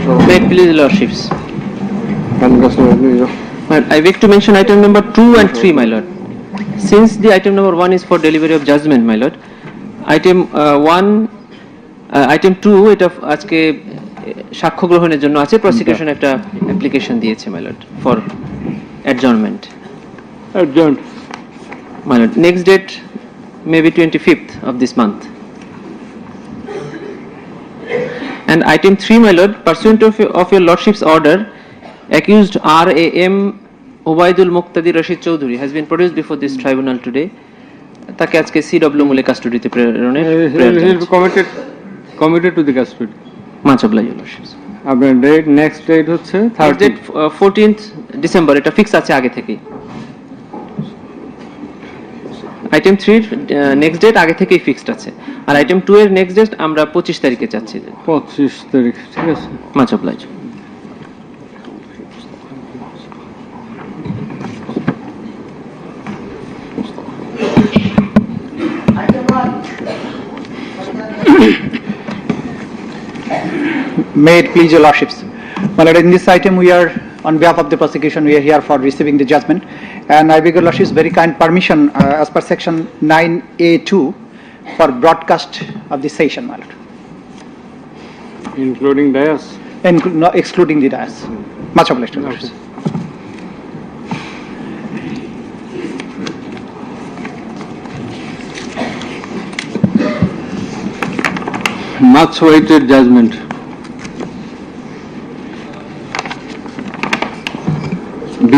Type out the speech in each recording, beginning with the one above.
May it please Lordships. I wish to mention item number 2 and 3, my lord. Since the item number 1 is for delivery of judgment, my lord, item 2 এটা আজকে সাক্ষ্য গ্রহণের জন্য আছে, prosecution একটা application দিয়েছে my lord for adjournment. Adjourned. My lord, next date may be 25th of this month. And item 3, my lord, pursuant of your lordship's order, accused R.A.M. Obaidul Muqtadi Rashid Chowdhury has been produced before this tribunal today. তাকে আজকে CW মূলে কাস্টডিতে প্রেরণের committed to the custody. Much obliged, your lordships. আপনার date next date হচ্ছে 30th 14th December, এটা fix আছে আগে থেকেই। আইটেম 3 নেক্সট ডেট আগে থেকেই ফিক্সড আছে, আর আইটেম 2 এর নেক্সট ডেট আমরা 25 তারিখে চাচ্ছি। 25 তারিখ, ঠিক আছে। Much oblige. May it please your lordships. My lord, in this item we are, on behalf of the prosecution, we are here for receiving the judgment, and I beg your lordships very kind permission as per section 9A2 for broadcast of the session, my lord. Including dais? No, excluding the dais. Much obliged, your lordships. Much awaited judgment.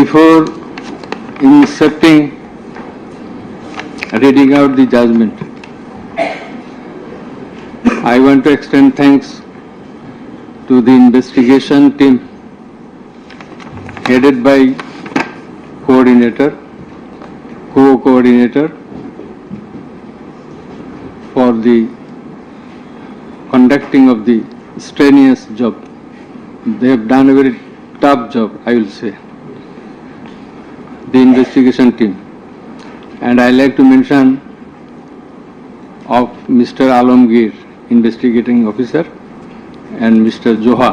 Before inserting, reading out the judgment, I want to extend thanks to the investigation team headed by co-coordinator for the conducting of the strenuous job. They have done a very tough job, I will say, the investigation team. And I like to mention of Mr. Alamgir, investigating officer, and Mr. Joha,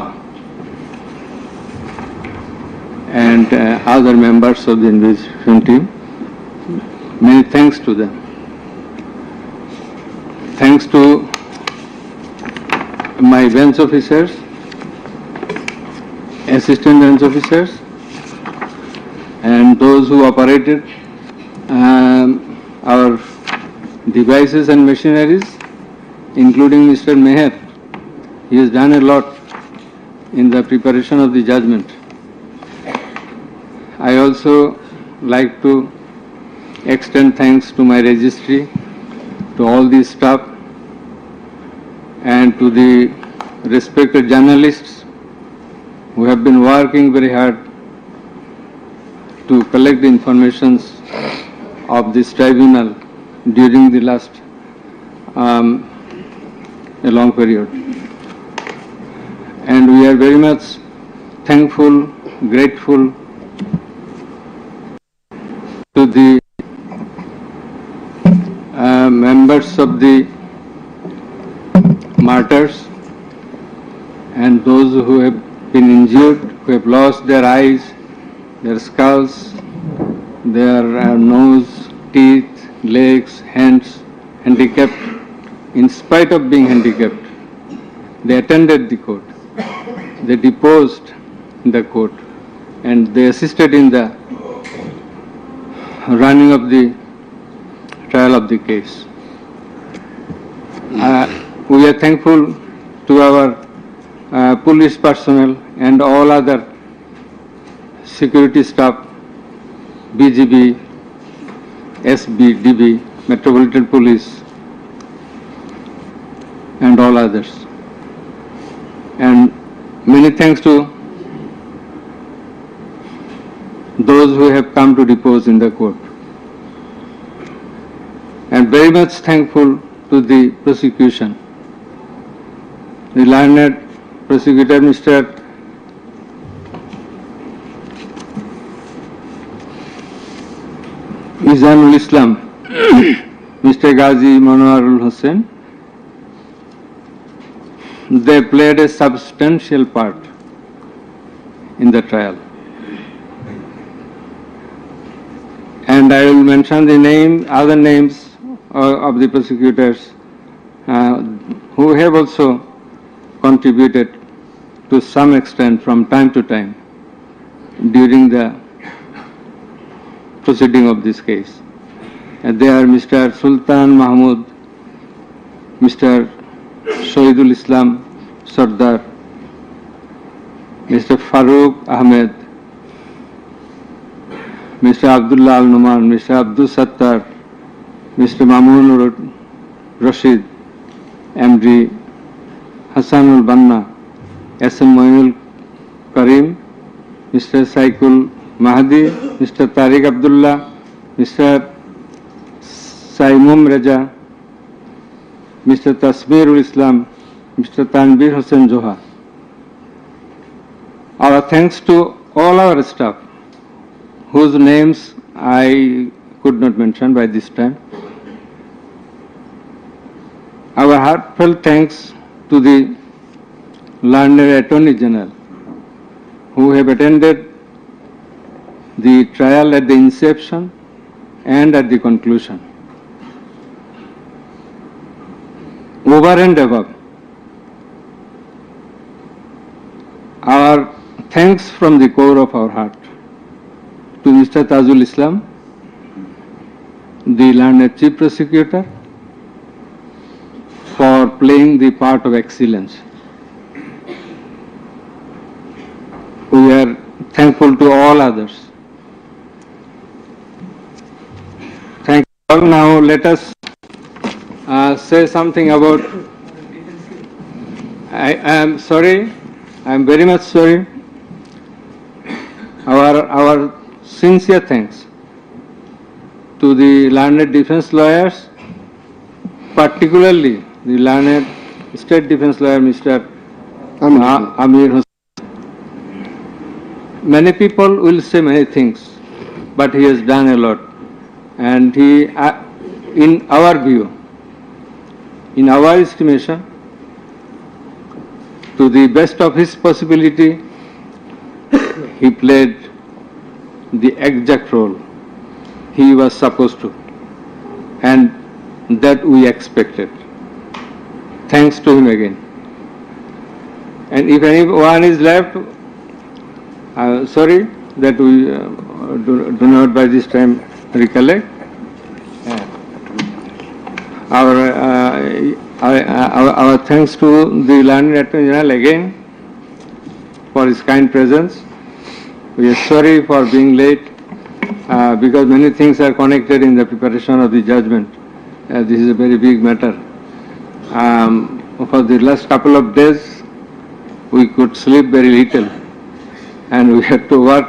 and other members of the investigation team. Many thanks to them. Thanks to my bench officers, assistant bench officers, and those who operated our devices and machineries, including Mr. Meher. He has done a lot in the preparation of the judgment. I also like to extend thanks to my registry, to all the staff, and to the respected journalists who have been working very hard to collect the informations of this tribunal during the last a long period. And we are very much thankful, grateful to the members of the martyrs and those who have been injured, who have lost their eyes, their skulls, their nose, teeth, legs, hands, handicapped. In spite of being handicapped, they attended the court, they deposed in the court, and they assisted in the running of the trial of the case. We are thankful to our police personnel and all other security staff, BGB, SB, DB, Metropolitan Police, and all others. And many thanks to those who have come to depose in the court. And very much thankful to the prosecution. The learned prosecutor, Mr. Izanul Islam, Mr. Ghazi Manoharul Hussain. They played a substantial part in the trial. And I will mention the other names of the prosecutors who have also contributed to some extent from time to time during the proceeding of this case. And they are Mr. Sultan Mahmud, Mr. Shahidul Islam Sardar, Mr. Farooq Ahmed, Mr. Abdullah Al-Numan, Mr. Abdul Sattar, Mr. Mamun Rashid, MD Hassanul Banna, S.M. Moinul Karim, Mr. Saikul Mahdi, Mr. Tariq Abdullah, Mr. Saimum Raja, Mr. Tasmirul Islam, Mr. Tanvir Hussain Joha. Our thanks to all our staff, whose names I could not mention by this time. Our heartfelt thanks to the learned Attorney General, who have attended the trial at the inception and at the conclusion. Over and above, our thanks from the core of our heart to Mr. Tajul Islam, the learned Chief Prosecutor, for playing the part of excellence. We are thankful to all others. Thank you all. Now let us say something about, I am sorry, I am very much sorry. Our sincere thanks to the learned defense lawyers, particularly the learned State Defense Lawyer Mr. Amir Hussain. Many people will say many things, but he has done a lot, and he, in our view, in our estimation, to the best of his possibility, he played the exact role he was supposed to, and that we expected. Thanks to him again. And if anyone is left, sorry that we do not by this time recollect. Our thanks to the learned Attorney General again for his kind presence. We are sorry for being late because many things are connected in the preparation of the judgment. This is a very big matter. For the last couple of days, we could sleep very little, and we had to work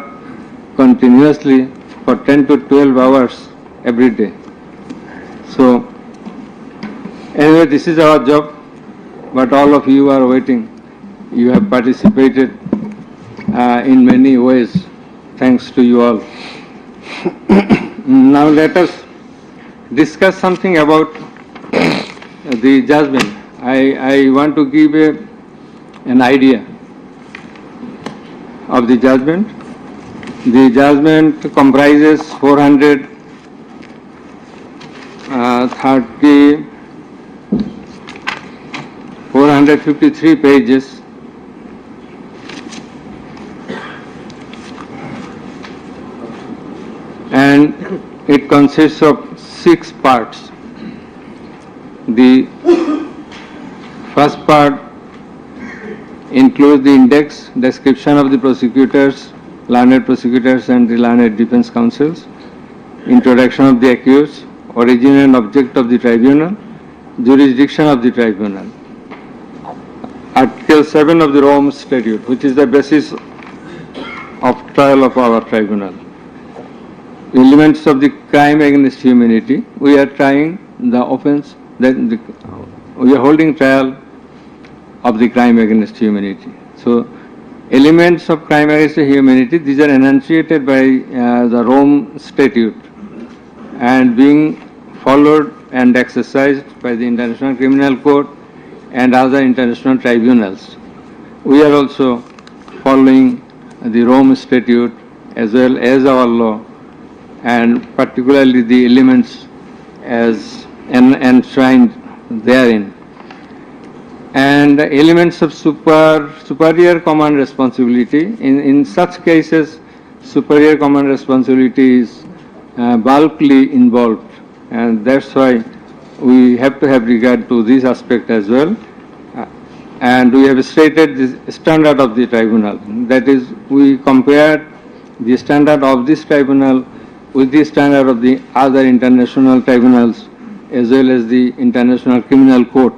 continuously for 10 to 12 hours every day. So, anyway, this is our job, but all of you are waiting. You have participated in many ways. Thanks to you all. Now let us discuss something about the judgment. I want to give an idea of the judgment. The judgment comprises 453 pages, and it consists of 6 parts. The first part includes the index, description of the prosecutors, learned prosecutors and the learned defense counsels, introduction of the accused, origin and object of the tribunal, jurisdiction of the tribunal, Article 7 of the Rome Statute, which is the basis of trial of our tribunal, elements of the crime against humanity. We are trying the offense, we are holding trial of the crime against humanity. So, elements of crime against humanity, these are enunciated by the Rome Statute and being followed and exercised by the International Criminal Court and other international tribunals. We are also following the Rome Statute as well as our law, and particularly the elements as enshrined therein. And elements of superior command responsibility. In such cases, superior command responsibility is bulkily involved, and that's why we have to have regard to this aspect as well. And we have stated the standard of the tribunal. That is, we compared the standard of this tribunal with the standard of the other international tribunals as well as the International Criminal Court.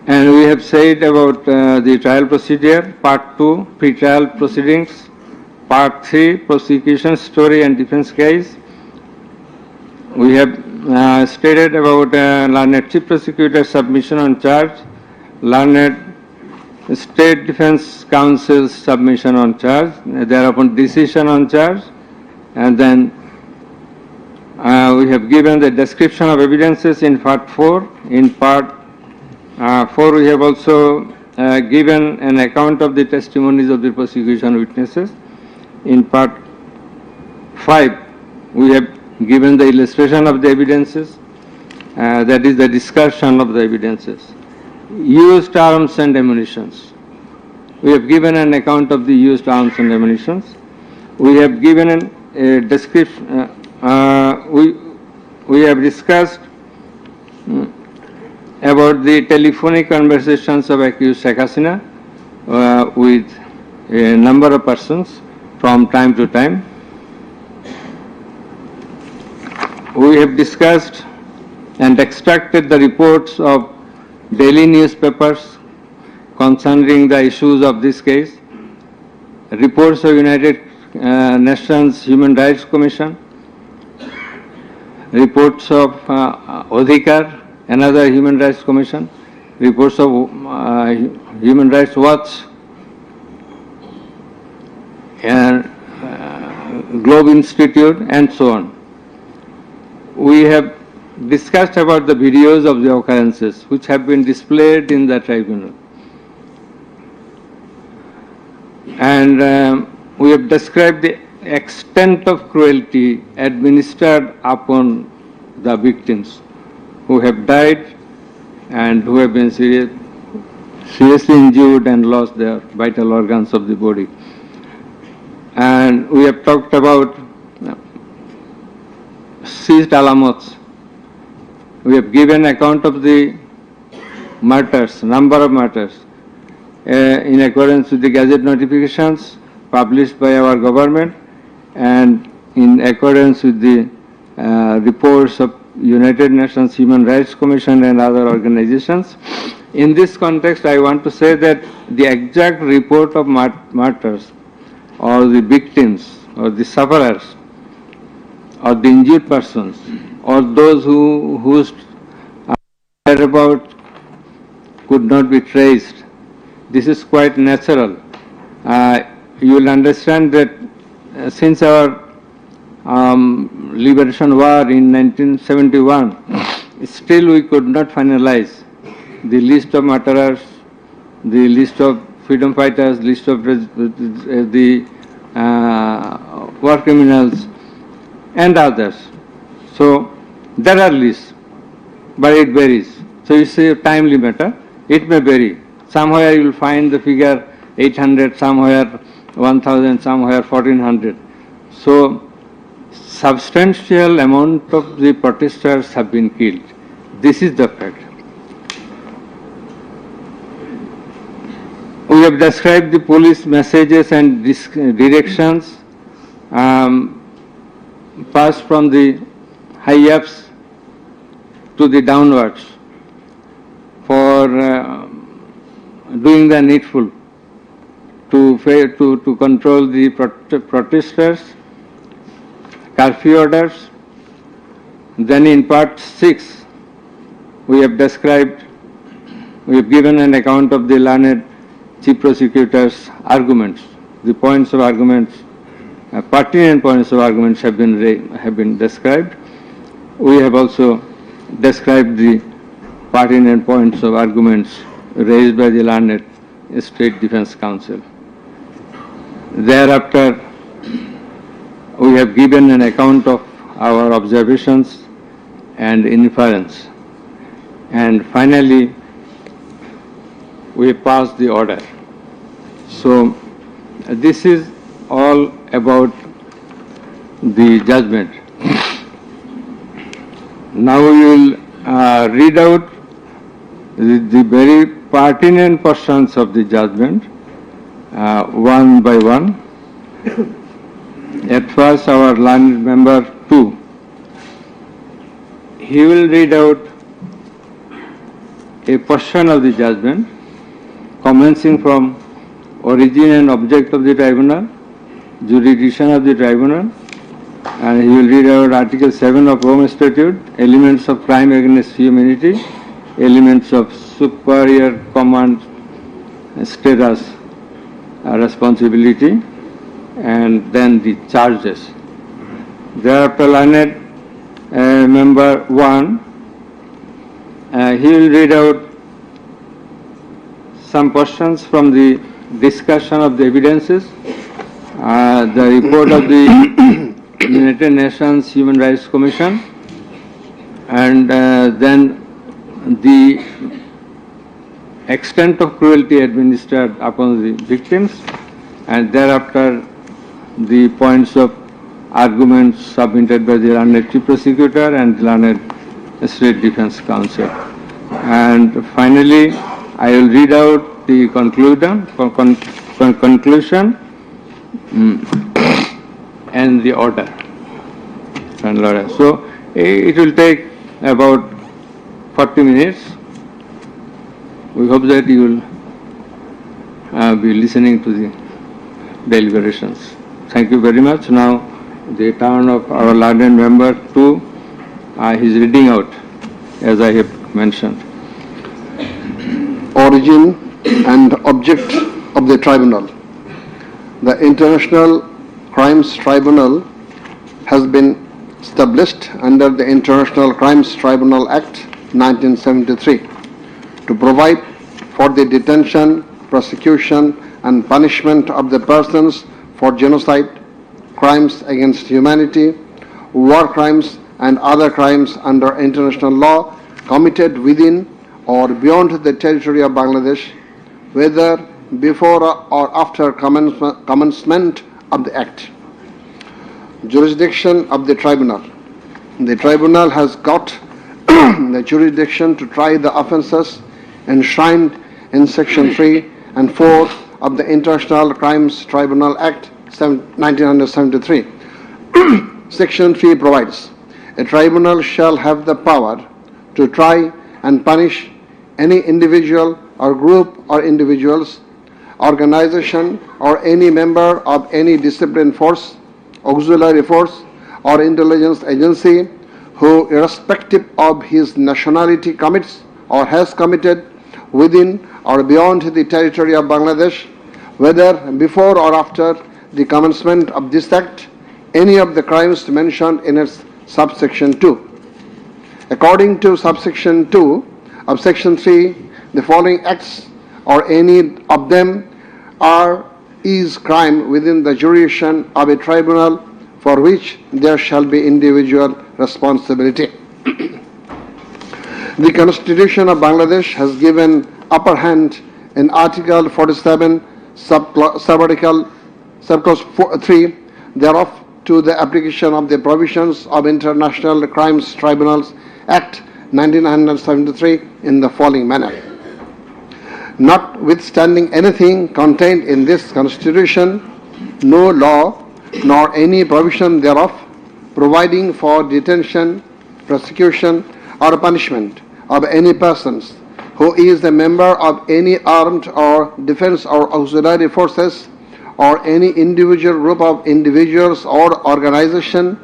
And we have said about the trial procedure, part 2, pre-trial proceedings, part 3, prosecution story and defense case. We have stated about learned chief prosecutor's submission on charge, learned state defense counsel's submission on charge, thereupon decision on charge, and then we have given the description of evidences in part 4. In part 4, we have also given an account of the testimonies of the prosecution witnesses. In part 5, we have given the illustration of the evidences, that is the discussion of the evidences. Used arms and ammunitions. We have given an account of the used arms and ammunitions. We have given a description, we have discussed about the telephonic conversations of accused Sheikh Hasina with a number of persons from time to time. We have discussed and extracted the reports of daily newspapers concerning the issues of this case, reports of United Nations Human Rights Commission, reports of Odhikar, another Human Rights Commission, reports of Human Rights Watch, and Globe Institute, and so on. We have discussed about the videos of the occurrences which have been displayed in the tribunal. And we have described the extent of cruelty administered upon the victims who have died and who have been seriously injured and lost their vital organs of the body. And we have talked about seized alamots. We have given account of the murders, number of murders, in accordance with the Gazette notifications published by our government and in accordance with the reports of United Nations Human Rights Commission and other organizations. In this context, I want to say that the exact report of martyrs or the victims or the sufferers or the injured persons or those whose whereabouts could not be traced, this is quite natural. You will understand that since our liberation war in 1971, still we could not finalize the list of martyrs, the list of freedom fighters, list of the war criminals and others. So there are lists, but it varies. So it's a timely matter. It may vary. Somewhere you will find the figure 800, somewhere 1000, somewhere 1400. So substantial amount of the protesters have been killed. This is the fact. We have described the police messages and directions passed from the high-ups to the downwards for doing the needful to control the protesters, curfew orders. Then in part 6, we have described, we have given an account of the learned chief prosecutor's arguments. The points of arguments, pertinent points of arguments have been described. We have also described the pertinent points of arguments raised by the learned State Defense Council. Thereafter, we have given an account of our observations and inference. And finally, we passed the order. So, this is all about the judgment. Now we will read out the very pertinent portions of the judgment one by one. At first, our learned member 2, he will read out a portion of the judgment commencing from origin and object of the tribunal, jurisdiction of the tribunal, and he will read out Article 7 of Rome Statute, elements of crime against humanity, elements of superior command status, responsibility, and then the charges. Thereafter, learned member 1, he will read out some portions from the discussion of the evidences, the report of the United Nations Human Rights Commission, and then the extent of cruelty administered upon the victims, and thereafter the points of arguments submitted by the learned chief prosecutor and the learned state defense counsel. And finally, I will read out the conclusion and the order. So it will take about 40 minutes. We hope that you will be listening to the deliberations. Thank you very much. Now the turn of our learned member 2, he is reading out as I have mentioned. Origin and object of the tribunal. The International Crimes Tribunal has been established under the International Crimes Tribunal Act 1973 to provide for the detention, prosecution and punishment of the persons for genocide, crimes against humanity, war crimes and other crimes under international law committed within or beyond the territory of Bangladesh, whether before or after commencement of the Act. Jurisdiction of the Tribunal. The Tribunal has got the jurisdiction to try the offences enshrined in Section 3 and 4 of the International Crimes Tribunal Act 1973. Section 3 provides, a tribunal shall have the power to try and punish any individual or group or individuals, organization or any member of any disciplined force, auxiliary force or intelligence agency who, irrespective of his nationality, commits or has committed within or beyond the territory of Bangladesh, whether before or after the commencement of this Act, any of the crimes mentioned in its subsection 2. According to subsection 2 of section 3, the following acts or any of them is crime within the jurisdiction of a tribunal for which there shall be individual responsibility. The Constitution of Bangladesh has given upper hand in Article 47, Subclause 3 thereof to the application of the provisions of International Crimes Tribunals Act 1973 in the following manner. Notwithstanding anything contained in this Constitution, no law nor any provision thereof providing for detention, prosecution or punishment of any persons who is a member of any armed or defense or auxiliary forces or any individual group of individuals or organization,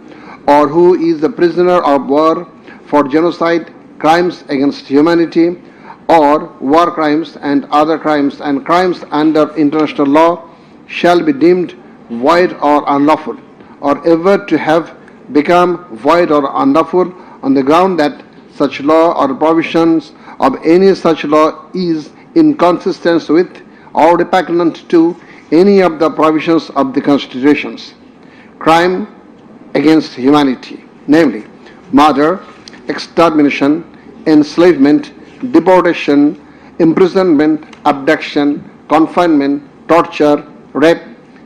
or who is a prisoner of war for genocide, crimes against humanity, or war crimes and other crimes and crimes under international law shall be deemed void or unlawful, or ever to have become void or unlawful on the ground that such law or provisions of any such law is inconsistent with or repugnant to any of the provisions of the constitutions. Crime against humanity, namely murder, extermination, enslavement, deportation, imprisonment, abduction, confinement, torture, rape,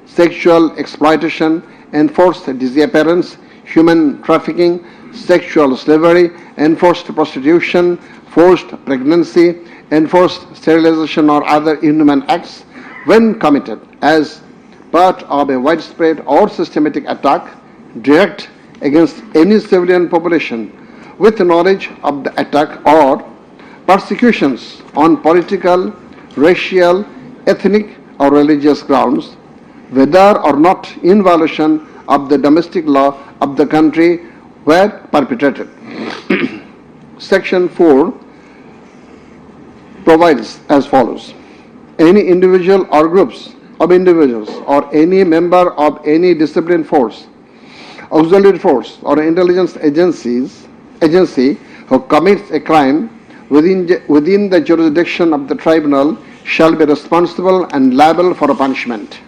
sexual exploitation, enforced disappearance, human trafficking, sexual slavery, enforced prostitution, forced pregnancy, enforced sterilization or other inhuman acts when committed as part of a widespread or systematic attack direct against any civilian population with knowledge of the attack, or persecutions on political, racial, ethnic or religious grounds, whether or not in violation of the domestic law of the country were perpetrated. Section 4 provides as follows: any individual or groups of individuals or any member of any disciplined force, auxiliary force or intelligence agency who commits a crime within the jurisdiction of the tribunal shall be responsible and liable for a punishment.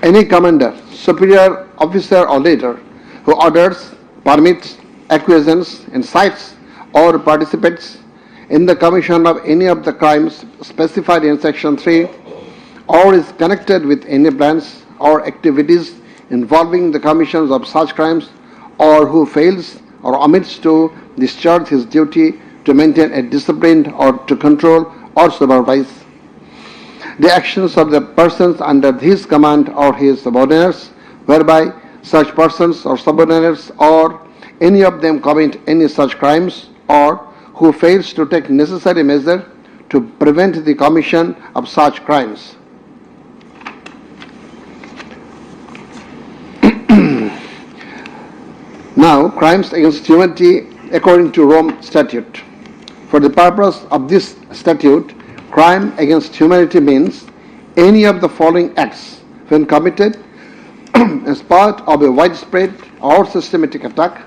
Any commander, superior officer or leader who orders, permits, acquiesces, incites or participates in the commission of any of the crimes specified in Section 3 or is connected with any plans or activities involving the commission of such crimes, or who fails or omits to discharge his duty to maintain a discipline or to control or supervise the actions of the persons under his command or his subordinates, whereby such persons or subordinates or any of them commit any such crimes, or who fails to take necessary measure to prevent the commission of such crimes. Now, crimes against humanity according to Rome Statute. For the purpose of this statute, crime against humanity means any of the following acts when committed as part of a widespread or systematic attack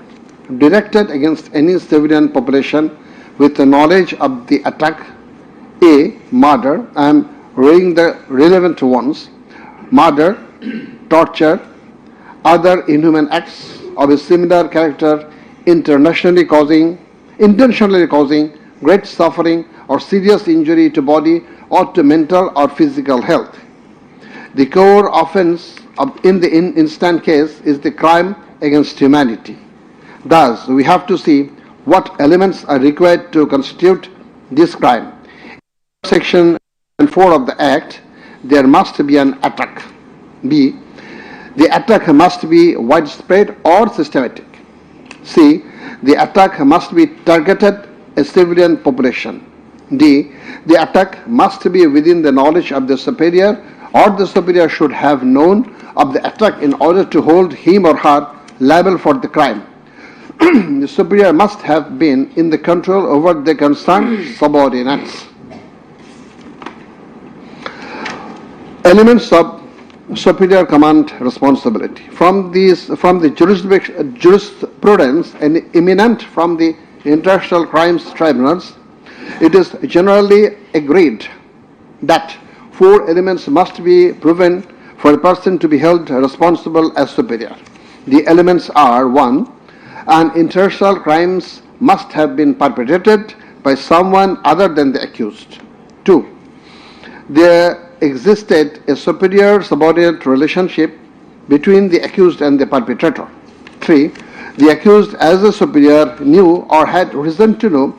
directed against any civilian population with the knowledge of the attack. A. Murder. I am reading the relevant ones. Murder, torture, other inhuman acts of a similar character intentionally causing great suffering or serious injury to body or to mental or physical health. The core offense in the instant case is the crime against humanity. Thus, we have to see what elements are required to constitute this crime. In Section 4 of the Act, there must be an attack. B. The attack must be widespread or systematic. C. The attack must be targeted a civilian population. D. The attack must be within the knowledge of the superior, or the superior should have known of the attack in order to hold him or her liable for the crime. The superior must have been in the control over the concerned subordinates. Elements of superior command responsibility. From the jurisprudence and eminent from the international crimes tribunals, it is generally agreed that 4 elements must be proven for a person to be held responsible as superior. The elements are: 1. An international crimes must have been perpetrated by someone other than the accused. 2. There existed a superior subordinate relationship between the accused and the perpetrator. 3. The accused as a superior knew or had reason to know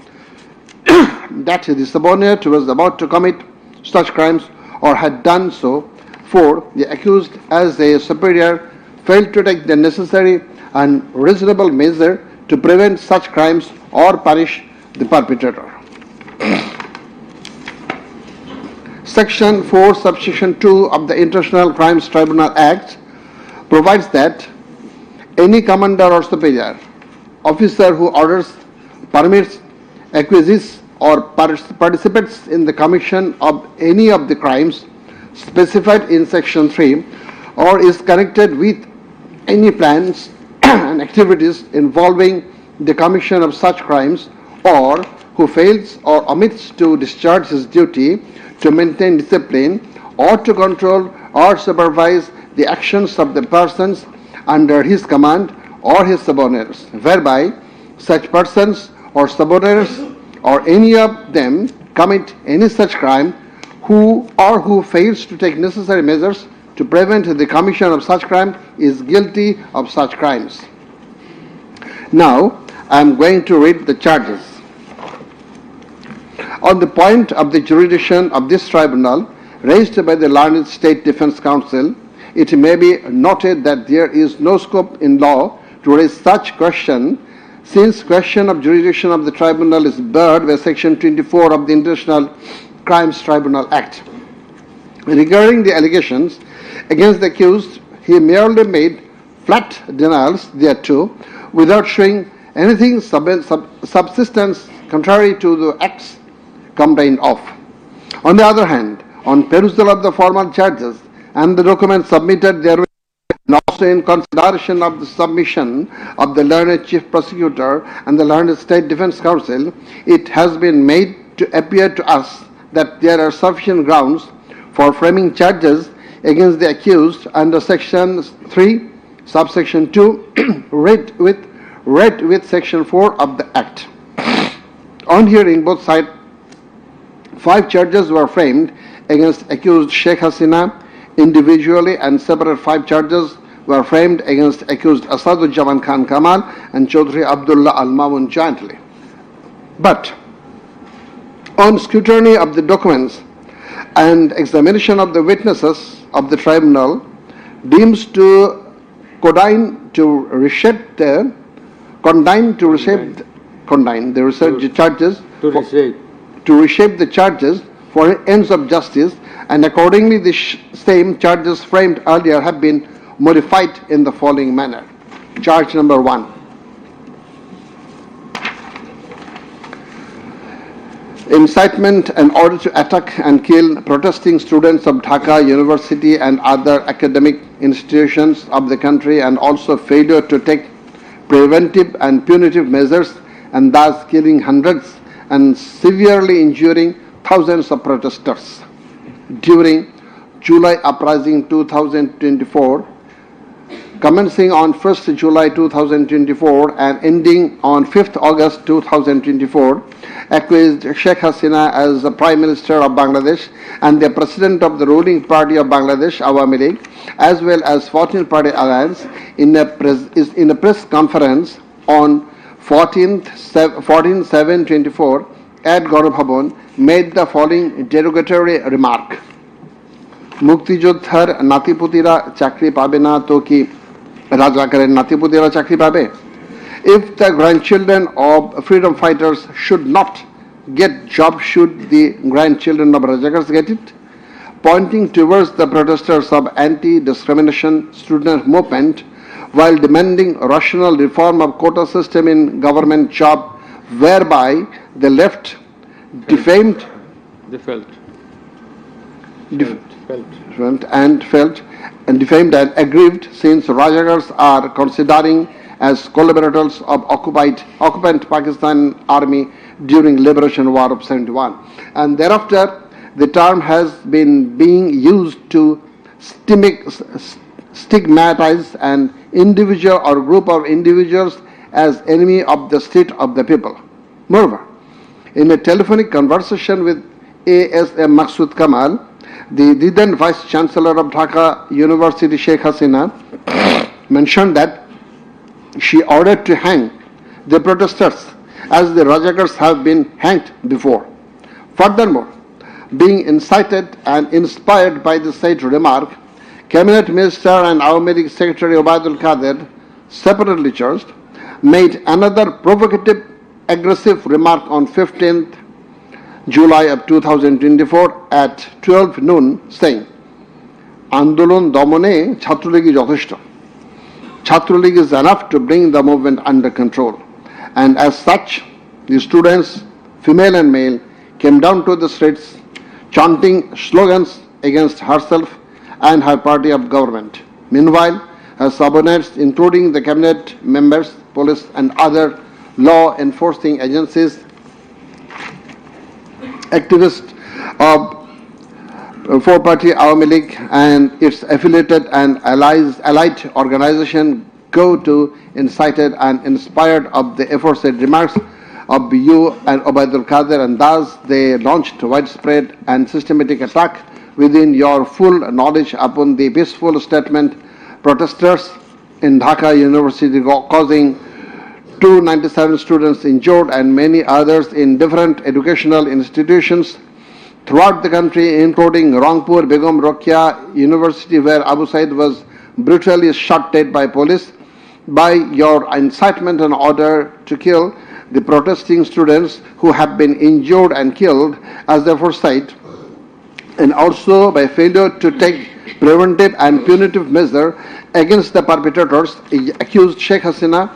that the subordinate was about to commit such crimes or had done so. 4. The accused as a superior failed to take the necessary and reasonable measure to prevent such crimes or punish the perpetrator. Section 4, subsection 2 of the International Crimes Tribunal Act provides that any commander or superior officer who orders, permits, acquiesces or participates in the commission of any of the crimes specified in Section 3 or is connected with any plans and activities involving the commission of such crimes, or who fails or omits to discharge his duty to maintain discipline or to control or supervise the actions of the persons under his command or his subordinates, whereby such persons or subordinates or any of them commit any such crime who fails to take necessary measures to prevent the commission of such crime is guilty of such crimes. Now, I am going to read the charges. On the point of the jurisdiction of this tribunal raised by the learned State Defence Council, it may be noted that there is no scope in law to raise such question, since question of jurisdiction of the tribunal is barred by Section 24 of the International Crimes Tribunal Act. Regarding the allegations against the accused, he merely made flat denials thereto without showing anything subsistence contrary to the acts complained of. On the other hand, on perusal of the formal charges and the documents submitted therewith, and also in consideration of the submission of the learned Chief Prosecutor and the learned State Defence Council, it has been made to appear to us that there are sufficient grounds for framing charges against the accused under Section 3, subsection 2, read with Section 4 of the Act. On hearing both sides, 5 charges were framed against accused Sheikh Hasina individually, and separate 5 charges were framed against accused Asaduzzaman Khan Kamal and Chaudhry Abdullah Al Mamun jointly. But on scrutiny of the documents and examination of the witnesses of the tribunal deems to condign to reshape the charges for ends of justice, and accordingly the same charges framed earlier have been modified in the following manner. Charge number 1. Incitement in order to attack and kill protesting students of Dhaka University and other academic institutions of the country, and also failure to take preventive and punitive measures, and thus killing hundreds and severely injuring thousands of protesters during July Uprising 2024, commencing on 1st July 2024 and ending on 5th August 2024, accused Sheikh Hasina as the Prime Minister of Bangladesh and the President of the ruling party of Bangladesh, Awami League, as well as 14th Party Alliance, in a press conference on 14/7/24 at Gaurav Bhavan, made the following derogatory remark. মুক্তিযোদ্ধার নাতিপুতিরা চাকরি পাবে না তো কি রাজাকারের নাতিপুতিরা চাকরি পাবে? If the grandchildren of freedom fighters should not get job, should the grandchildren of Rajakars get it? Pointing towards the protesters of anti-discrimination student movement while demanding rational reform of quota system in government job, whereby the left defamed and aggrieved, since Rajakars are considering as collaborators of occupant Pakistan army during liberation war of 71, and thereafter the term has been being used to stigmatize an individual or group of individuals as enemy of the state of the people. Moreover, in a telephonic conversation with ASM Maksud Kamal, the then Vice Chancellor of Dhaka University, Sheikh Hasina, mentioned that she ordered to hang the protesters as the Rajakars have been hanged before. Furthermore, being incited and inspired by the said remark, Cabinet Minister and Awami League Secretary Obaidul Qadir, separately charged, made another provocative, aggressive remark on 15th July of 2024 at 12 noon, saying, Andolon Domone Chhatroligi Jotheshto. Chhatroligi is enough to bring the movement under control. And as such, the students, female and male, came down to the streets chanting slogans against herself and her party of government. Meanwhile, her subordinates, including the cabinet members, police and other law enforcing agencies, activists of four-party Awami League and its affiliated and allied organization go to incited and inspired of the aforesaid remarks of you and Ubaidul Qadir, and thus they launched widespread and systematic attack within your full knowledge upon the peaceful statement protesters in Dhaka University, causing 297 students injured and many others in different educational institutions throughout the country, including Rangpur Begum Rokeya University, where Abu Said was brutally shot dead by police. By your incitement and order to kill the protesting students who have been injured and killed as the foresight, and also by failure to take preventive and punitive measure against the perpetrators, accused Sheikh Hasina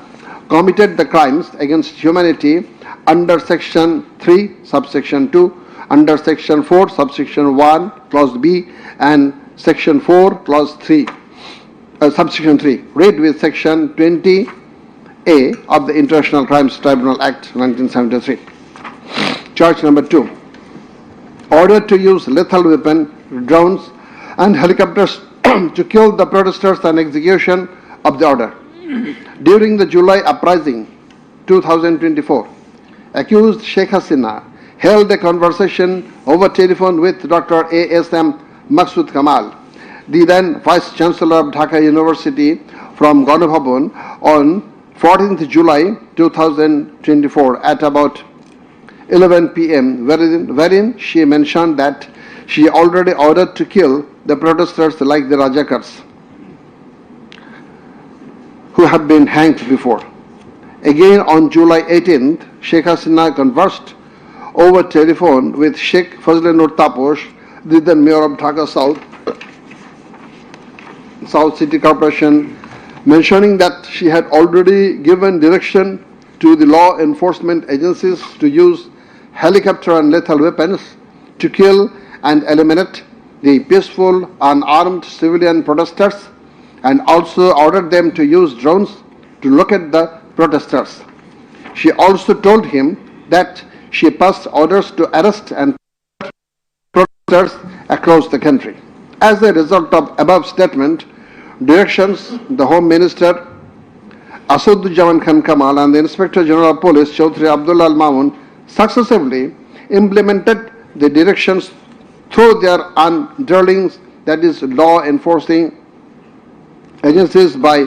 committed the crimes against humanity under Section 3, subsection 2, under Section 4, subsection 1, clause B, and Section 4, clause 3, subsection 3, read with Section 20A of the International Crimes Tribunal Act 1973. Charge number 2. Order to use lethal weapon, drones, and helicopters to kill the protesters and execution of the order. During the July uprising 2024, accused Sheikh Hasina held a conversation over telephone with Dr. A.S.M. Maksud Kamal, the then Vice Chancellor of Dhaka University, from Ganabhavan on 14th July 2024 at about 11 p.m., wherein she mentioned that she already ordered to kill the protesters like the Rajakars who have been hanged before. Again on July 18th, Sheikh Hasina conversed over telephone with Sheikh Fazlanur Taposh, the then Mayor of Dhaka South City Corporation, mentioning that she had already given direction to the law enforcement agencies to use helicopter and lethal weapons to kill and eliminate the peaceful, unarmed civilian protesters, and also ordered them to use drones to locate the protesters. She also told him that she passed orders to arrest and protesters across the country. As a result of above statement, directions, the Home Minister Asaduzzaman Khan Kamal and the Inspector General of Police Chaudhry Abdullah Al Mamun successively implemented the directions through their underlings, that is law enforcing agencies, by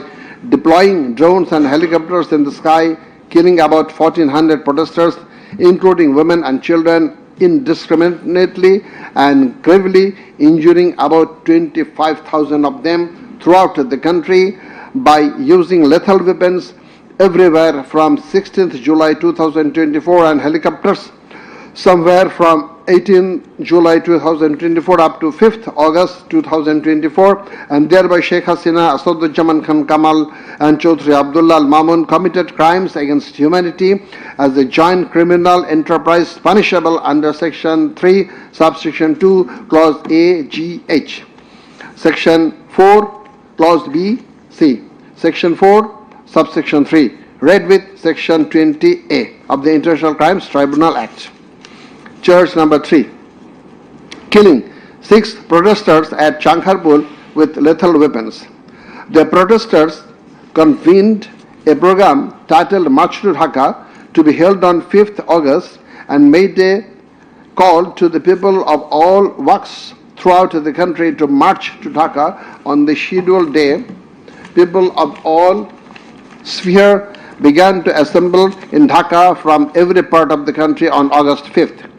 deploying drones and helicopters in the sky, killing about 1,400 protesters, including women and children, indiscriminately and gravely injuring about 25,000 of them throughout the country by using lethal weapons everywhere from 16th July 2024 and helicopters somewhere from 18 July 2024 up to 5th August 2024, and thereby Sheikh Hasina, Asaduzzaman Khan Kamal and Chaudhry Abdullah Al Mamun committed crimes against humanity as a joint criminal enterprise punishable under Section 3, subsection 2, clause A, G, H, Section 4, clause B, C, Section 4, subsection 3, read with Section 20A of the International Crimes Tribunal Act. Charge number 3. Killing 6 protesters at Chankharpur with lethal weapons. The protesters convened a program titled March to Dhaka to be held on 5th August and made a call to the people of all walks throughout the country to march to Dhaka on the scheduled day. People of all spheres began to assemble in Dhaka from every part of the country on August 5th.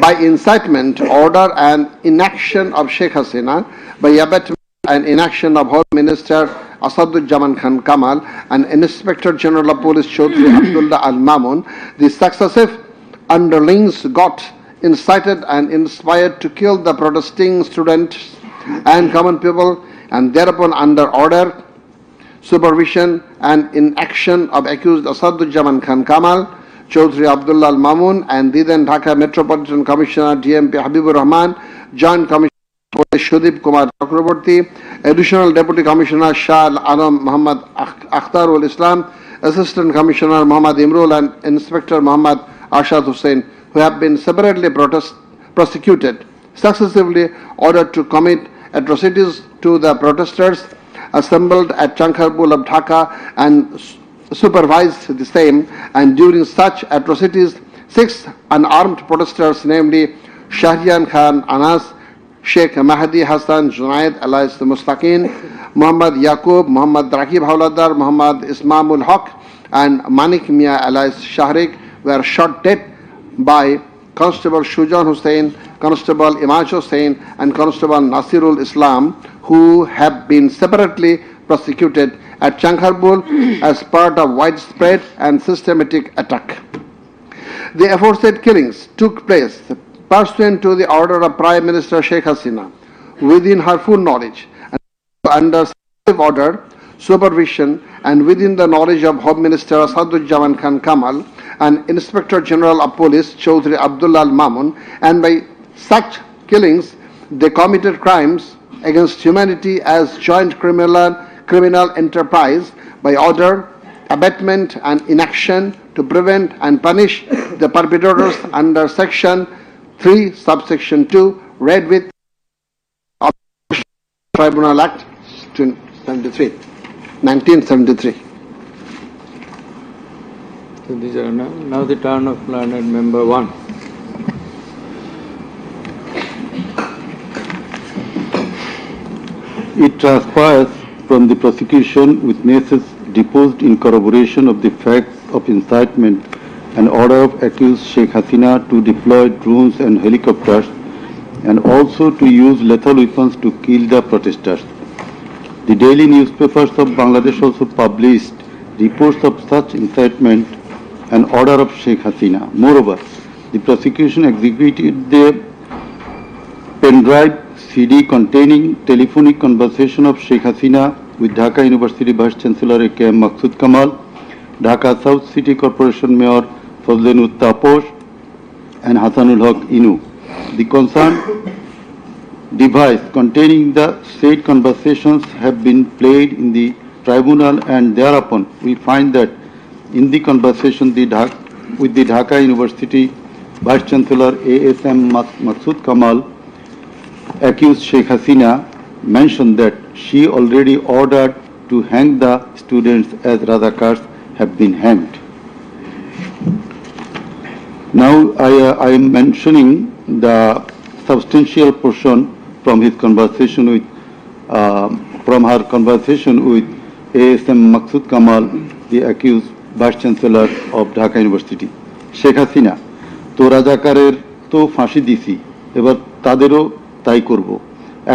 By incitement, order and inaction of Sheikh Hasina, by abatement and inaction of Home Minister Asaduzzaman Khan Kamal and Inspector General of Police Chaudhry Abdullah Al Mamun, the successive underlings got incited and inspired to kill the protesting students and common people, and thereupon under order, supervision and inaction of accused Asaduzzaman Khan Kamal, Chaudhry Abdullah Al Mamun and the then Dhaka Metropolitan Commissioner DMP Habibur Rahman, Joint Commissioner Police Shudip Kumar Chakraborty, Additional Deputy Commissioner Shah Al Alam Muhammad Akhtar ul Islam, Assistant Commissioner Muhammad Imrul and Inspector Muhammad Arshad Hussain, who have been separately prosecuted successively ordered to commit atrocities to the protesters assembled at Chankharpur of Dhaka and supervised the same, and during such atrocities 6 unarmed protesters, namely Shahriyan Khan Anas, Sheikh Mahdi Hassan Junaid alias Mustaqin, Muhammad Yaqub, Muhammad Rakib Hawladar, Muhammad Ismamul Haq and Manik Mia alias Shahrik were shot dead by Constable Shujan Hussain, Constable Imaj Hussain and Constable Nasirul Islam, who have been separately prosecuted at Chankharpur as part of widespread and systematic attack. The aforesaid killings took place pursuant to the order of Prime Minister Sheikh Hasina, within her full knowledge and under order, supervision and within the knowledge of Home Minister Asaduzzaman Khan Kamal and Inspector General of Police Chaudhry Abdullah Al Mamun, and by such killings they committed crimes against humanity as joint criminal enterprise by order, abatement and inaction to prevent and punish the perpetrators under Section 3, Subsection 2, read with Tribunal Act 1973. So these are now the turn of learned member 1. It transpires from the prosecution witnesses deposed in corroboration of the facts of incitement and order of accused Sheikh Hasina to deploy drones and helicopters and also to use lethal weapons to kill the protesters. The daily newspapers of Bangladesh also published reports of such incitement and order of Sheikh Hasina. Moreover, the prosecution exhibited the pendrive CD containing telephonic conversation of Sheikh Hasina with Dhaka University Vice Chancellor A.K.M. Maqsood Kamal, Dhaka South City Corporation Mayor Fazlenut Taposh and Hasanul Haq Inu. The concerned device containing the said conversations have been played in the tribunal, and thereupon we find that in the conversation with the Dhaka University Vice Chancellor A.S.M. Maqsood Kamal, accused Sheikh Hasina mentioned that she already ordered to hang the students as Razakars have been hanged. Now I am mentioning the substantial portion from his conversation with from her conversation with A.S.M. Maqsood Kamal, the accused Vice Chancellor of Dhaka University. Sheikh Hasina, তো রাজাকারের তো ফাঁসি দিছি, এবার তাদেরও তাই করব,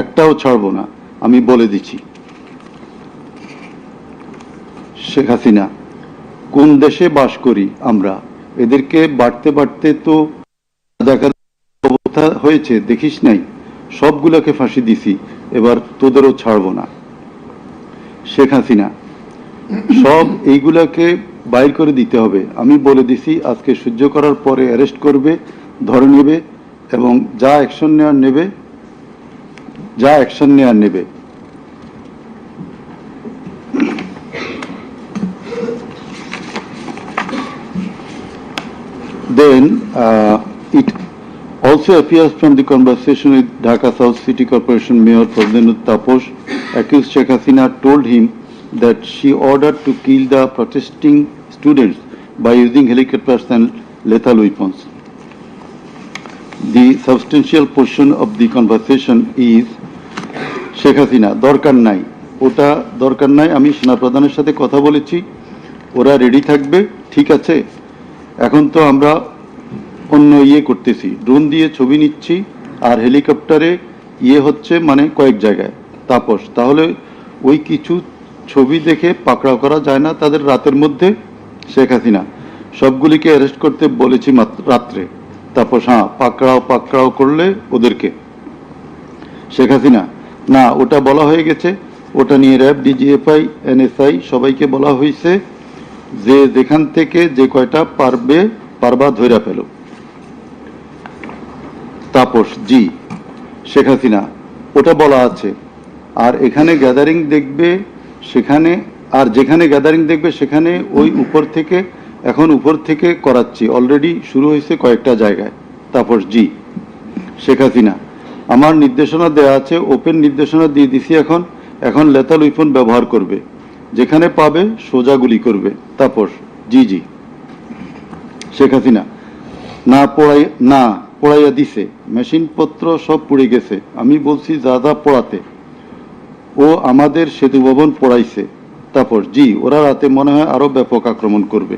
একটাও ছাড়বো না, আমি বলে দিচ্ছি। শেখ হাসিনা, কোন দেশে বাস করি আমরা? এদেরকে বাড়তে বাড়তে তো রাজাকারের অবস্থা হয়েছে, দেখিস নাই? সবগুলোকে ফাঁসি দিছি, এবার তোদেরও ছাড়বো না। শেখ হাসিনা, সব এইগুলাকে বাইর করে দিতে হবে, আমি বলে দিছি আজকে সহ্য করার পরে অ্যারেস্ট করবে, ধরে নেবে এবং যা অ্যাকশন নেওয়ার নেবে। Then it also appears from the conversation with Dhaka South City Corporation Mayor Fazlenut Taposh, accused Sheikh Hasina told him that she ordered to kill the protesting students by using helicopters and lethal weapons. The substantial portion of the conversation is Sheikh Hasina, দরকার নাই, ওটা দরকার নাই, আমি সেনাপ্রধানের সাথে কথা বলেছি, ওরা রেডি থাকবে, ঠিক আছে। এখন তো আমরা অন্য করতেছি, ড্রোন দিয়ে ছবি নিচ্ছি আর হেলিকপ্টারে হচ্ছে মানে কয়েক জায়গায়। তাপস, তাহলে ওই কিছু ছবি দেখে পাকড়াও করা যায় না তাদের রাতের মধ্যে? শেখ হাসিনা, সবগুলিকে অ্যারেস্ট করতে বলেছি রাত্রে। তাপস, হ্যাঁ, পাকড়াও করলে ওদেরকে। শেখ হাসিনা, না, ওটা বলা হয়ে গেছে, ওটা নিয়ে র্যাব, ডিজিএফআই, এনএসআই সবাইকে বলা হয়েছে যে যেখান থেকে যে কয়টা পারবা ধইরা পেল। তাপস, জি। শেখ হাসিনা, ওটা বলা আছে, আর এখানে গ্যাদারিং দেখবে সেখানে, আর যেখানে গ্যাদারিং দেখবে সেখানে ওই উপর থেকে করাচ্ছি, অলরেডি শুরু হয়েছে কয়েকটা জায়গায়। তাপস, জি। শেখ হাসিনা, আমার নির্দেশনা দেয়া আছে, ওপেন নির্দেশনা দিয়ে দিছি। এখন লেথাল উইপন ব্যবহার করবে, যেখানে পাবে সোজা গুলি করবে। তাপস: জি জি। শেখ হাসিনা: না পড়াইয়া দিছে, মেশিনপত্র সব পুড়ে গেছে। আমি বলছি যা যা পড়াতে, ও আমাদের সেতু ভবন পড়াইছে। তাপস: জি, ওরা রাতে মনে হয় আরো ব্যাপক আক্রমণ করবে।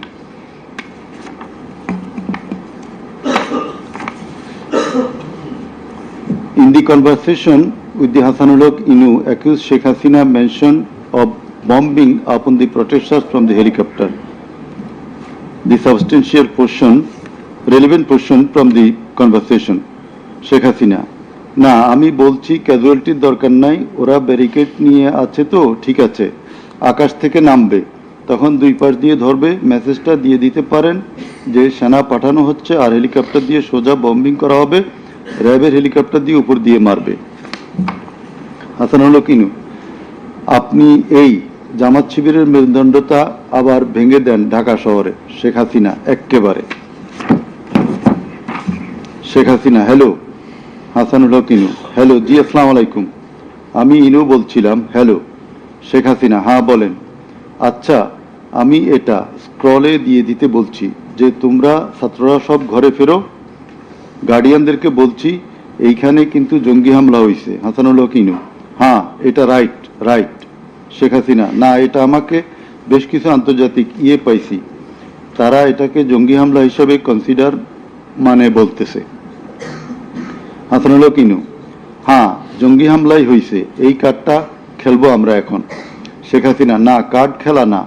In the conversation with the Hasanullah Inu, accused Sheikh Hasina mentioned of bombing upon the protesters from the helicopter. The substantial portion, relevant portion from the conversation. Sheikh Hasina: না, আমি বলছি ক্যাজুয়ালিটির দরকার নাই, ওরা ব্যারিকেড নিয়ে আছে তো ঠিক আছে, আকাশ থেকে নামবে, তখন দুই পাশ দিয়ে ধরবে। মেসেজটা দিয়ে দিতে পারেন যে সেনা পাঠানো হচ্ছে আর হেলিকপ্টার দিয়ে সোজা বম্বিং করা হবে, র্যাবের হেলিকপ্টার দিয়ে উপর দিয়ে মারবে। হাসানুল কিনু: আপনি এই জামাত শিবিরের মেরুদণ্ডতা আবার ভেঙে দেন ঢাকা শহরে। শেখ হাসিনা: এক্কেবারে। শেখ হাসিনা: হ্যালো। হাসানুল কিনু: হ্যালো, জি আসসালামু আলাইকুম। আমি ইনু বলছিলাম। হ্যালো। শেখ হাসিনা: হ্যাঁ বলেন। আচ্ছা, আমি এটা স্ক্রলে দিয়ে দিতে বলছি যে তোমরা ছাত্ররা সব ঘরে ফেরো, গার্ডিয়ানদেরকে বলছি এইখানে কিন্তু জঙ্গি হামলা হয়েছে। হাসানুল কিনু: হ্যাঁ, এটা রাইট। শেখ হাসিনা: না, এটা আমাকে বেশ কিছু আন্তর্জাতিক পাইছি, তারা এটাকে জঙ্গি হামলা হিসাবে কনসিডার বলতেছে। হাসানুল কিনু: হ্যাঁ, জঙ্গি হামলাই হয়েছে, এই কার্ডটা খেলবো আমরা এখন। শেখ হাসিনা: না, কার্ড খেলা না,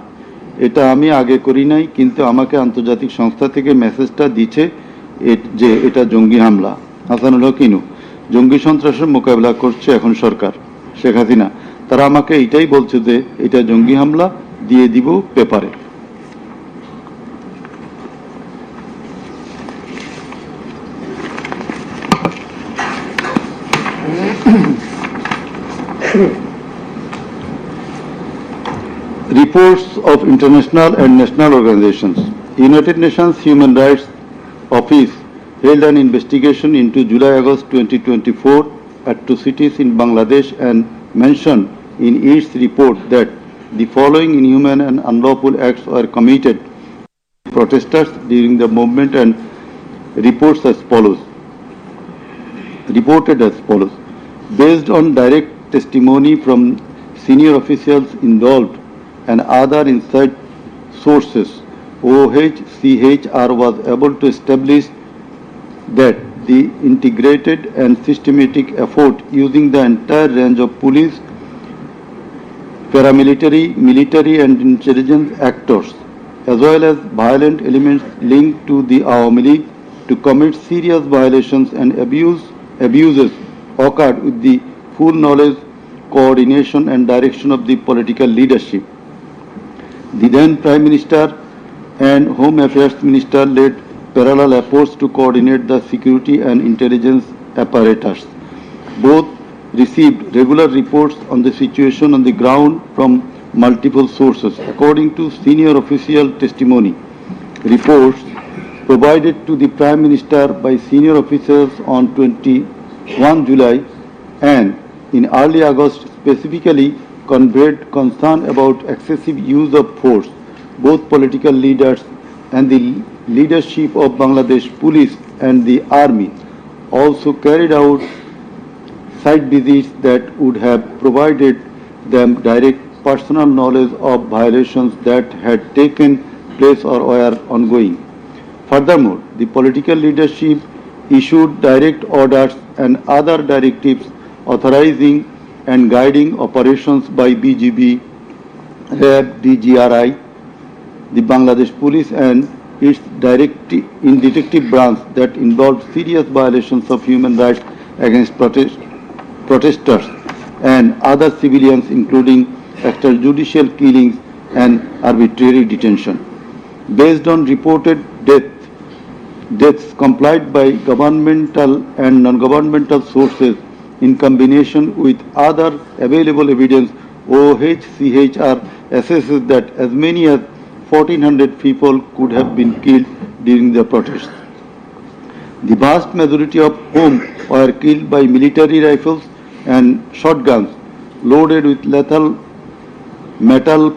এটা আমি আগে করি নাই, কিন্তু আমাকে আন্তর্জাতিক সংস্থা থেকে মেসেজটা দিচ্ছে যে এটা জঙ্গি হামলা। হাসানুল কিনু: জঙ্গি সন্ত্রাসের মোকাবিলা করছে এখন সরকার। শেখ হাসিনা: তারা আমাকে এটাই বলছে যে এটা জঙ্গি হামলা, দিয়ে দিব পেপারে। Reports of international and national organizations. United Nations Human Rights Office held an investigation into July-August 2024 atrocities in Bangladesh and mentioned in its report that the following inhuman and unlawful acts were committed by protesters during the movement and reported as follows. Based on direct testimony from senior officials involved and other inside sources, OHCHR was able to establish that the integrated and systematic effort using the entire range of police, paramilitary, military and intelligence actors, as well as violent elements linked to the Awami League to commit serious violations and abuses occurred with the full knowledge, coordination and direction of the political leadership. The then Prime Minister and Home Affairs Minister led parallel efforts to coordinate the security and intelligence apparatus. Both received regular reports on the situation on the ground from multiple sources. According to senior official testimony, reports provided to the Prime Minister by senior officers on 21 July and in early August specifically conveyed concern about excessive use of force. Both political leaders and the leadership of Bangladesh Police and the Army also carried out site visits that would have provided them direct personal knowledge of violations that had taken place or were ongoing. Furthermore, the political leadership issued direct orders and other directives authorizing and guiding operations by BGB, RAB, DGRI, the Bangladesh Police and its detective branch that involved serious violations of human rights against protesters and other civilians, including extrajudicial killings and arbitrary detention. Based on reported deaths complied by governmental and non-governmental sources in combination with other available evidence, OHCHR assesses that as many as 1,400 people could have been killed during the protests. the vast majority of whom were killed by military rifles and shotguns loaded with lethal metal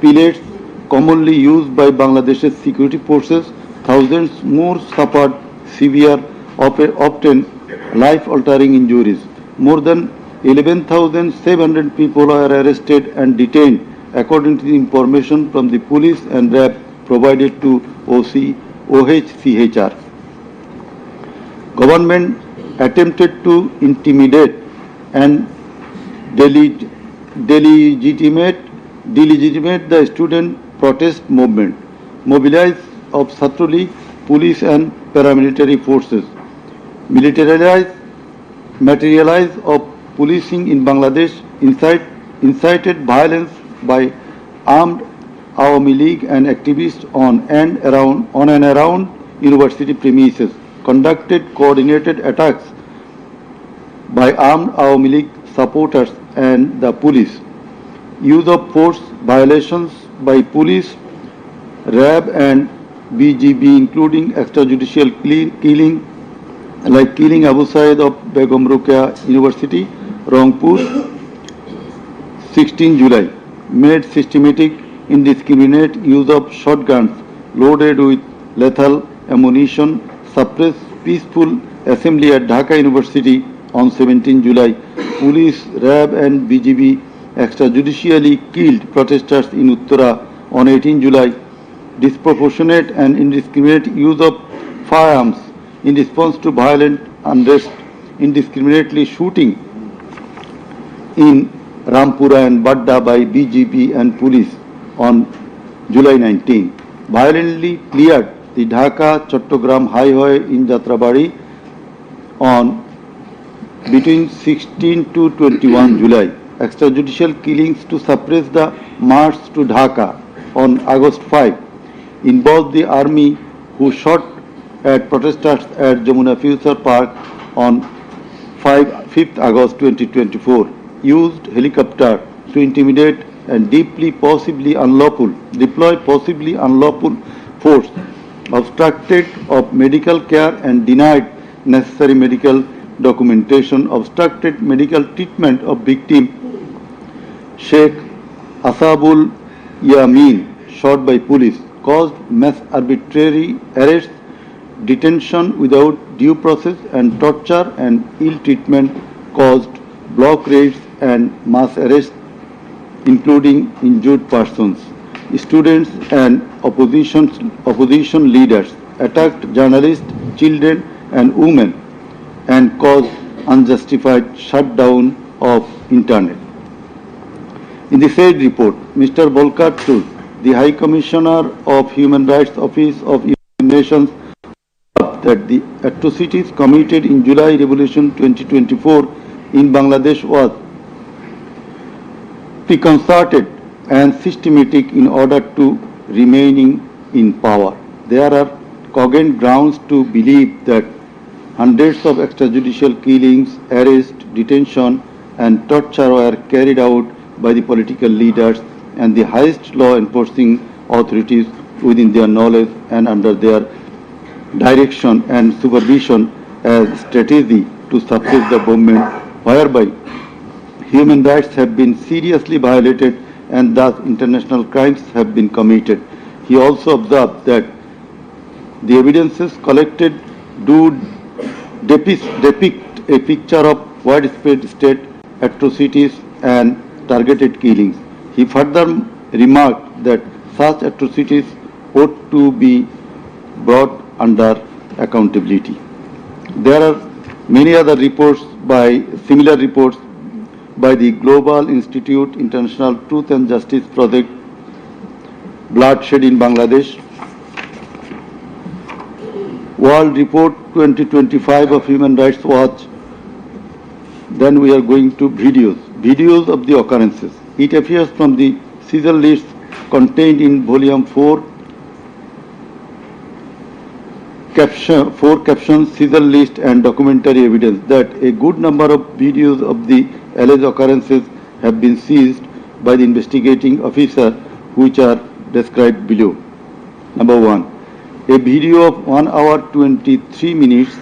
pellets commonly used by Bangladesh's security forces. Thousands more suffered severe, often life-altering injuries. More than 11,700 people were arrested and detained, according to the information from the police and RAB provided to OHCHR. Government attempted to intimidate and delegitimate the student protest movement, mobilize of Chhatra League, police and paramilitary forces, materialize of policing in Bangladesh, incited violence by armed Awami League and activists on and around university premises, conducted coordinated attacks by armed Awami League supporters and the police, use of force violations by police, RAB and BGB, including extrajudicial killing like killing Abu Said of Begum Ruqayya University, Rangpur, 16 July, made systematic indiscriminate use of shotguns loaded with lethal ammunition, suppressed peaceful assembly at Dhaka University on 17 July. Police, RAB and BGB extrajudicially killed protesters in Uttara on 18 July. Disproportionate and indiscriminate use of firearms in response to violent unrest, indiscriminately shooting in Rampura and Badda by BGP and police on July 19, violently cleared the Dhaka-Chattogram highway in Jatrabari on between 16 to 21 July. Extrajudicial killings to suppress the march to Dhaka on August 5 involved the army who shot at protesters at Jamuna Future Park on 5th August 2024, used helicopter to intimidate and deploy possibly unlawful force, obstructed of medical care and denied necessary medical documentation, obstructed medical treatment of victim Sheikh Asabul Yamin, shot by police, caused mass arbitrary arrests, detention without due process and torture and ill treatment, caused block raids and mass arrests, including injured persons. Students and opposition leaders attacked journalists, children and women and caused unjustified shutdown of internet. In the said report, Mr. Volker Turk, the High Commissioner of Human Rights Office of United Nations, that the atrocities committed in July Revolution 2024 in Bangladesh was preconcerted and systematic in order to remaining in power. There are cogent grounds to believe that hundreds of extrajudicial killings, arrests, detention and torture were carried out by the political leaders and the highest law enforcing authorities within their knowledge and under their direction and supervision as strategy to suppress the movement, whereby human rights have been seriously violated and thus international crimes have been committed. He also observed that the evidences collected do depict a picture of widespread state atrocities and targeted killings. He further remarked that such atrocities ought to be brought under accountability. There are many other similar reports by the Global Institute International Truth and Justice Project, Bloodshed in Bangladesh, World Report 2025 of Human Rights Watch. Then we are going to videos of the occurrences. It appears from the Caesar list contained in Volume 4, captions, Caesar list and documentary evidence that a good number of videos of the alleged occurrences have been seized by the investigating officer, which are described below. Number 1. A video of 1 hour 23 minutes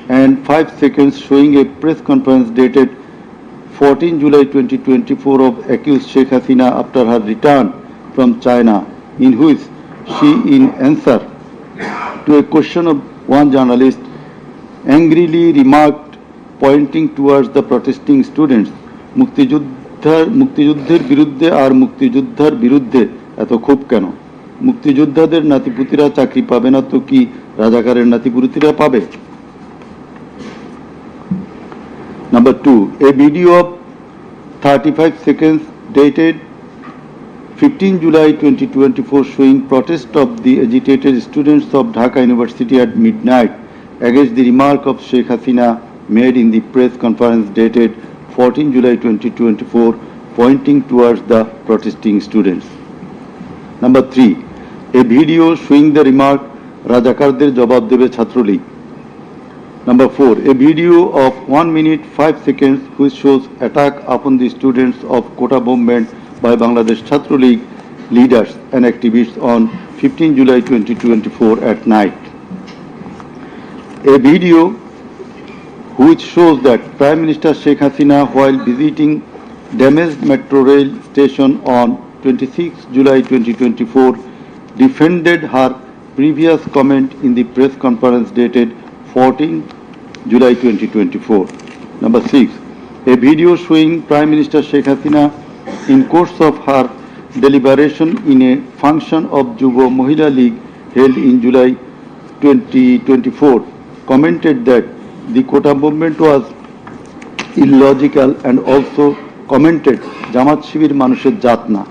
and 5 seconds showing a press conference dated 14 July 2024 of accused Sheikh Hasina after her return from China, in which she, in answer to a question of one journalist, angrily remarked, pointing towards the protesting students, মুক্তিযুদ্ধের বিরুদ্ধে আর মুক্তিযোদ্ধার বিরুদ্ধে এত ক্ষোভ কেন? মুক্তিযোদ্ধাদের নাতিপুতিরা চাকরি পাবে না তো কি রাজাকারের নাতিপুতিরা পাবে? Number 2, a video of 35 seconds dated 15 July 2024 showing protest of the agitated students of Dhaka University at midnight against the remark of Sheikh Hasina made in the press conference dated 14 July 2024 pointing towards the protesting students. Number 3, a video showing the remark Rajakarder jawab debe Chhatrolig. Number 4, a video of 1 minute 5 seconds which shows attack upon the students of Kota movement by Bangladesh Chhatrolig leaders and activists on 15 July 2024 at night. A video which shows that Prime Minister Sheikh Hasina, while visiting damaged metro rail station on 26 July 2024, defended her previous comment in the press conference dated 14 July 2024. Number 6, a video showing Prime Minister Sheikh Hasina in course of her deliberation in a function of Jubo Mohila League held in July 2024 commented that the Kota movement was illogical and also commented Jamaat Shibir Manusher Jatna.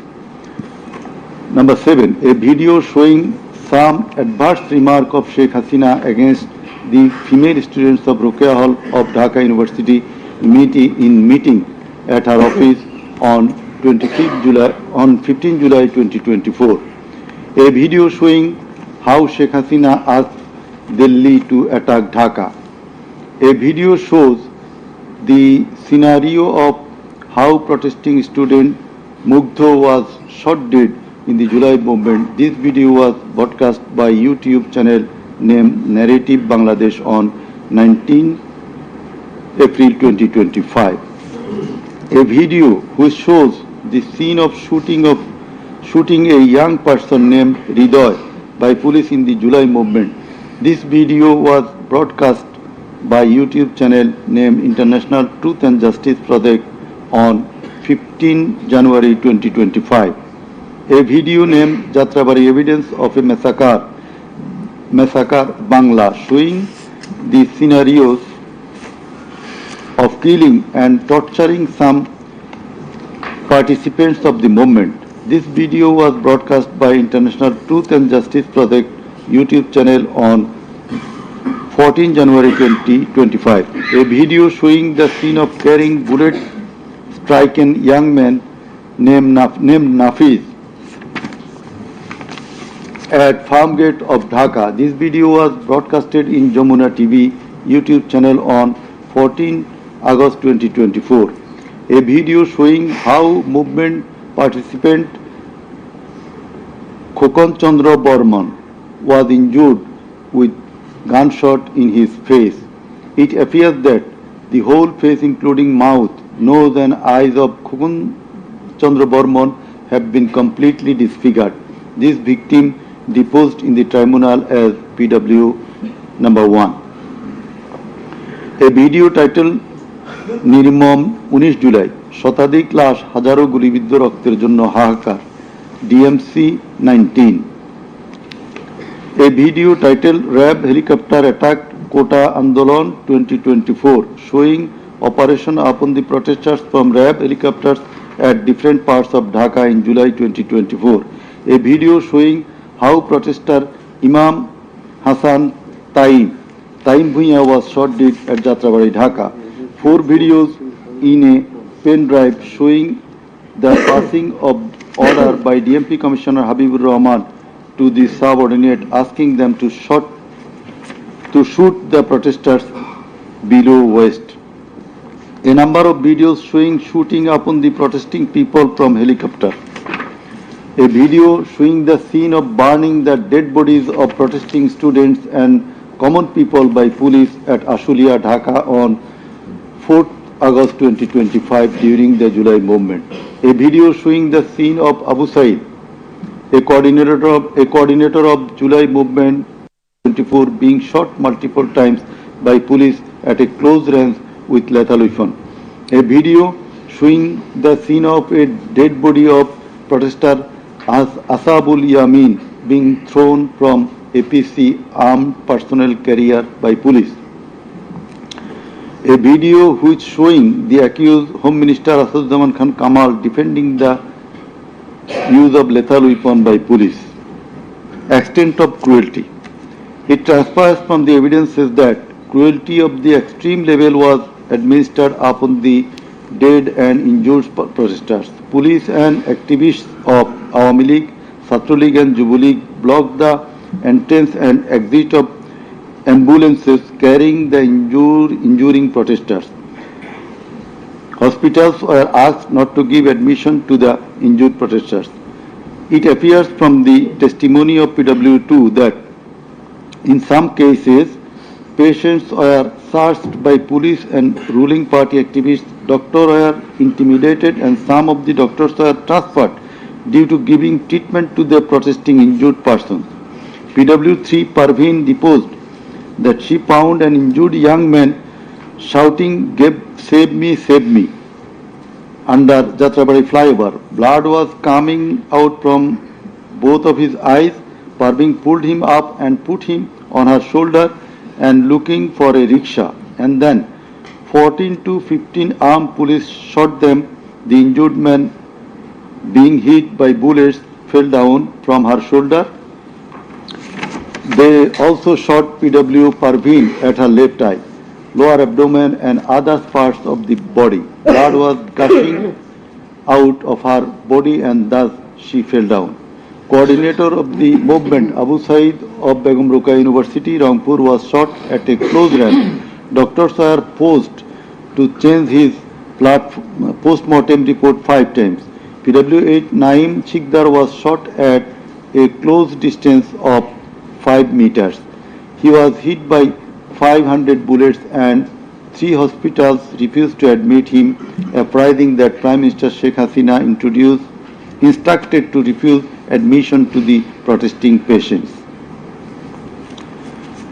Number 7, a video showing some adverse remark of Sheikh Hasina against the female students of Ruqya Hall of Dhaka University meeting at her office on 15 July 2024. A video showing how Sheikh Hasina asked Delhi to attack Dhaka. A video shows the scenario of how protesting student Mugdho was shot dead in the July movement. This video was broadcast by YouTube channel named Narrative Bangladesh on 19 April 2025. A video which shows the scene of shooting a young person named Ridoy by police in the July movement. This video was broadcast by YouTube channel named International Truth and Justice Project on 15 January 2025. A video named Jatrabari Evidence of a Massacre Bangla showing the scenarios of killing and torturing some participants of the movement. This video was broadcast by International Truth and Justice Project YouTube channel on 14 January 2025. A video showing the scene of carrying bullet stricken young man named Nafiz at farm gate of Dhaka. This video was broadcasted in Jamuna TV YouTube channel on 14 August 2024. A video showing how movement participant Khokon Chandra Borman was injured with gunshot in his face. It appears that the whole face including mouth, nose and eyes of Khokon Chandra Borman have been completely disfigured. This victim deposed in the tribunal as PW number 1. A video titled নির্মম 19 জুলাই শতাধিক লাশ হাজারো গুলিবিদ্ধ রক্তের জন্য হাহাকার DMC 19. A video titled RAB helicopter attacked Kota Andolan 2024 showing operation upon the protesters from RAB helicopters at different parts of Dhaka in July 2024. A video showing how protester Imam Hassan Taim Bhuiya was shot dead at Jatrabari, Dhaka. 4 videos in a pen drive showing the passing of order by DMP Commissioner Habibur Rahman to the subordinate asking them to shoot the protesters below waist. A number of videos showing shooting upon the protesting people from helicopter. A video showing the scene of burning the dead bodies of protesting students and common people by police at Ashulia, Dhaka on 4th August 2025 during the July movement. A video showing the scene of Abu Said, a coordinator of July movement 24, being shot multiple times by police at a close range with lethal weapon. A video showing the scene of a dead body of protester Asabul Yamin being thrown from APC armed personnel carrier by police. A video which showing the accused Home Minister Asaduzzaman Khan Kamal defending the use of lethal weapon by police. Extent of cruelty. It transpires from the evidences that cruelty of the extreme level was administered upon the dead and injured protesters. Police and activists of Awami League, Chhatra League and Jubo League blocked the entrance and exit of ambulances carrying the injuring protesters. Hospitals were asked not to give admission to the injured protesters. It appears from the testimony of PW2 that in some cases, patients were searched by police and ruling party activists. Doctors were intimidated and some of the doctors were transferred due to giving treatment to the protesting injured persons. PW3 Parveen deposed that she found an injured young man shouting, save me, under Jatrabari flyover. Blood was coming out from both of his eyes. Parveen pulled him up and put him on her shoulder and looking for a rickshaw, and then 14 to 15 armed police shot them. The injured man, being hit by bullets, fell down from her shoulder. They also shot PW Parveen at her left eye, lower abdomen and other parts of the body. Blood was gushing out of her body and thus she fell down. Coordinator of the movement, Abu Said of Begum Ruqayya University, Rangpur, was shot at a close range. Doctors were forced to change his post-mortem report 5 times. PW8 Naim Chikdar was shot at a close distance of 5 meters. He was hit by 500 bullets and 3 hospitals refused to admit him, apprising that Prime Minister Sheikh Hasina instructed to refuse admission to the protesting patients.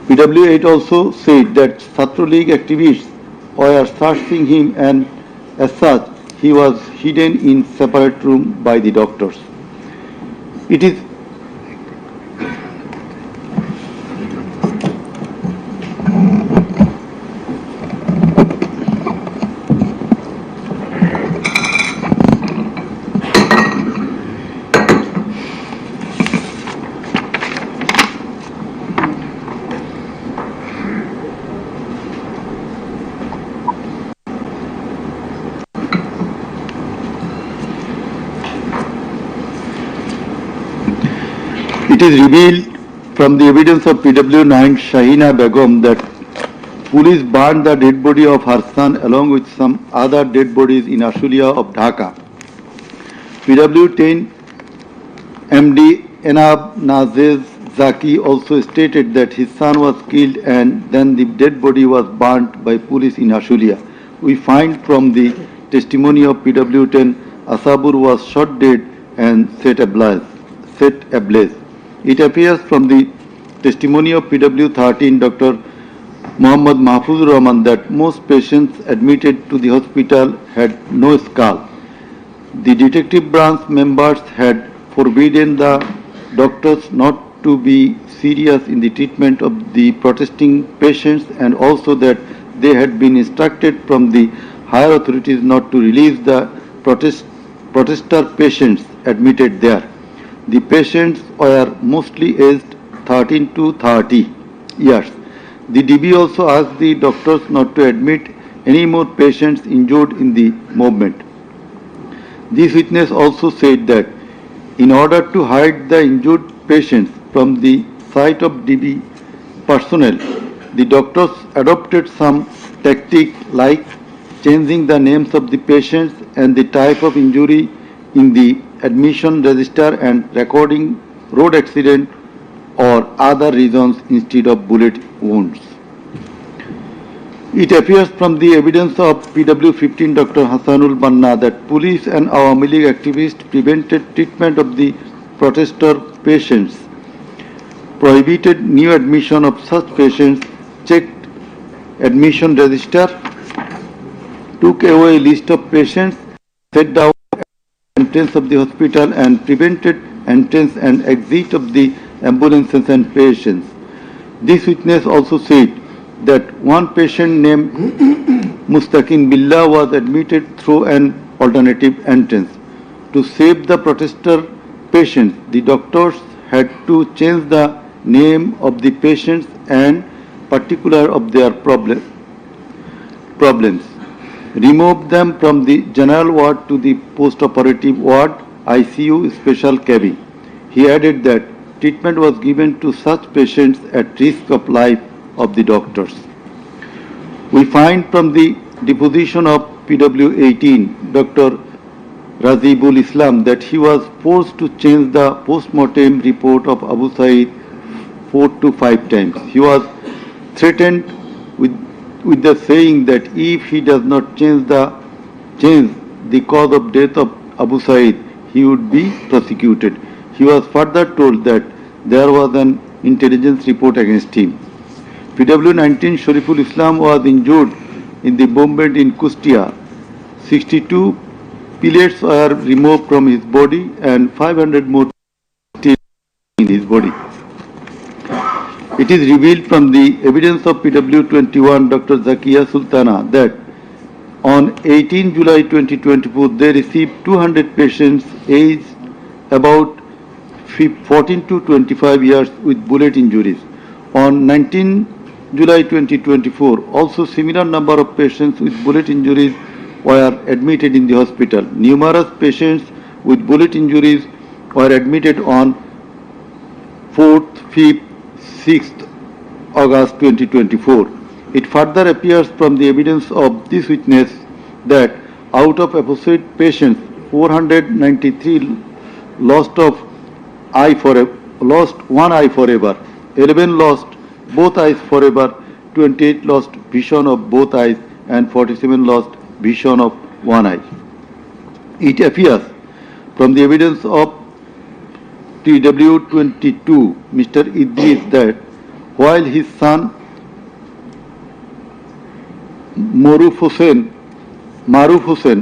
PW8 also said that Chhatra League activists were searching him and as such he was hidden in separate room by the doctors. It is revealed from the evidence of PW9 Shahina Begum that police burned the dead body of her son along with some other dead bodies in Ashulia of Dhaka. PW10 MD Enab Nazez Zaki also stated that his son was killed and then the dead body was burnt by police in Ashulia. We find from the testimony of PW10 Asabur was shot dead and set ablaze. It appears from the testimony of PW13 Dr. Muhammad Mahfuzur Rahman that most patients admitted to the hospital had no skull. The detective branch members had forbidden the doctors not to be serious in the treatment of the protesting patients and also that they had been instructed from the higher authorities not to release the protester patients admitted there. The patients were mostly aged 13 to 30 years. The DB also asked the doctors not to admit any more patients injured in the movement. This witness also said that in order to hide the injured patients from the sight of DB personnel, the doctors adopted some tactic like changing the names of the patients and the type of injury in the admission register and recording road accident or other reasons instead of bullet wounds. It appears from the evidence of PW15 Dr. Hassanul Banna that police and Awami League activists prevented treatment of the protester patients, prohibited new admission of such patients, checked admission register, took away list of patients, set down entrance of the hospital and prevented entrance and exit of the ambulances and patients. This witness also said that one patient named Mustaqin Billah was admitted through an alternative entrance. To save the protester patients, the doctors had to change the name of the patients and particular of their problems, remove them from the general ward to the post-operative ward, ICU special cabin. He added that treatment was given to such patients at risk of life of the doctors. We find from the deposition of PW18, Dr. Razibul Islam, that he was forced to change the post-mortem report of Abu Said 4 to 5 times. He was threatened with the saying that if he does not change the cause of death of Abu Said, he would be prosecuted. He was further told that there was an intelligence report against him. PW19 Shariful Islam was injured in the bombardment in Kustia. 62 pellets were removed from his body and 500 more still in his body. It is revealed from the evidence of PW21 Dr. Zakia Sultana that on 18 July 2024 they received 200 patients aged about 14 to 25 years with bullet injuries. On 19 July 2024, also similar number of patients with bullet injuries were admitted in the hospital. Numerous patients with bullet injuries were admitted on 4th, 5th, 6th August 2024. It further appears from the evidence of this witness that out of apposite patients, 493 lost one eye forever, 11 lost both eyes forever, 28 lost vision of both eyes, and 47 lost vision of one eye. It appears from the evidence of PW22, Mr. Idris, that while his son Maruf Hussain,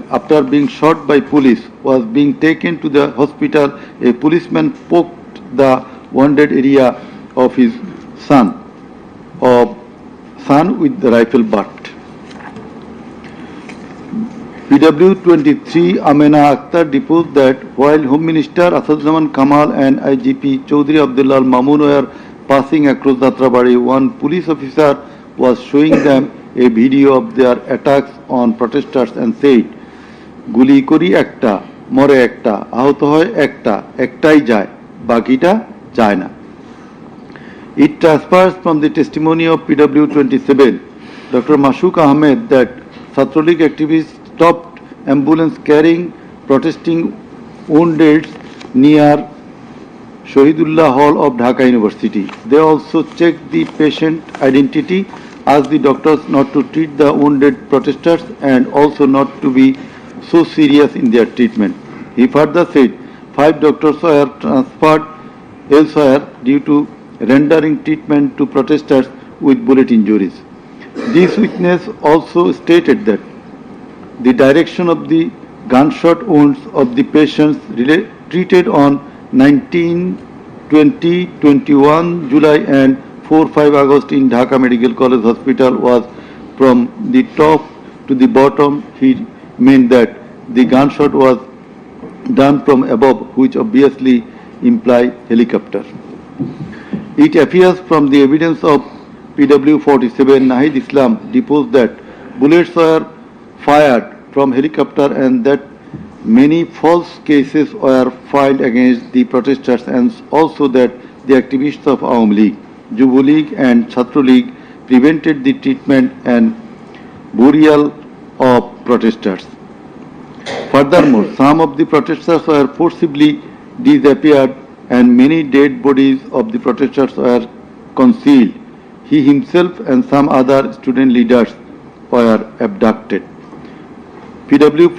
after being shot by police, was being taken to the hospital, a policeman poked the wounded area of his son with the rifle butt. PW23 Amena Akhtar deposed that while Home Minister Asadzaman Kamal and IGP Chaudhry Abdullah Al Mamun were passing across Jatrabari, one police officer was showing them a video of their attacks on protesters and said, "Guli kori ekta, more ekta, ahuto hoy ekta, ektai jay, bakita jay na." It transpires from the testimony of PW27, Dr. Mashuk Ahmed, that Chhatralik activists stopped ambulance carrying protesting wounded near Shahidullah Hall of Dhaka University. They also checked the patient identity, asked the doctors not to treat the wounded protesters and also not to be so serious in their treatment. He further said 5 doctors were transferred elsewhere due to rendering treatment to protesters with bullet injuries. This witness also stated that the direction of the gunshot wounds of the patients treated on 19, 20, 21 July and 4-5 August in Dhaka Medical College Hospital was from the top to the bottom. He meant that the gunshot was done from above, which obviously implies helicopter. It appears from the evidence of PW47 Nahid Islam deposed that bullets were fired from helicopter and that many false cases were filed against the protesters, and also that the activists of Awami League, Jubo League and Chhatro League prevented the treatment and burial of protesters. Furthermore, some of the protesters were forcibly disappeared and many dead bodies of the protesters were concealed. He himself and some other student leaders were abducted. PW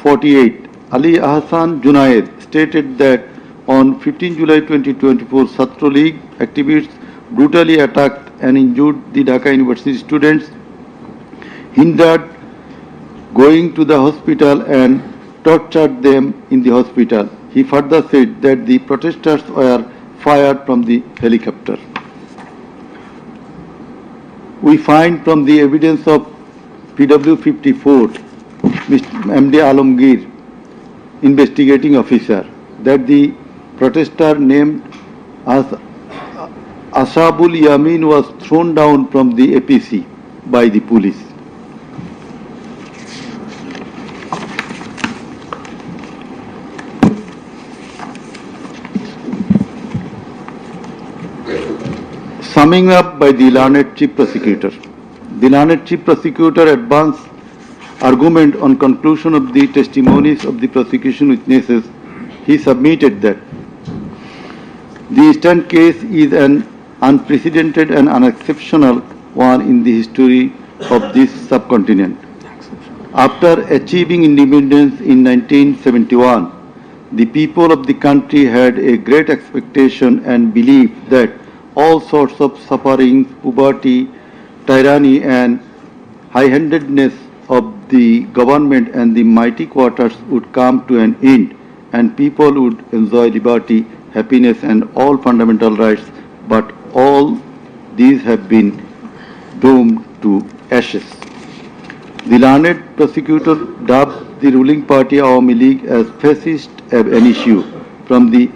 48 Ali Ahsan Junaid stated that on 15 July 2024, Chhatra League activists brutally attacked and injured the Dhaka University students, hindered going to the hospital and tortured them in the hospital. He further said that the protesters were fired from the helicopter. We find from the evidence of PW 54, MD Alamgir, investigating officer, that the protester named as Ashabul Yamin was thrown down from the APC by the police. Summing up by the learned Chief Prosecutor. The learned Chief Prosecutor advanced argument on conclusion of the testimonies of the prosecution witnesses. He submitted that the instant case is an unprecedented and unexceptional one in the history of this subcontinent. After achieving independence in 1971, the people of the country had a great expectation and belief that all sorts of sufferings, poverty, tyranny and high-handedness of the government and the mighty quarters would come to an end and people would enjoy liberty, happiness and all fundamental rights, but all these have been doomed to ashes. The learned prosecutor dubbed the ruling party Awami League as fascist ab initio. From the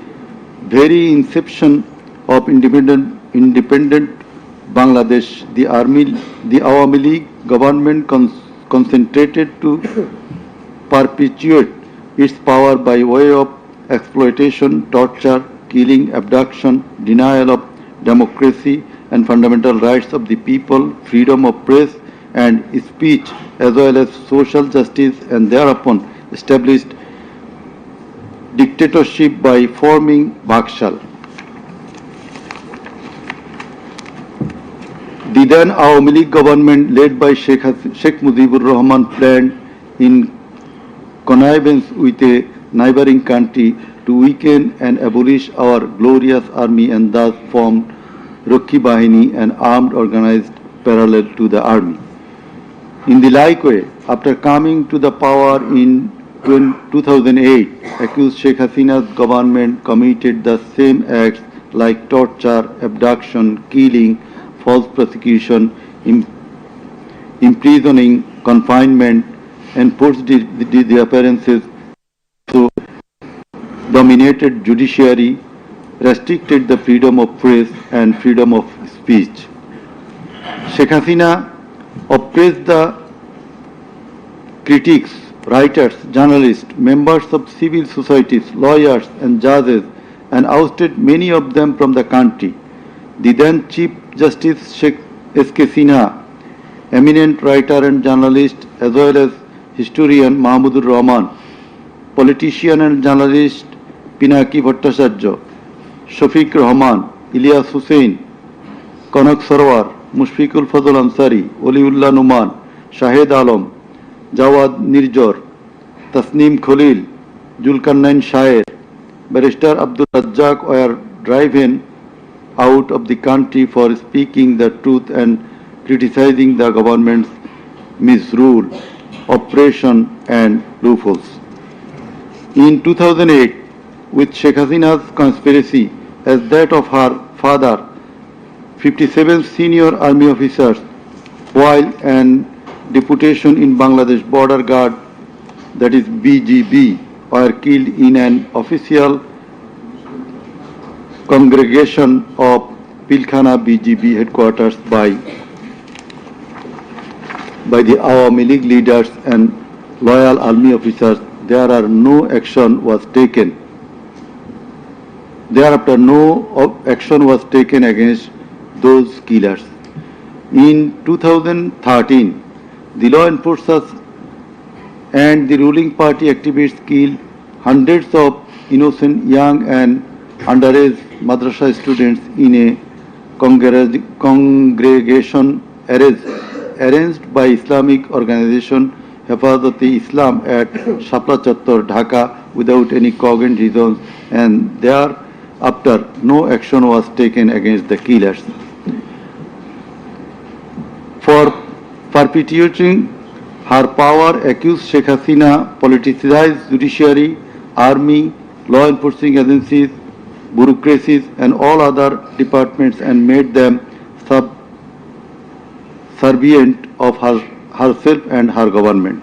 very inception of independent Bangladesh, the Awami League government concentrated to perpetuate its power by way of exploitation, torture, killing, abduction, denial of democracy and fundamental rights of the people, freedom of press and speech, as well as social justice, and thereupon established dictatorship by forming Bakshal. The then Awami League government led by Sheikh Mujibur Rahman planned in connivance with a neighboring country to weaken and abolish our glorious army and thus formed Rakhi Bahini, an armed organized parallel to the army. In the like way, after coming to the power in 2008, accused Sheikh Hasina's government committed the same acts like torture, abduction, killing, false prosecution, imprisoning, confinement, enforced disappearances, so dominated judiciary, restricted the freedom of press and freedom of speech. Sheikh Hasina oppressed the critics, writers, journalists, members of civil societies, lawyers and judges and ousted many of them from the country. The then Chief Justice Sheikh S.K. Sinha, eminent writer and journalist as well as historian Mahmudur Rahman, politician and journalist Pinaki Bhattacharya, Shafiq Rahman, Ilyas Hussain, Kanak Sarwar, Mushfiqul Fazl Ansari, Oliullah Numan, Shahid Alam, Jawad Nirjor, Tasneem Khalil, Julkarnain Shair, Barrister Abdul Razzaq were driven out of the country for speaking the truth and criticizing the government's misrule, oppression and loopholes. In 2008, with Sheikh Hasina's conspiracy as that of her father, 57 senior army officers, while an deputation in Bangladesh Border Guard, that is BGB, were killed in an official congregation of Pilkhana BGB headquarters by the Awami League leaders and loyal army officers. Thereafter no action was taken against those killers. In 2013, the law enforcers and the ruling party activists killed hundreds of innocent young and underage madrasa students in a congregation arranged by Islamic organization Hefazat-e-Islam at Shapla Chattor, Dhaka, without any cogent reasons, and thereafter no action was taken against the killers. For perpetuating her power, accused Sheikh Hasina politicized judiciary, army, law enforcing agencies, bureaucracies and all other departments and made them subservient of herself and her government.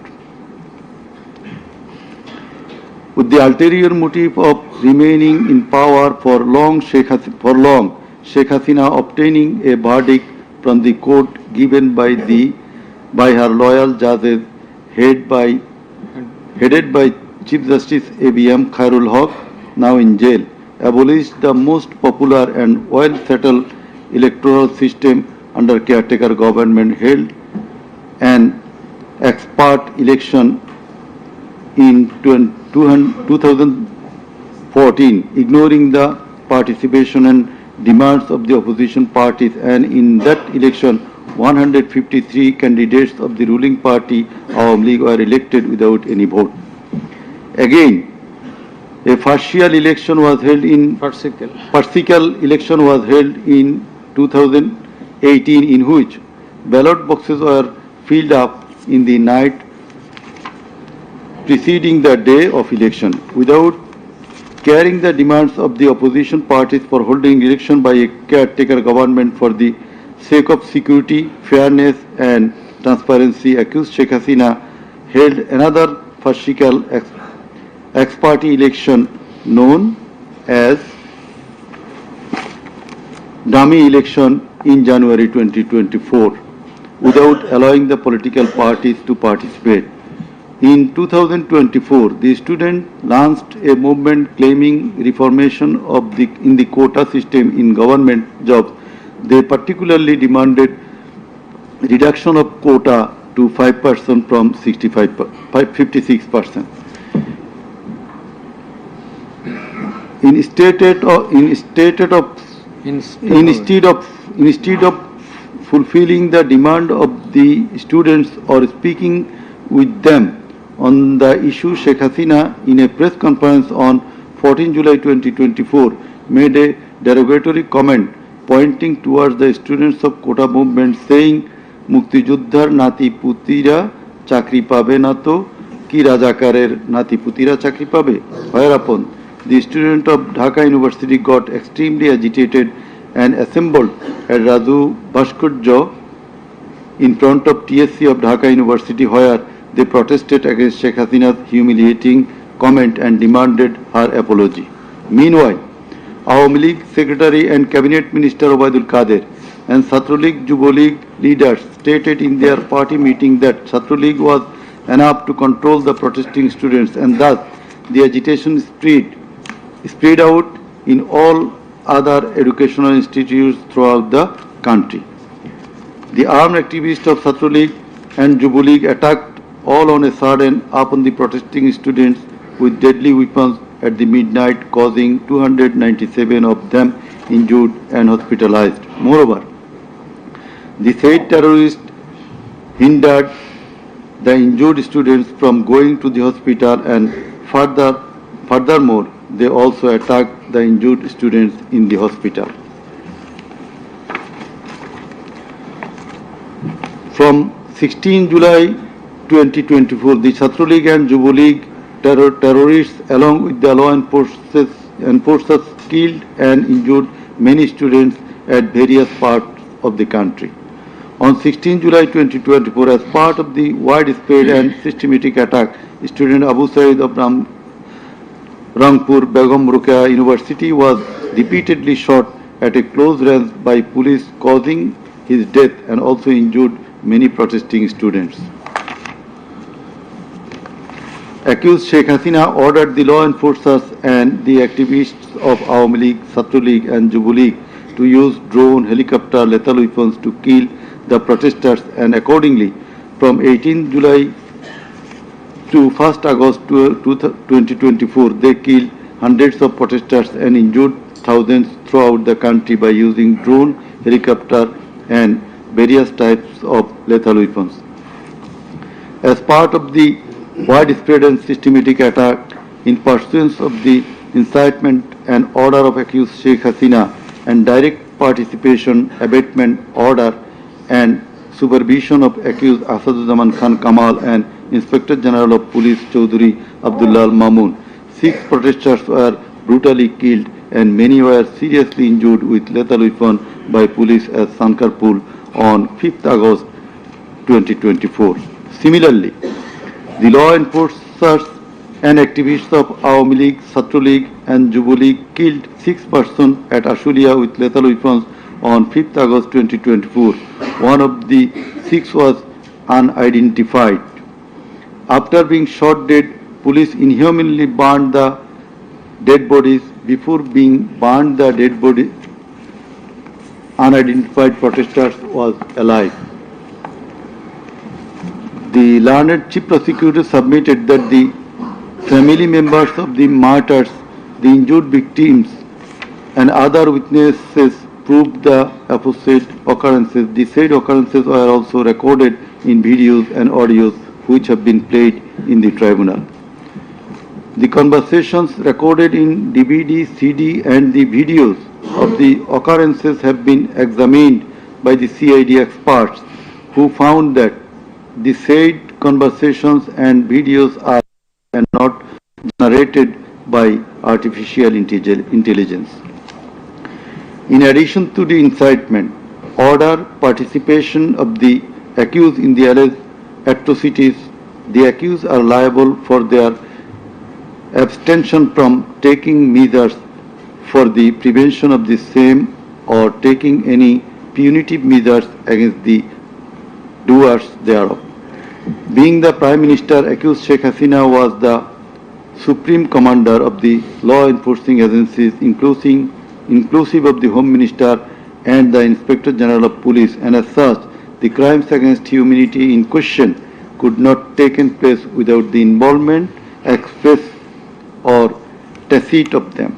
With the ulterior motive of remaining in power for long, Sheikh Hasina obtaining a verdict from the court given by her loyal judges headed by Chief Justice A.B.M. Khairul Haq, now in jail, abolished the most popular and well-settled electoral system under caretaker government, held an expert election in 2014, ignoring the participation and demands of the opposition parties, and in that election 153 candidates of the ruling party Awami League were elected without any vote. Again, a partial election was held in 2018, in which ballot boxes were filled up in the night preceding the day of election, without carrying the demands of the opposition parties for holding election by a caretaker government for the sake of security, fairness and transparency. Accused Sheikh Hasina held another partial ex-party election known as dummy election in January 2024 without allowing the political parties to participate. In 2024, the students launched a movement claiming reformation in the quota system in government jobs. They particularly demanded reduction of quota to 5% from 56%. Instead of fulfilling the demand of the students or speaking with them on the issue, Sheikh Hasina, in a press conference on 14 July 2024, made a derogatory comment pointing towards the students of Kota movement, saying, "Mukti Juddhar Nati Putira Chakri Pabe na to ki Rajakarer Nati Putira Chakri Pabe." Whereupon the student of Dhaka University got extremely agitated and assembled at Raju Bhaskarya in front of TSC of Dhaka University, where they protested against Sheikh Hasina's humiliating comment and demanded her apology. Meanwhile, Awami League Secretary and Cabinet Minister Obaidul Qadir and Chhatra League Yuva League leaders stated in their party meeting that Chhatra League was enough to control the protesting students, and thus the agitation spread out in all other educational institutes throughout the country. The armed activists of Chhatra League and Yuva League attacked all on a sudden upon the protesting students with deadly weapons at the midnight, causing 297 of them injured and hospitalized. Moreover, the said terrorists hindered the injured students from going to the hospital, and furthermore, they also attacked the injured students in the hospital. From 16 July 2024, the Chhatra League and Yuva League terrorists, along with the law enforcers, killed and injured many students at various parts of the country. On 16 July 2024, as part of the widespread and systematic attack, student Abu Said of Rangpur Begum Ruqayya University was repeatedly shot at a close range by police, causing his death and also injured many protesting students. Accused Sheikh Hasina ordered the law enforcers and the activists of Awami League, Chhatra League and Yuva League to use drone, helicopter, lethal weapons to kill the protesters, and accordingly, from 18 July to 1st August 2024, they killed hundreds of protesters and injured thousands throughout the country by using drone, helicopter, and various types of lethal weapons. As part of the widespread and systematic attack in pursuance of the incitement and order of accused Sheikh Hasina and direct participation, abatement order and supervision of accused Asaduzzzaman Khan Kamal and Inspector General of Police Chaudhry Abdullah Mamun, 6 protesters were brutally killed and many were seriously injured with lethal weapon by police at Sankarpur on 5th August 2024. Similarly, the law enforcers and activists of Awami League, Chhatra League and Jubo League killed 6 persons at Ashulia with lethal weapons on 5th August 2024. One of the 6 was unidentified. After being shot dead, police inhumanly burned the dead bodies. Before being burned, the dead body unidentified protesters was alive. The learned chief prosecutor submitted that the family members of the martyrs, the injured victims, and other witnesses proved the opposite occurrences. The said occurrences were also recorded in videos and audios which have been played in the tribunal. The conversations recorded in DVD, CD, and the videos of the occurrences have been examined by the CID experts who found that the said conversations and videos are not generated by artificial intelligence. In addition to the incitement, order, participation of the accused in the alleged atrocities, the accused are liable for their abstention from taking measures for the prevention of the same or taking any punitive measures against the doers thereof. Being the Prime Minister, accused Sheikh Hasina was the Supreme Commander of the law enforcing agencies, inclusive of the Home Minister and the Inspector General of Police, and as such, the crimes against humanity in question could not taken place without the involvement, express or tacit of them.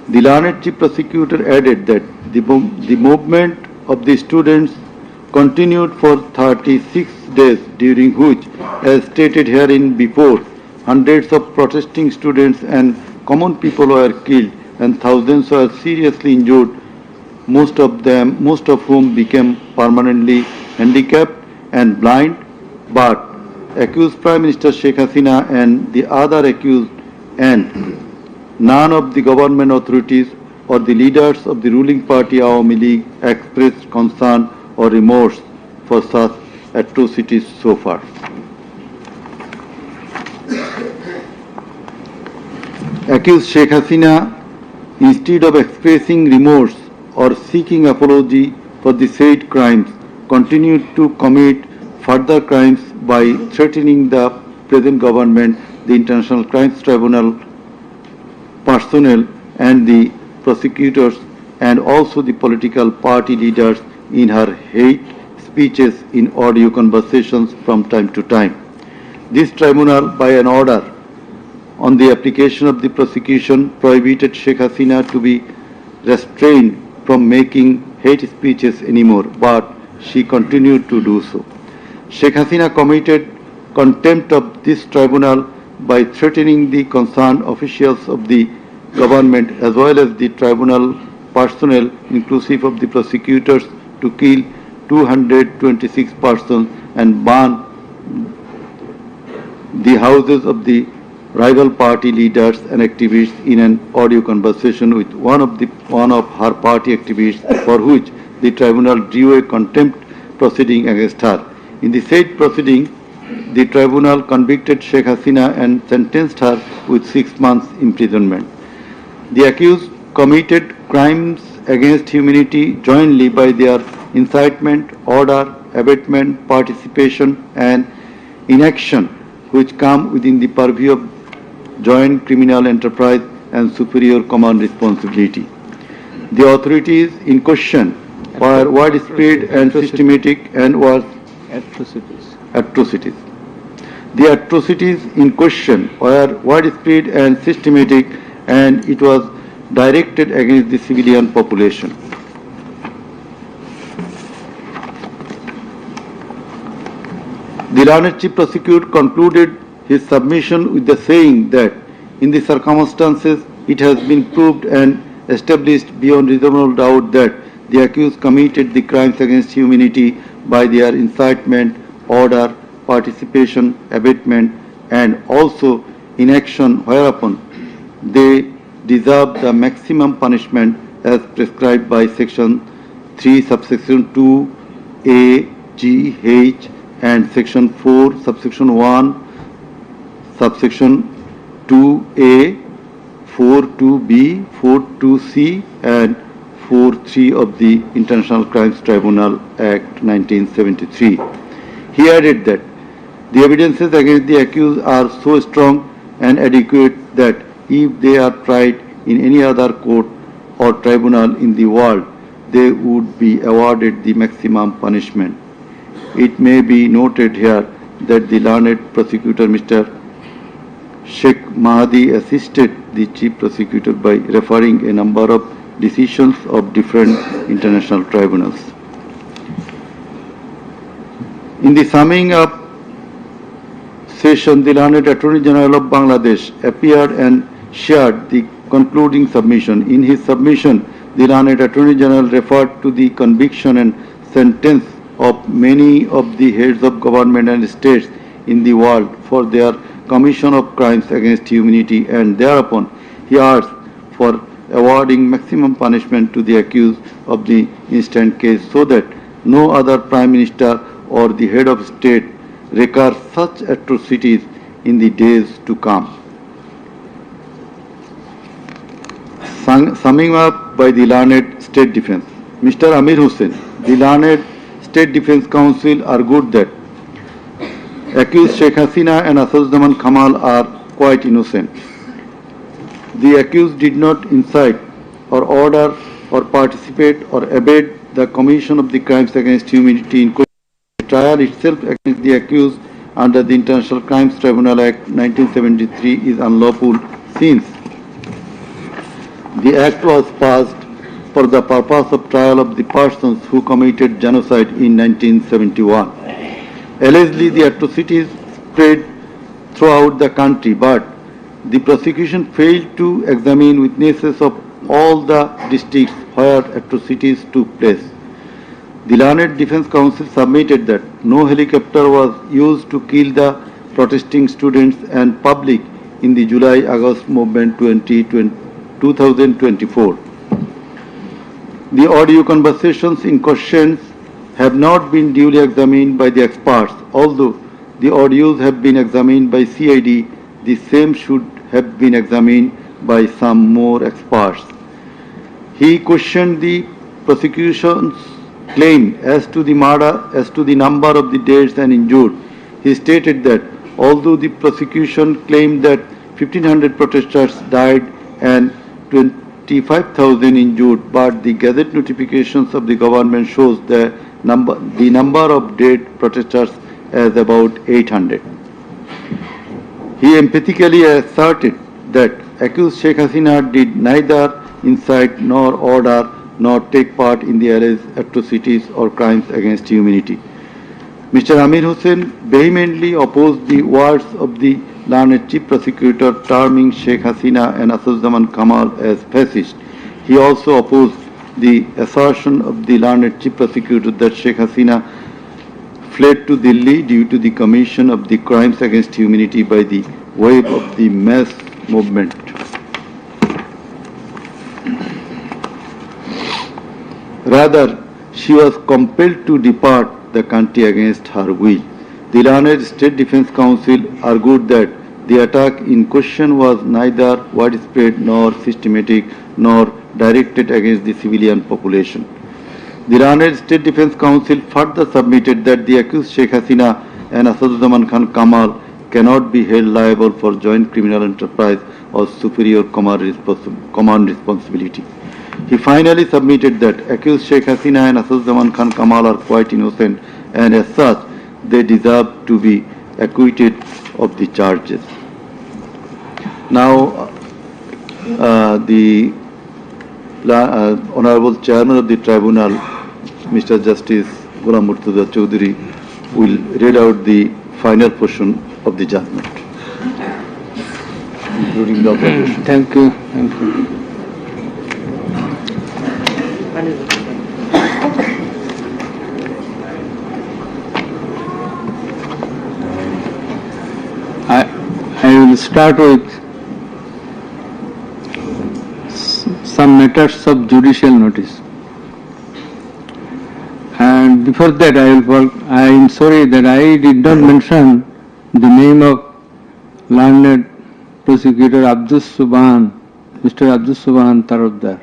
The learned chief prosecutor added that the movement of the students continued for 36 days, during which, as stated herein before, hundreds of protesting students and common people were killed and thousands were seriously injured, most of whom became permanently handicapped and blind, but accused Prime Minister Sheikh Hasina and the other accused and none of the government authorities or the leaders of the ruling party Awami League expressed concern or remorse for such atrocities so far. Accused Sheikh Hasina, instead of expressing remorse or seeking apology for the said crimes, continued to commit further crimes by threatening the present government, the International Crimes Tribunal personnel and the prosecutors, and also the political party leaders in her hate speeches in audio conversations from time to time. This tribunal, by an order on the application of the prosecution, prohibited Sheikh Hasina to be restrained from making hate speeches anymore, but she continued to do so. Sheikh Hasina committed contempt of this tribunal by threatening the concerned officials of the government as well as the tribunal personnel, inclusive of the prosecutors, to kill 226 persons and burn the houses of the rival party leaders and activists in an audio conversation with one of her party activists, for which the tribunal drew a contempt proceeding against her. In the said proceeding, the tribunal convicted Sheikh Hasina and sentenced her with 6 months imprisonment. The accused committed crimes against humanity jointly by their incitement, order, abatement, participation and inaction, which come within the purview of joint criminal enterprise and superior command responsibility. The authorities in question were widespread and systematic and was atrocities. The atrocities in question were widespread and systematic, and it was directed against the civilian population. The learned Chief Prosecutor concluded his submission with the saying that in the circumstances it has been proved and established beyond reasonable doubt that the accused committed the crimes against humanity by their incitement, order, participation, abatement, and also inaction, whereupon they deserve the maximum punishment as prescribed by Section 3, subsection 2, A, G, H, and Section 4, subsection 1, subsection 2A, 4.2b, 4.2c, and 4.3 of the International Crimes Tribunal Act 1973. He added that the evidences against the accused are so strong and adequate that if they are tried in any other court or tribunal in the world, they would be awarded the maximum punishment. It may be noted here that the learned prosecutor, Mr. Sheikh Mahdi, assisted the Chief Prosecutor by referring a number of decisions of different international tribunals. In the summing up session, the learned Attorney General of Bangladesh appeared and shared the concluding submission. In his submission, the learned Attorney General referred to the conviction and sentence of many of the heads of government and states in the world for their commission of crimes against humanity, and thereupon he asked for awarding maximum punishment to the accused of the instant case so that no other Prime Minister or the head of state recur such atrocities in the days to come. Summing up by the learned State Defence, Mr. Amir Hussain, the learned State Defence Council argued that accused Sheikh Hasina and Asaduzzaman Kamal are quite innocent. The accused did not incite or order or participate or abet the commission of the crimes against humanity in question. The trial itself against the accused under the International Crimes Tribunal Act 1973 is unlawful since the act was passed for the purpose of trial of the persons who committed genocide in 1971. Allegedly, the atrocities spread throughout the country, but the prosecution failed to examine witnesses of all the districts where atrocities took place. The Learned Defence Council submitted that no helicopter was used to kill the protesting students and public in the July-August movement 2024. The audio conversations in question have not been duly examined by the experts. Although the audios have been examined by CID, the same should have been examined by some more experts. He questioned the prosecution's claim as to the number of the deaths and injured. He stated that although the prosecution claimed that 1,500 protesters died and 25,000 injured, but the Gazette notifications of the government shows the number of dead protesters as about 800. He emphatically asserted that accused Sheikh Hasina did neither incite nor order nor take part in the alleged atrocities or crimes against humanity. Mr. Amir Hussain vehemently opposed the words of the learned Chief Prosecutor terming Sheikh Hasina and Asaduzzaman Kamal as fascist. He also opposed the assertion of the learned Chief Prosecutor that Sheikh Hasina fled to Delhi due to the commission of the crimes against humanity by the wave of the mass movement. Rather, she was compelled to depart the country against her will. The learned State Defence Council argued that the attack in question was neither widespread nor systematic nor directed against the civilian population. The learned State Defence Council further submitted that the accused Sheikh Hasina and Asaduzzaman Khan Kamal cannot be held liable for joint criminal enterprise or superior command responsibility. He finally submitted that accused Sheikh Hasina and Asaduzzaman Khan Kamal are quite innocent and as such they deserve to be acquitted of the charges. Now, the Honorable Chairman of the Tribunal, Mr. Justice Ghulam Murtaza Chaudhary, will read out the final portion of the judgment, including the observation. Thank you. Thank you. I will start with some matters of judicial notice. And before that, I am sorry that I did not mention the name of learned prosecutor Abdus Subhan, Mr. Abdus Subhan Tarabdar.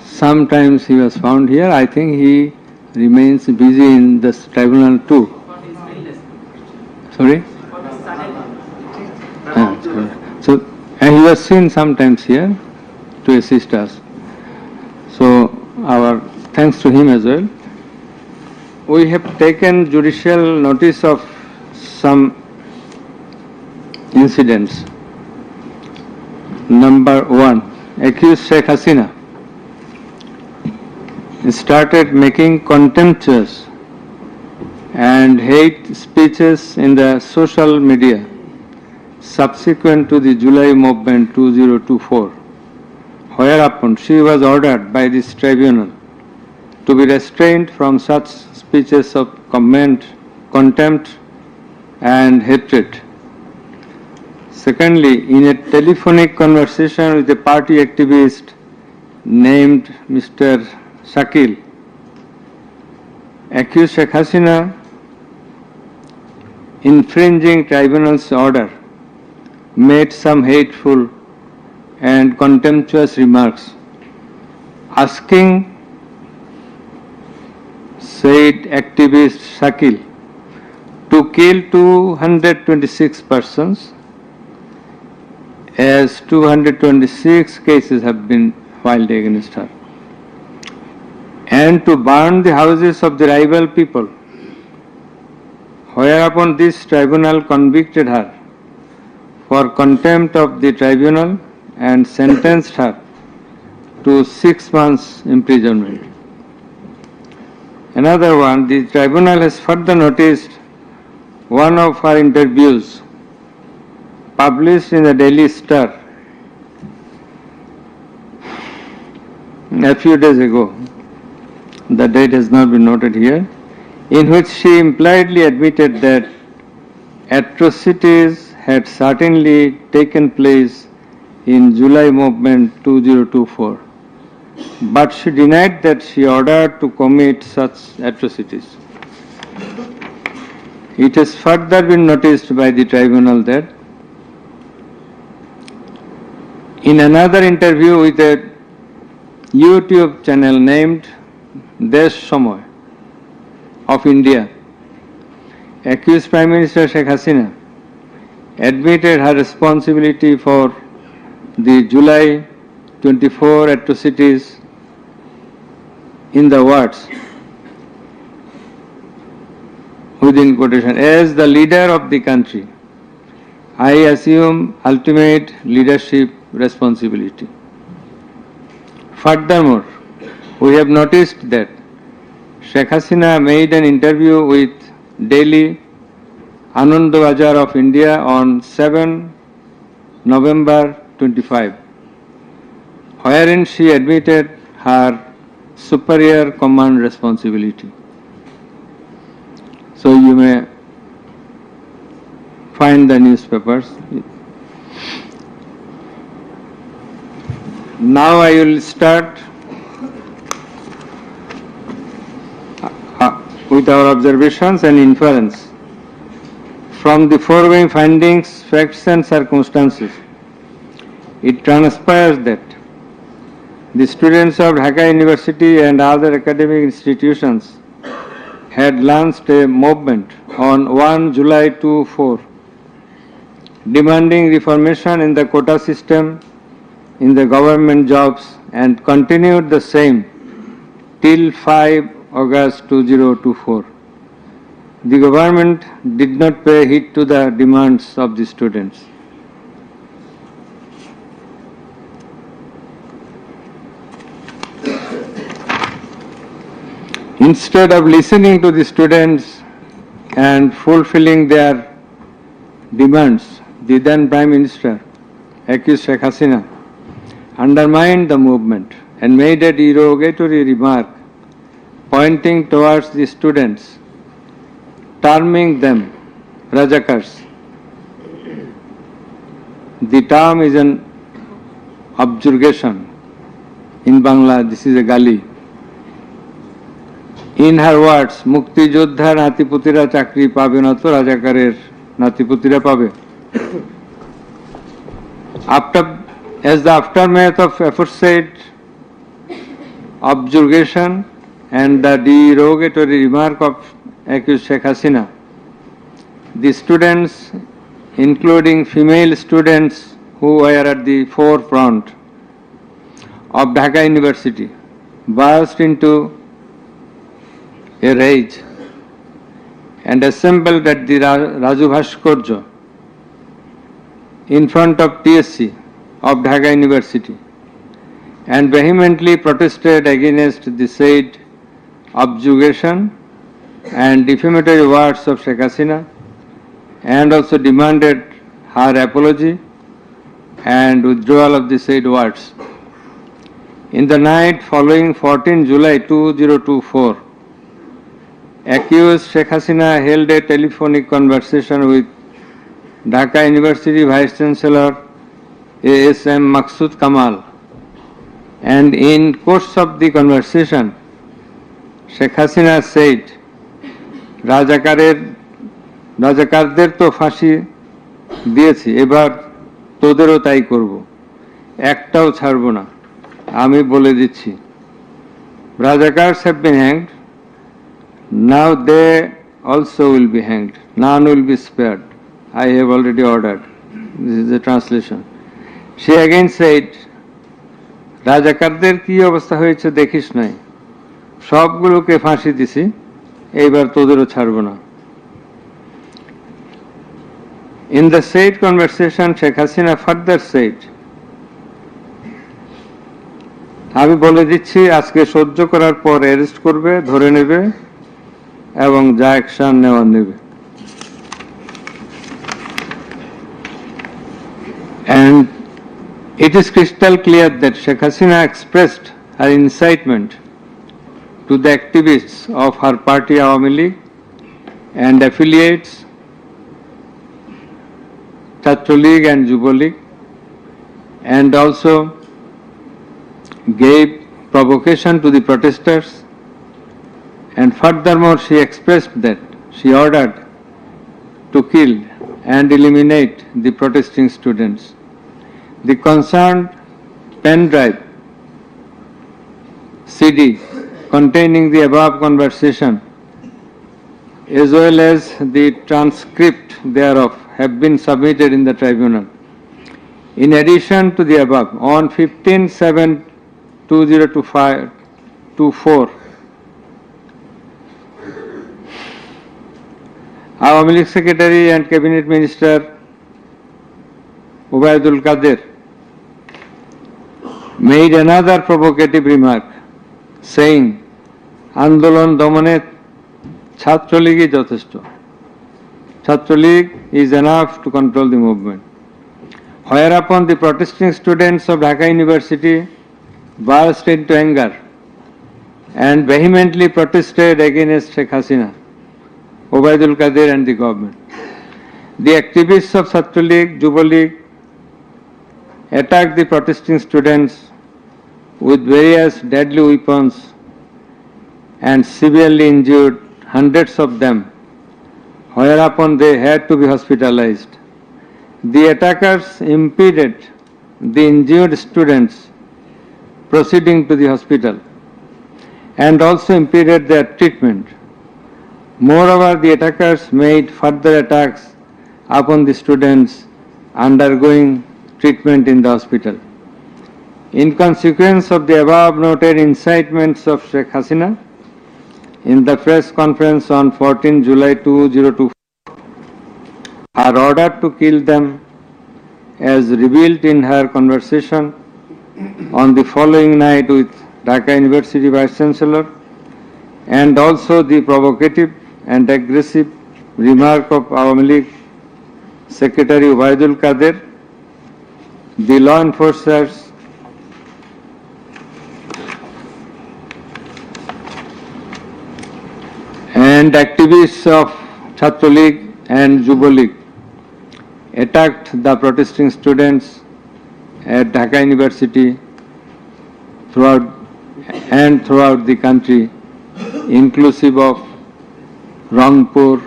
Sometimes he was found here. I think he remains busy in this tribunal too. Sorry? So, and he was seen sometimes here to assist us. So, our thanks to him as well. We have taken judicial notice of some incidents. Number 1, accused Sheikh Hasina started making contemptuous and hate speeches in the social media subsequent to the July movement 2024, whereupon she was ordered by this tribunal to be restrained from such speeches of contempt and hatred. Secondly, in a telephonic conversation with a party activist named Mr. Shakil, accused Sheikh Hasina infringing tribunal's order made some hateful and contemptuous remarks, asking said activist Shakil to kill 226 persons, as 226 cases have been filed against her, and to burn the houses of the rival people, whereupon this tribunal convicted her for contempt of the tribunal and sentenced her to 6 months imprisonment. Another one, the tribunal has further noticed one of her interviews published in the Daily Star a few days ago. The date has not been noted here, in which she impliedly admitted that atrocities had certainly taken place in July movement 2024, but she denied that she ordered to commit such atrocities. It has further been noticed by the tribunal that in another interview with a YouTube channel named Desh Samoy of India, accused Prime Minister Sheikh Hasina admitted her responsibility for the July 24 atrocities in the words, within quotation, as the leader of the country, I assume ultimate leadership responsibility. Furthermore, we have noticed that Sheikh Hasina made an interview with Delhi Anandabazar of India on 7 November 25, wherein she admitted her superior command responsibility. So you may find the newspapers. Now I will start with our observations and inference. From the foregoing findings, facts and circumstances, it transpires that the students of Dhaka University and other academic institutions had launched a movement on 1 July 2024 demanding reformation in the quota system in the government jobs and continued the same till 5 August 2024. the government did not pay heed to the demands of the students. Instead of listening to the students and fulfilling their demands, the then Prime Minister, accused Sheikh Hasina, undermined the movement and made a derogatory remark pointing towards the students, terming them Rajakars. The term is an objurgation. In Bangla, this is a gali. In her words, মুক্তি যোদ্ধার নাতিপুতিরা চাকরি পাবে না তো রাজাকারের নাতিপুতিরা পাবে. As the aftermath of aforesaid objurgation and the derogatory remark of accused Sheikh Hasina, the students, including female students who were at the forefront of Dhaka University, burst into a rage and assembled at the Raju Bhaskarya in front of TSC of Dhaka University and vehemently protested against the said objurgation and defamatory words of Sheikh Hasina, and also demanded her apology and withdrawal of the said words. In the night following 14 July 2024, accused Sheikh Hasina held a telephonic conversation with Dhaka University Vice Chancellor ASM Maksud Kamal, and in course of the conversation, Sheikh Hasina said, রাজাকারদের তো ফাঁসি দিয়েছি, এবার তোদেরও তাই করব, একটাও ছাড়ব না, আমি বলে দিচ্ছি. Rajakars have been hanged. Now they also will be hanged. None will be spared. I have already ordered. This is the translation. She again said, রাজাকারদের কি অবস্থা হয়েছে দেখিস নাই, সবগুলোকে ফাঁসি দিছি, এইবার তোদেরও ছাড়ব না. In the said conversation, Sheikh Hasina further said, আমি বলে দিচ্ছি আজকে সহ্য করার পর অ্যারেস্ট করবে, ধরে নেবে এবং যা অ্যাকশন নেওয়ার নেবে. And it is crystal clear that Sheikh Hasina expressed her incitement to the activists of her party Awami League and affiliates Chhatro League and Jubo League, and also gave provocation to the protesters, and furthermore she expressed that she ordered to kill and eliminate the protesting students. The concerned pen drive CD containing the above conversation as well as the transcript thereof have been submitted in the tribunal. In addition to the above, on 15/7/2024, Awami League Secretary and Cabinet Minister Ubaidul Qadir made another provocative remark saying, Andolon Domane Chhatro League is যথেষ্ট. Chhatro League is enough to control the movement. Whereupon the protesting students of Dhaka University burst into anger and vehemently protested against Sheikh Hasina, Ubaidul Qadir and the government. The activists of Chhatro League, Jubo League attacked the protesting students with various deadly weapons and severely injured hundreds of them, whereupon they had to be hospitalized. The attackers impeded the injured students proceeding to the hospital and also impeded their treatment. Moreover, the attackers made further attacks upon the students undergoing treatment in the hospital. In consequence of the above noted incitements of Sheikh Hasina, in the press conference on 14 July 2024 are ordered to kill them as revealed in her conversation on the following night with Dhaka University Vice Chancellor, and also the provocative and aggressive remark of Awami League Secretary Ubaidul Kader. The law enforcers and activists of Chhatra League and Yuva League attacked the protesting students at Dhaka University throughout the country, inclusive of Rangpur,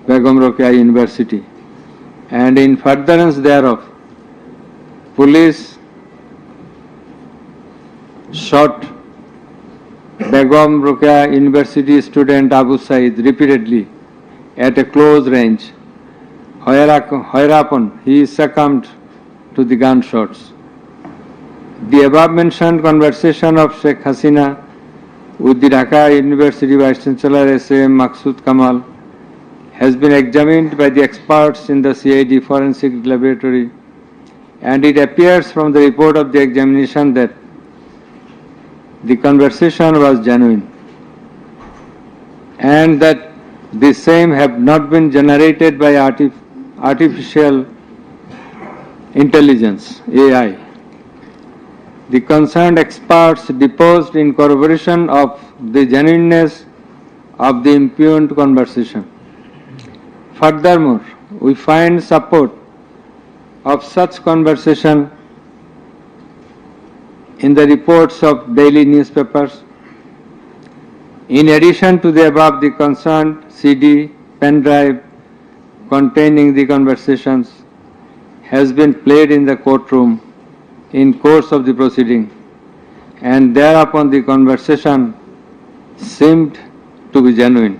Begum Rokeya University. And in furtherance thereof, police shot Begum Rokeya University student Abu Said repeatedly at a close range, whereupon he succumbed to the gunshots. The above mentioned conversation of Sheikh Hasina with the Dhaka University Vice Chancellor S.M. Maksud Kamal has been examined by the experts in the CID Forensic Laboratory, and it appears from the report of the examination that the conversation was genuine and that the same have not been generated by artificial intelligence, AI. The concerned experts deposed in corroboration of the genuineness of the impugned conversation. Furthermore, we find support of such conversation in the reports of daily newspapers. In addition to the above, the concerned CD pen drive containing the conversations has been played in the courtroom in course of the proceeding, and thereupon the conversation seemed to be genuine.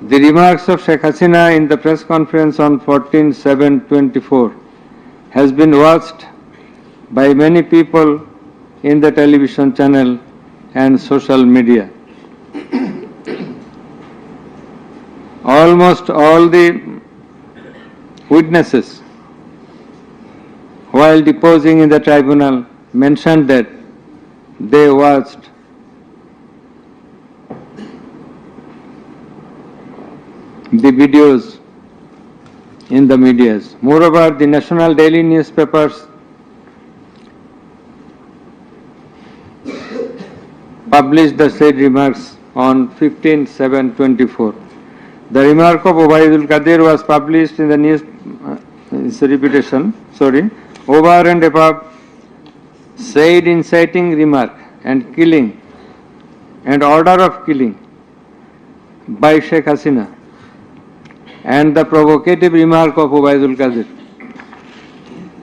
The remarks of Sheikh Hasina in the press conference on 14/7/24 has been watched by many people in the television channel and social media. Almost all the witnesses, while deposing in the tribunal, mentioned that they watched the videos in the medias. Moreover, the national daily newspapers published the said remarks on 15/7/24. The remark of Ubaidul Kadir was published in the news, it's a repetition, sorry, over and above said inciting remark and killing and order of killing by Sheikh Hasina and the provocative remark of Ubaidul Kadir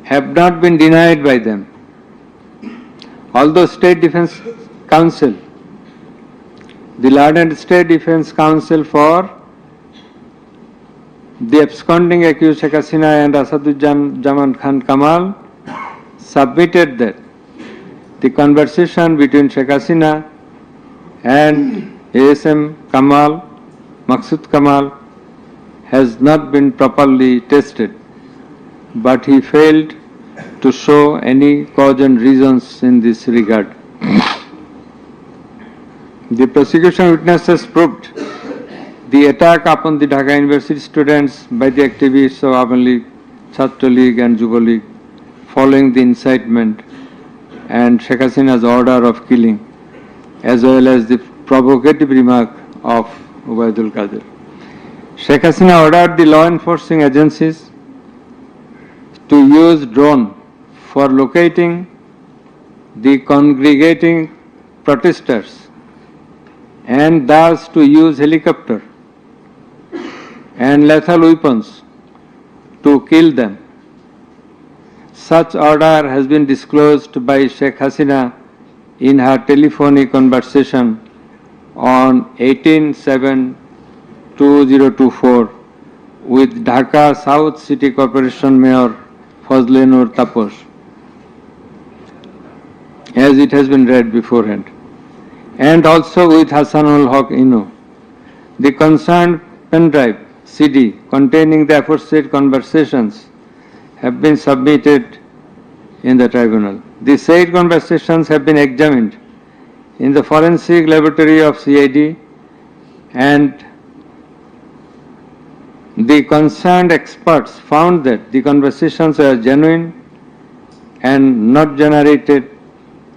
have not been denied by them. Although State Defence Council, the learned State Defence Council for the absconding accused Sheikh Hasina and Asaduজ্জামান Khan Kamal submitted that the conversation between Sheikh Hasina and ASM Kamal, Maksud Kamal, has not been properly tested, but he failed to show any cogent reasons in this regard. The prosecution witnesses proved the attack upon the Dhaka University students by the activists of Awami League, Chhatra League and Yuva League following the incitement and Sheikh Hasina's order of killing, as well as the provocative remark of Ubaidul Kadir. Sheikh Hasina ordered the law enforcing agencies to use drone for locating the congregating protesters and thus to use helicopter and lethal weapons to kill them. Such order has been disclosed by Sheikh Hasina in her telephonic conversation on 18/7/2024 with Dhaka South City Corporation Mayor Fazle Nur Taposh, as it has been read beforehand. and also with Hassanul Haq Inu. The concerned pen drive CD containing the aforesaid conversations have been submitted in the tribunal. The said conversations have been examined in the forensic laboratory of CID, and the concerned experts found that the conversations were genuine and not generated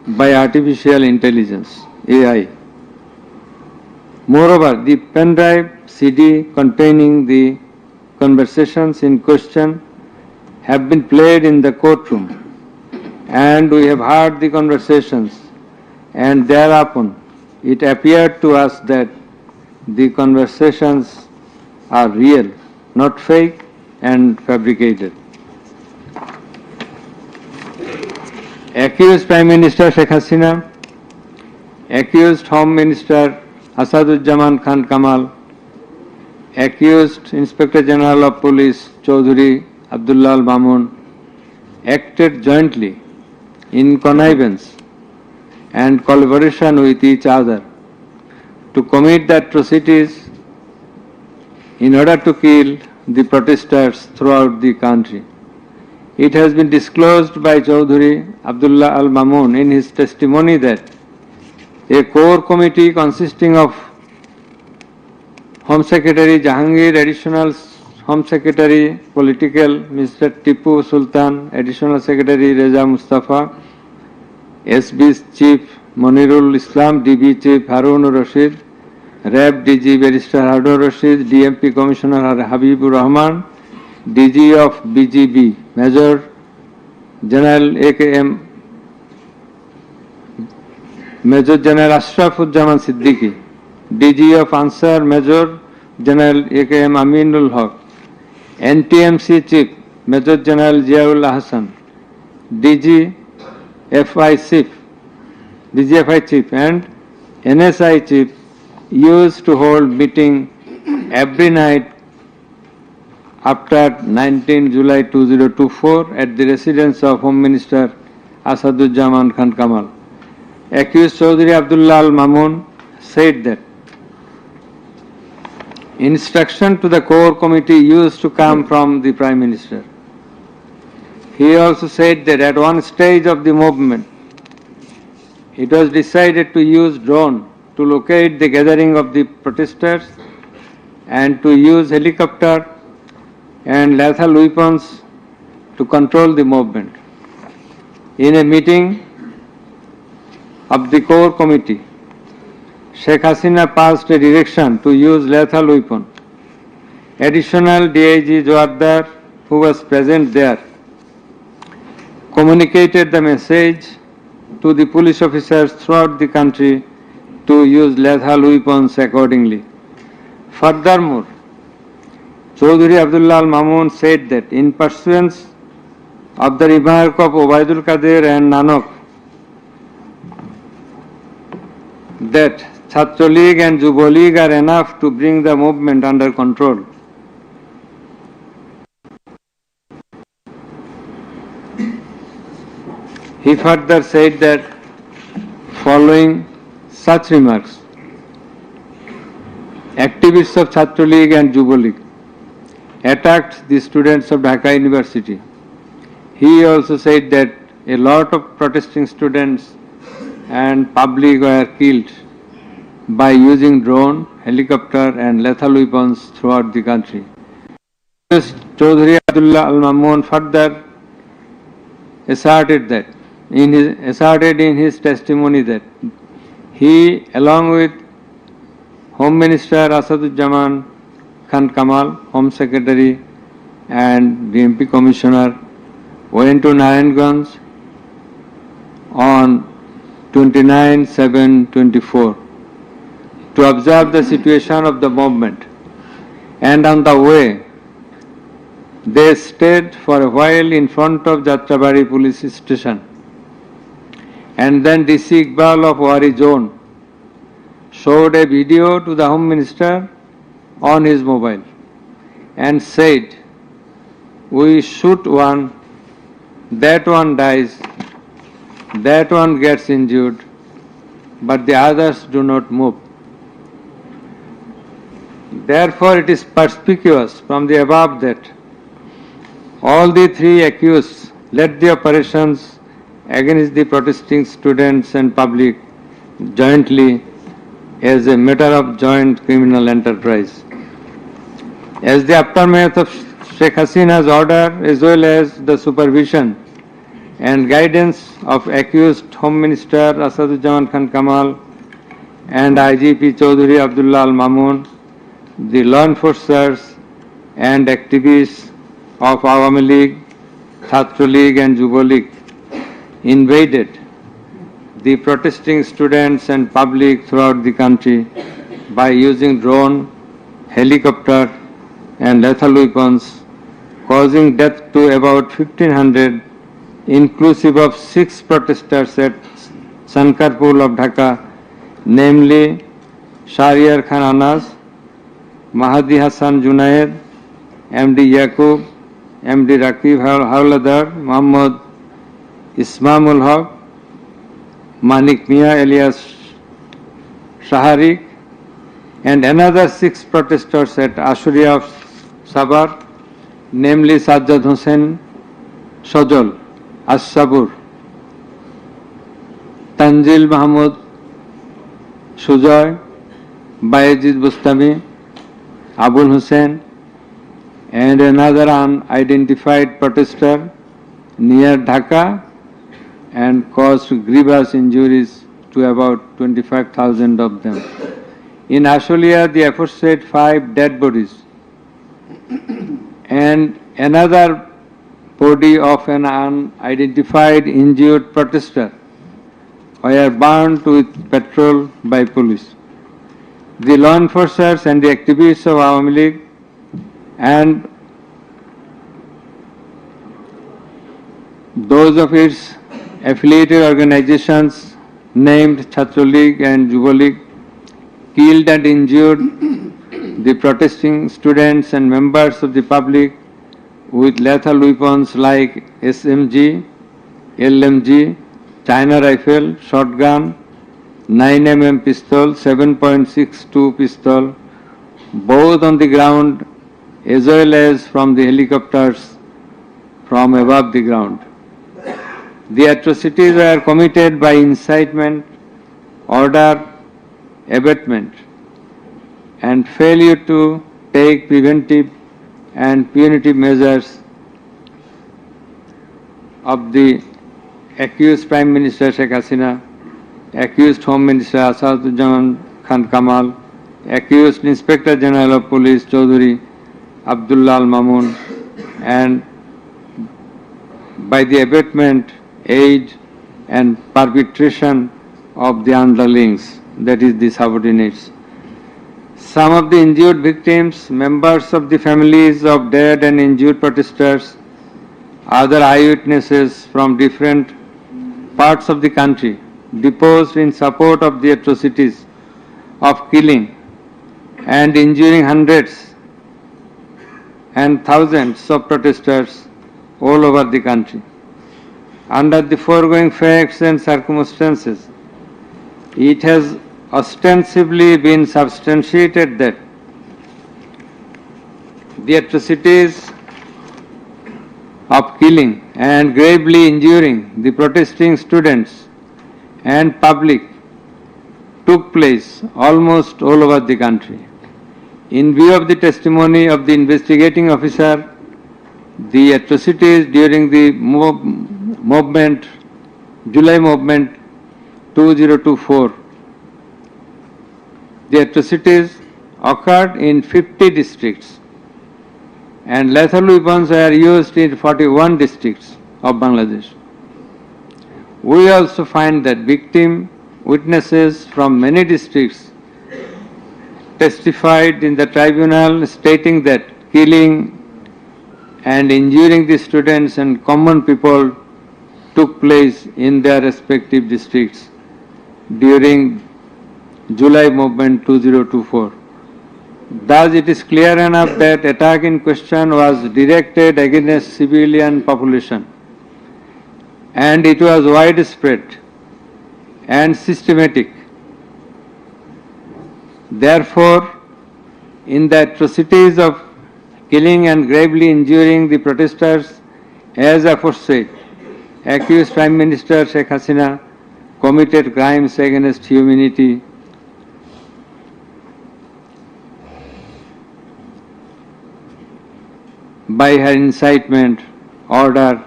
by artificial intelligence, AI. Moreover, the pen drive CD containing the conversations in question have been played in the courtroom, and we have heard the conversations, and thereupon it appeared to us that the conversations are real, not fake and fabricated. Accused Prime Minister Sheikh Hasina, accused Home Minister Asaduzzaman Khan Kamal, accused Inspector General of Police Chaudhry Abdullah Al Mamun acted jointly in connivance and collaboration with each other to commit the atrocities in order to kill the protesters throughout the country. It has been disclosed by Chaudhry Abdullah Al Mamun in his testimony that a core committee consisting of Home Secretary Jahangir, Additional Home Secretary Political Mr. Tipu Sultan, Additional Secretary Reza Mustafa, SB's Chief Monirul Islam, DB Chief Harun Rashid, RAB DG Barrister Harun Rashid, DMP Commissioner Habibur Rahman, DG of BGB Major General AKM Major General Ashrafuzzaman Siddiqui, DG of Ansar Major General AKM Aminul Haq, NTMC Chief Major General Ziaul Hassan, DGFI Chief and NSI Chief used to hold meeting every night after 19 July 2024 at the residence of Home Minister Asaduzzaman Khan Kamal. Accused Chaudhry Abdullah Al Mamun said that instruction to the core committee used to come from the Prime Minister. He also said that at one stage of the movement, it was decided to use drone to locate the gathering of the protesters and to use helicopter and lethal weapons to control the movement. In a meeting of the core committee, Sheikh Hasina passed a direction to use lethal weapon. Additional DIG Joardar, who was present there, communicated the message to the police officers throughout the country to use lethal weapons accordingly. Furthermore, Chaudhry Abdullah Al Mamun said that in pursuance of the remark of Obaidul Qadir and Nanak that Chhatra League and Yuva League are enough to bring the movement under control. He further said that following such remarks, activists of Chhatra League and Yuva League attacked the students of Dhaka University. He also said that a lot of protesting students and public were killed by using drone, helicopter and lethal weapons throughout the country. Chaudhry Abdullah Al Mamun further asserted in his testimony that he, along with Home Minister Asaduzzaman Khan Kamal, Home Secretary and DMP Commissioner, went to Narayanganj on 29/7/24 to observe the situation of the movement, and on the way they stayed for a while in front of Jatrabari police station, and then DC Iqbal of Wari Zone showed a video to the Home Minister on his mobile and said, "We shoot one, that one dies, that one gets injured, but the others do not move. Therefore, it is perspicuous from the above that all the three accused led the operations against the protesting students and public jointly as a matter of joint criminal enterprise. As the aftermath of Sheikh Hasina's order, as well as the supervision and guidance of accused Home Minister Asadujaman Khan Kamal and IGP Chaudhry Abdullah Al Mamun, the law enforcers and activists of Awami League, Chhatra League and Yuva League invaded the protesting students and public throughout the country by using drone, helicopter and lethal weapons, causing death to about 1,500, inclusive of 6 protesters at Sankarpur of Dhaka, namely Shahryar Khan Anas, Mahdi Hassan Junaid, MD Yaqub, MD Rakib Hawladar, Muhammad Ismamul Haq, Manik Mia alias Shaharik, and another 6 protesters at Ashuria of Sabar, namely Sajjad Hussain Shajol, As-Sabur, Tanzil Mahmud Sujoy, Bayezid Bustami, Abul Hussain, and another unidentified protester near Dhaka, and caused grievous injuries to about 25,000 of them. In Ashulia, the aforesaid 5 dead bodies and another body of an unidentified injured protester were burned with petrol by police. The law enforcers and the activists of Awami League and those of its affiliated organizations named Chhatra League and Yuva League killed and injured the protesting students and members of the public with lethal weapons like SMG, LMG, China rifle, shotgun, 9mm pistol, 7.62 pistol, both on the ground as well as from the helicopters from above the ground. The atrocities were committed by incitement, order, abatement, and failure to take preventive and punitive measures of the accused Prime Minister Sheikh Hasina, accused Home Minister Asadujaman Khan Kamal, accused Inspector General of Police Chaudhry Abdullah Al Mamun, and by the abatement, aid and perpetration of the underlings, that is the subordinates. Some of the injured victims, members of the families of dead and injured protesters, other eyewitnesses from different parts of the country, deposed in support of the atrocities of killing and injuring hundreds and thousands of protesters all over the country. Under the foregoing facts and circumstances, it has ostensibly been substantiated that the atrocities of killing and gravely injuring the protesting students and public took place almost all over the country. In view of the testimony of the investigating officer, the atrocities during the movement, July movement 2024, the atrocities occurred in 50 districts and lethal weapons were used in 41 districts of Bangladesh. We also find that victim witnesses from many districts testified in the tribunal stating that killing and injuring the students and common people took place in their respective districts during July movement 2024. Thus, it is clear enough that attack in question was directed against civilian population, and it was widespread and systematic Therefore, in the atrocities of killing and gravely injuring the protesters as aforesaid, accused Prime Minister Sheikh Hasina committed crimes against humanity by her incitement, order,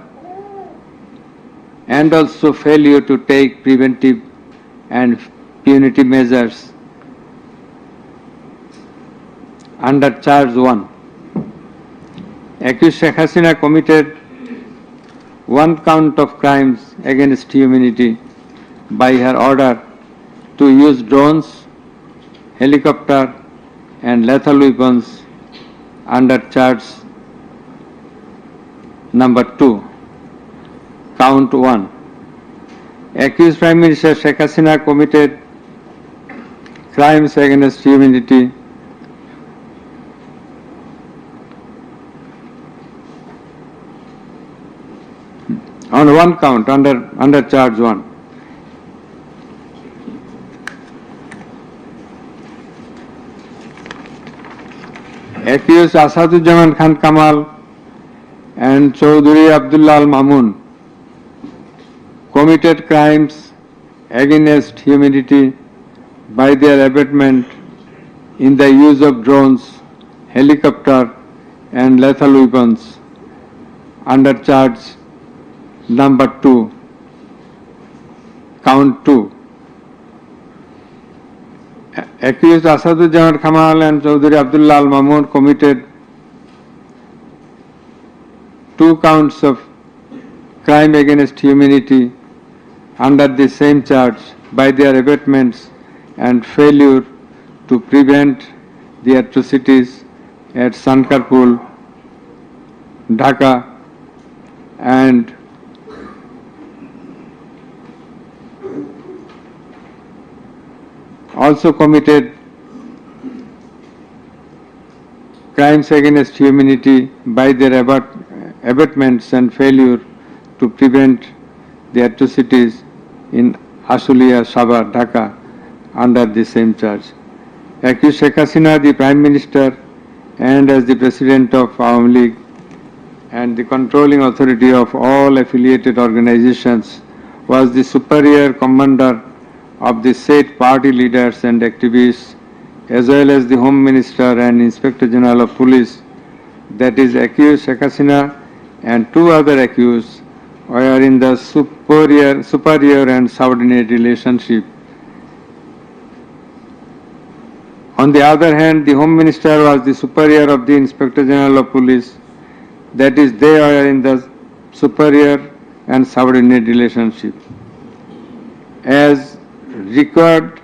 and also failure to take preventive and punitive measures under charge 1. Accused Sheikh Hasina committed one count of crimes against humanity by her order to use drones, helicopter and lethal weapons under charge number 2, count 1. Accused Prime Minister Sheikh Hasina committed crimes against humanity on one count under charge 1. Accused Asadujaman Khan Kamal and Chaudhuri Abdullah Al Mamun committed crimes against humanity by their abatement in the use of drones, helicopter and lethal weapons under charge number 2, count 2. Accused Asadujaman Kamal and Chaudhuri Abdullah Al Mamun committed 2 counts of crime against humanity under the same charge by their abatements and failure to prevent the atrocities at Sankarpur, Dhaka, and also committed crimes against humanity by their abatements and failure to prevent the atrocities in Ashulia, Sabha, Dhaka under the same charge. Accused Sheikh Hasina, the Prime Minister and as the President of Awami League and the controlling authority of all affiliated organizations, was the superior commander of the said party leaders and activists, as well as the Home Minister and Inspector General of Police, that is accused Sheikh Hasina and 2 other accused were in the superior and subordinate relationship. On the other hand, the Home Minister was the superior of the Inspector General of Police, that is they were in the superior and subordinate relationship. As required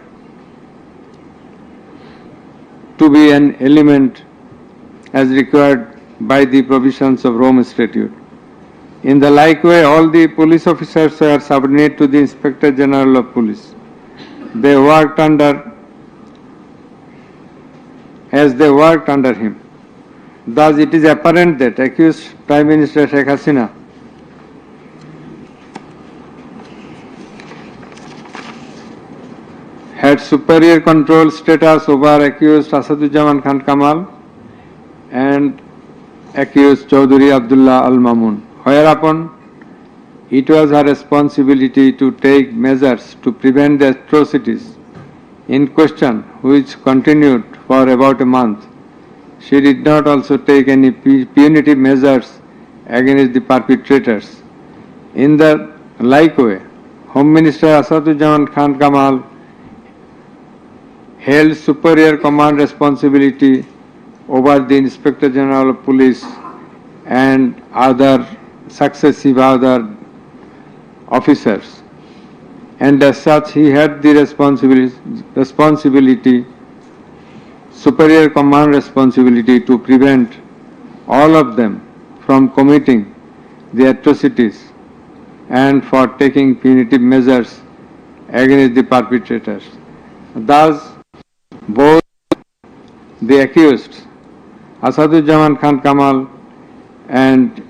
to be an element as required by the provisions of Rome Statute. In the like way, all the police officers were subordinate to the Inspector General of Police. They worked under him. Thus, it is apparent that accused Prime Minister Sheikh Hasina had superior control status over accused Asadujaman Khan Kamal and accused Chaudhuri Abdullah Al Mamun, whereupon it was her responsibility to take measures to prevent the atrocities in question, which continued for about a month. She did not also take any punitive measures against the perpetrators. In the like way, Home Minister Asadujaman Khan Kamal held superior command responsibility over the Inspector General of Police and other successive other officers, and as such he had the responsibility, superior command responsibility to prevent all of them from committing the atrocities and for taking punitive measures against the perpetrators. Thus, both the accused Asadujaman Khan Kamal and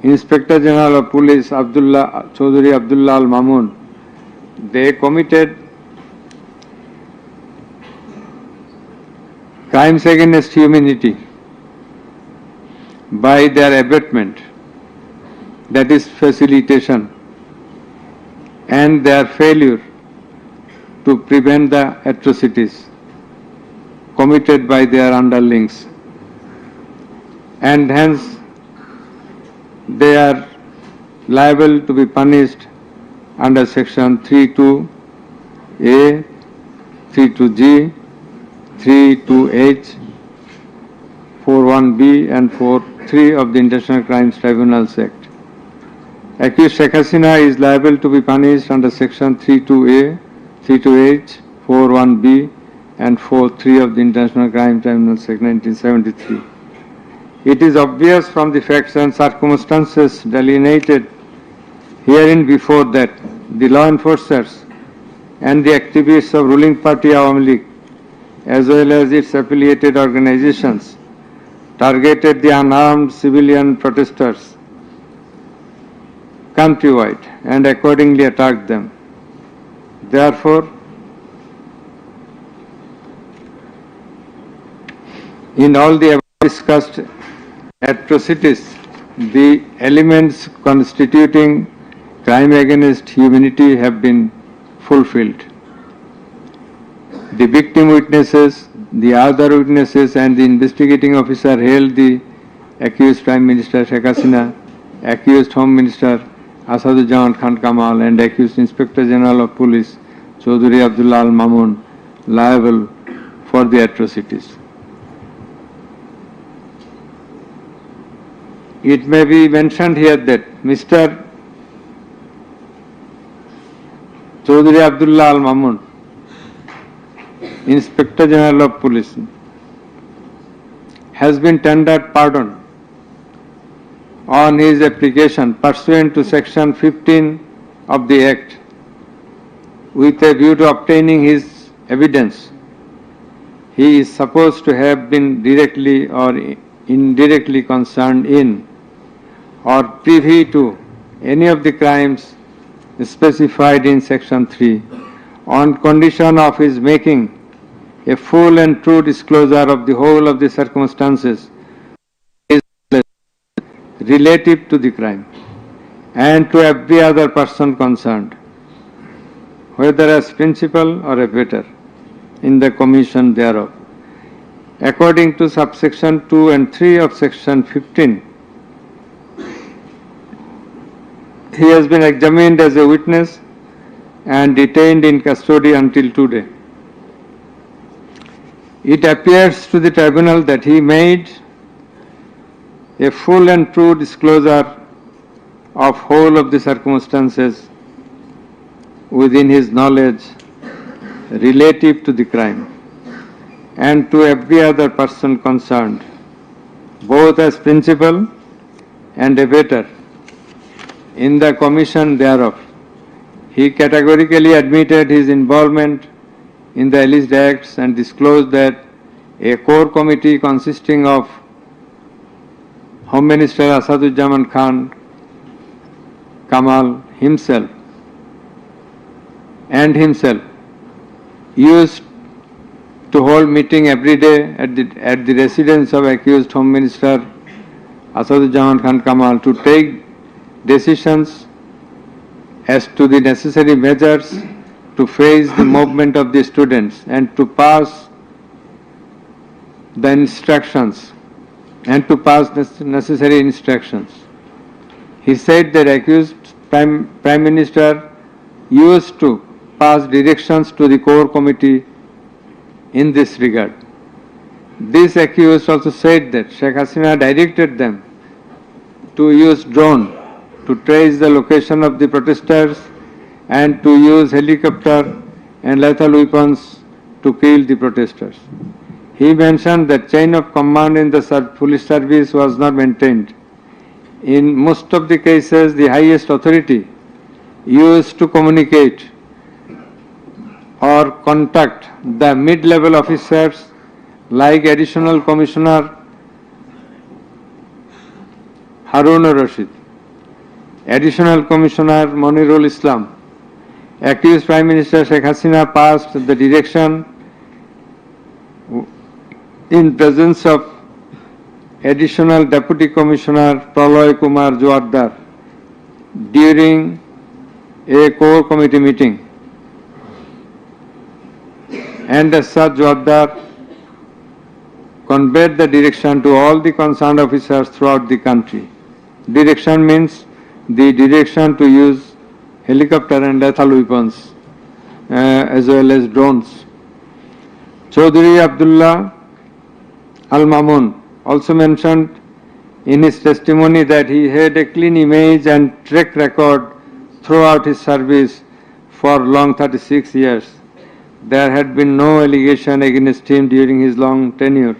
Inspector General of Police Chaudhuri Abdullah Al Mamun, they committed crimes against humanity by their abatement, that is facilitation, and their failure to prevent the atrocities committed by their underlings, and hence they are liable to be punished under section 32A, 32G, 32H, 41B and 43 of the International Crimes Tribunals Act. Accused Sheikh Hasina is liable to be punished under section 32A, 32H, 41B and 43 of the International Crimes Tribunals Act 1973. It is obvious from the facts and circumstances delineated herein before that the law enforcers and the activists of ruling party Awami League as well as its affiliated organizations targeted the unarmed civilian protesters countrywide and accordingly attacked them. Therefore, in all the above discussed atrocities, the elements constituting crime against humanity have been fulfilled. The victim witnesses, the other witnesses and the investigating officer held the accused Prime Minister Sheikh Hasina, accused Home Minister Asadujaman Khan Kamal and accused Inspector General of Police Chaudhry Abdullah Al Mamun liable for the atrocities. It may be mentioned here that Mr. Chaudhry Abdullah Al Mamun, Inspector General of Police, has been tendered pardon on his application pursuant to section 15 of the Act with a view to obtaining his evidence. He is supposed to have been directly or indirectly concerned in or privy to any of the crimes specified in section 3 on condition of his making a full and true disclosure of the whole of the circumstances relative to the crime and to every other person concerned, whether as principal or abettor in the commission thereof. According to subsection 2 and 3 of section 15, he has been examined as a witness and detained in custody until today. It appears to the tribunal that he made a full and true disclosure of whole of the circumstances within his knowledge relative to the crime and to every other person concerned, both as principal and abettor in the commission thereof. He categorically admitted his involvement in the alleged acts and disclosed that a core committee consisting of Home Minister Asadujaman Khan Kamal himself used to hold meeting every day at the residence of accused Home Minister Asadujaman Khan Kamal to take decisions as to the necessary measures to face the movement of the students and to pass the instructions and to pass necessary instructions. He said that accused Prime Minister used to pass directions to the core committee in this regard. This accused also said that Sheikh Hasina directed them to use drone to trace the location of the protesters and to use helicopter and lethal weapons to kill the protesters. He mentioned that chain of command in the police service was not maintained. In most of the cases, the highest authority used to communicate or contact the mid-level officers like Additional Commissioner Harun Rashid, Additional Commissioner Monirul Islam. Accused Prime Minister Sheikh Hasina passed the direction in presence of Additional Deputy Commissioner Praloy Kumar Joardar during a core committee meeting. And as such, Joardar conveyed the direction to all the concerned officers throughout the country. Direction means the direction to use helicopter and lethal weapons as well as drones. Chaudhry Abdullah Al-Mamun also mentioned in his testimony that he had a clean image and track record throughout his service for long 36 years. There had been no allegation against him during his long tenure.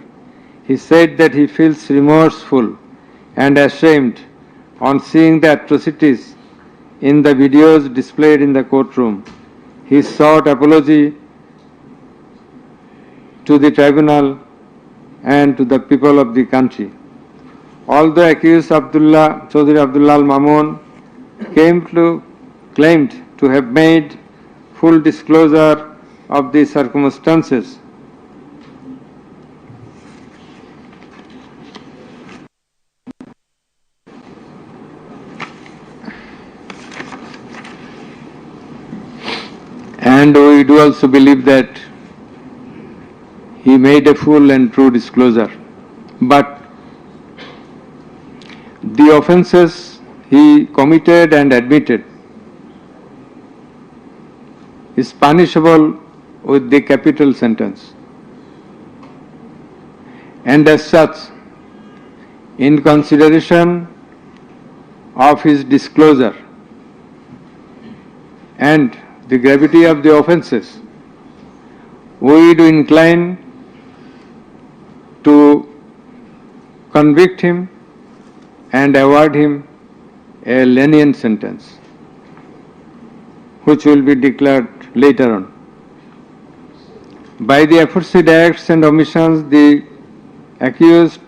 He said that he feels remorseful and ashamed on seeing the atrocities in the videos displayed in the courtroom. He sought apology to the tribunal and to the people of the country. Although accused Chaudhry Abdullah Al-Mamun claimed to have made full disclosure of the circumstances, and we do also believe that he made a full and true disclosure. But the offences he committed and admitted is punishable with the capital sentence. And as such, in consideration of his disclosure and the gravity of the offences, we do incline to convict him and award him a lenient sentence, which will be declared later on. By the aforesaid acts and omissions, the accused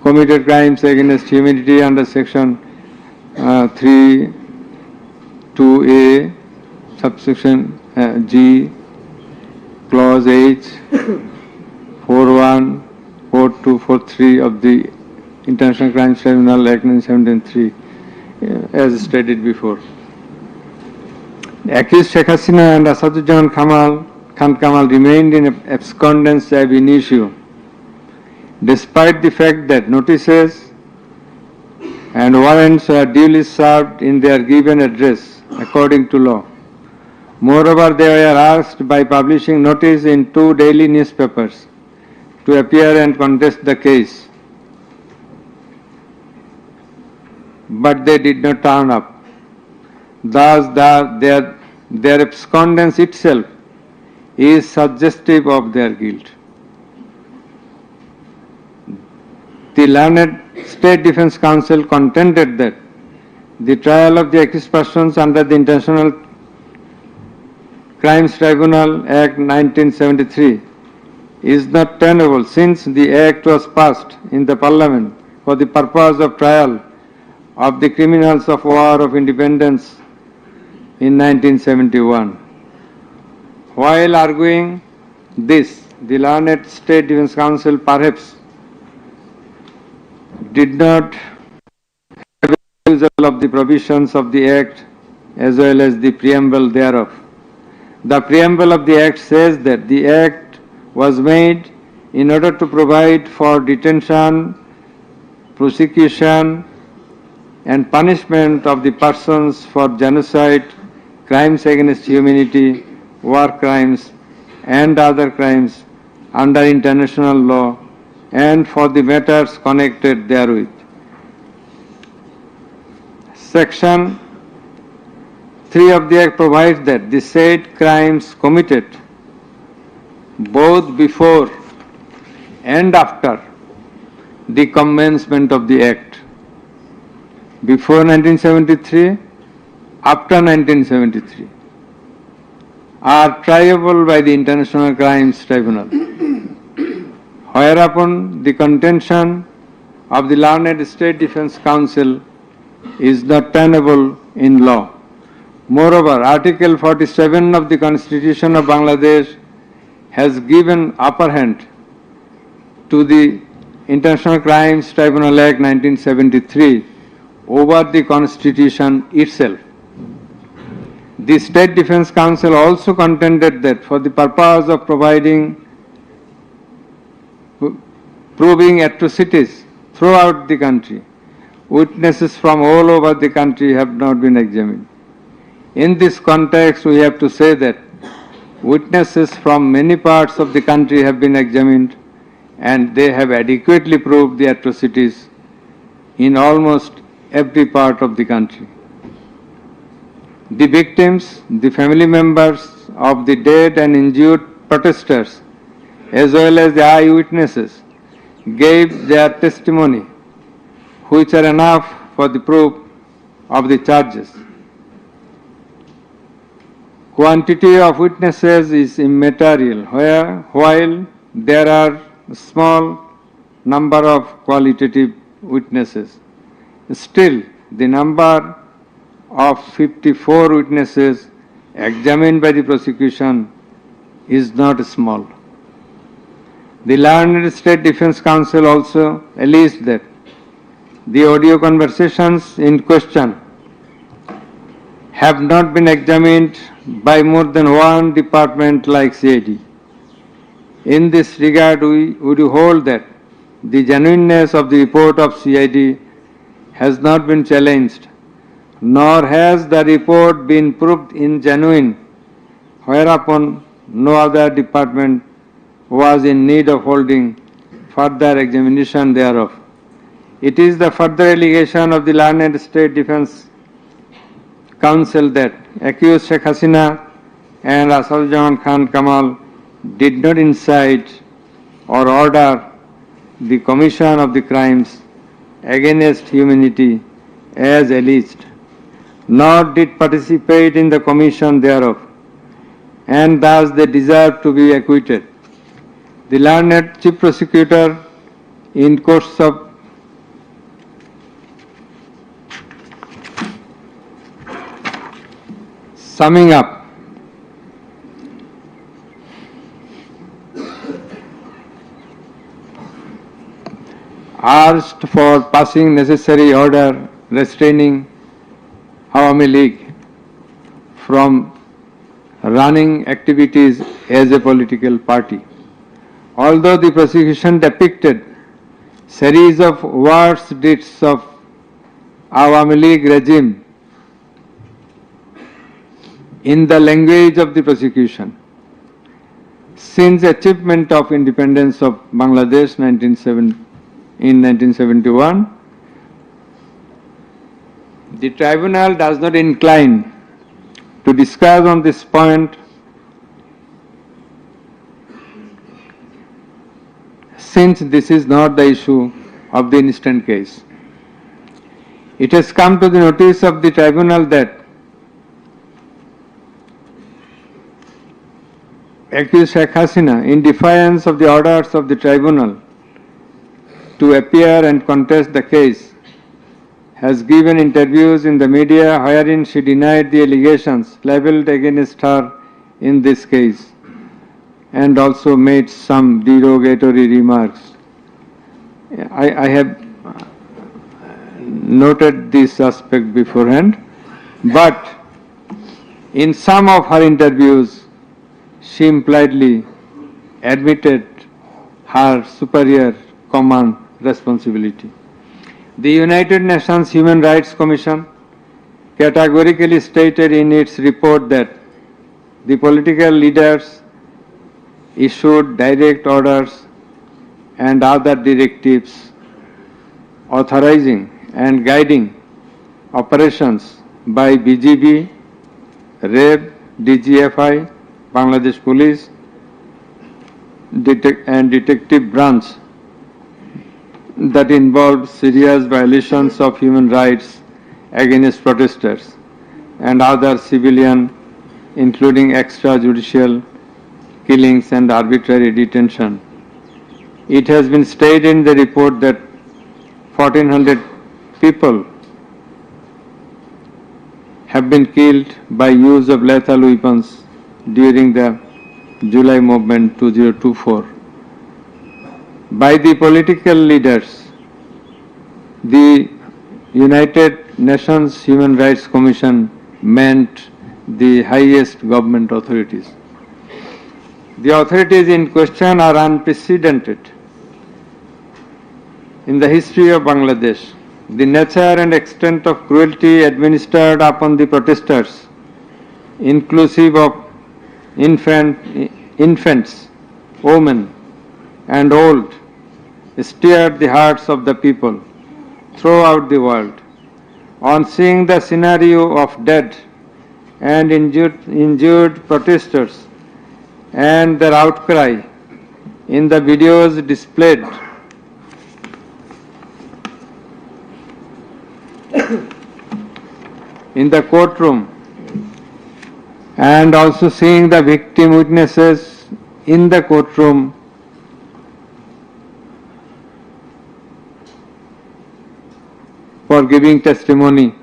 committed crimes against humanity under section 3(2)(a), subsection G, clause H, 4(1), 4(2), 4(3) of the International Crimes Tribunal Act 1973, as stated before. The accused Sheikh Hasina and Asaduজ্জামান Khan Kamal remained in abscondence ab initio, despite the fact that notices and warrants were duly served in their given address according to law. Moreover, they were asked by publishing notice in 2 daily newspapers to appear and contest the case, but they did not turn up. Thus, their abscondence itself is suggestive of their guilt. The learned State Defence Counsel contended that the trial of the accused persons under the International Crimes Tribunal Act 1973 is not tenable, since the Act was passed in the Parliament for the purpose of trial of the criminals of War of Independence in 1971. While arguing this, the learned State Defence Counsel perhaps did not have a refusal of the provisions of the Act as well as the preamble thereof. The preamble of the Act says that the Act was made in order to provide for detention, prosecution, and punishment of the persons for genocide, crimes against humanity, war crimes, and other crimes under international law, and for the matters connected therewith. Section 3 of the Act provides that the said crimes committed both before and after the commencement of the Act, before 1973, after 1973, are triable by the International Crimes Tribunal. Whereupon the contention of the learned State Defence Counsel is not tenable in law. Moreover, Article 47 of the Constitution of Bangladesh has given upper hand to the International Crimes Tribunal Act 1973 over the Constitution itself. The State Defence Council also contended that for the purpose of proving atrocities throughout the country, witnesses from all over the country have not been examined. In this context, we have to say that witnesses from many parts of the country have been examined and they have adequately proved the atrocities in almost every part of the country. The victims, the family members of the dead and injured protesters, as well as the eyewitnesses, gave their testimony, which are enough for the proof of the charges. Quantity of witnesses is immaterial, while there are a small number of qualitative witnesses. Still, the number of 54 witnesses examined by the prosecution is not small. The learned State Defence Council also alleged that the audio conversations in question have not been examined by more than one department like CID. In this regard, we would hold that the genuineness of the report of CID has not been challenged, nor has the report been proved ingenuine, whereupon no other department was in need of holding further examination thereof. It is the further allegation of the learned State Defence Council that accused Sheikh Hasina and Asaduzzaman Khan Kamal did not incite or order the commission of the crimes against humanity as alleged, nor did participate in the commission thereof, and thus they deserve to be acquitted. The learned Chief Prosecutor, in course of summing up, urged for passing necessary order restraining Awami League from running activities as a political party. Although the prosecution depicted series of worse deeds of Awami League regime in the language of the prosecution, since achievement of independence of Bangladesh in 1971, the tribunal does not incline to discuss on this point, since this is not the issue of the instant case. It has come to the notice of the tribunal that accused Sheikh Hasina, in defiance of the orders of the tribunal to appear and contest the case, has given interviews in the media wherein she denied the allegations leveled against her in this case and also made some derogatory remarks. I have noted this aspect beforehand, but in some of her interviews she impliedly admitted her superior command responsibility. The United Nations Human Rights Commission categorically stated in its report that the political leaders issued direct orders and other directives authorizing and guiding operations by BGB, REB, DGFI, Bangladesh Police, and Detective Branch that involved serious violations of human rights against protesters and other civilian, including extrajudicial killings and arbitrary detention. It has been stated in the report that 1,400 people have been killed by use of lethal weapons during the July movement 2024. By the political leaders, the United Nations Human Rights Commission meant the highest government authorities. The authorities in question are unprecedented in the history of Bangladesh. The nature and extent of cruelty administered upon the protesters, inclusive of infants, women, and old, stirred the hearts of the people throughout the world. On seeing the scenario of dead and injured protesters and their outcry in the videos displayed in the courtroom, and also seeing the victim witnesses in the courtroom, for giving testimony,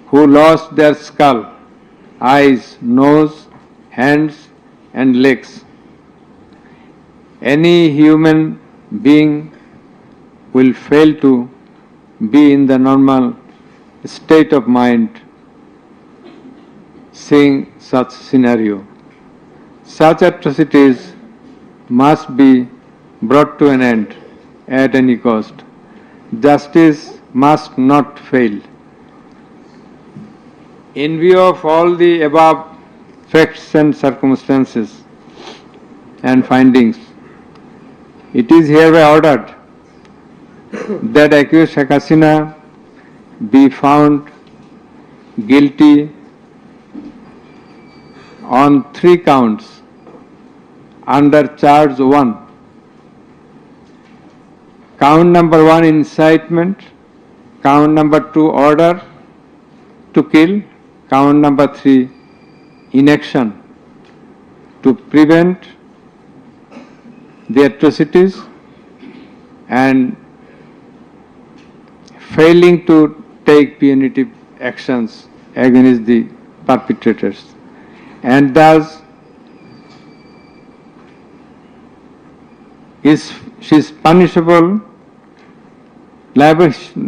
who lost their skull, eyes, nose, hands, and legs. Any human being will fail to be in the normal state of mind seeing such scenario. Such atrocities must be brought to an end at any cost. Justice must not fail. In view of all the above facts and circumstances and findings, it is hereby ordered that accused Sheikh Hasina be found guilty on 3 counts under charge 1. Count number 1, incitement. Count number 2, order to kill. Count number 3, inaction to prevent the atrocities and failing to take punitive actions against the perpetrators, and thus she is punishable,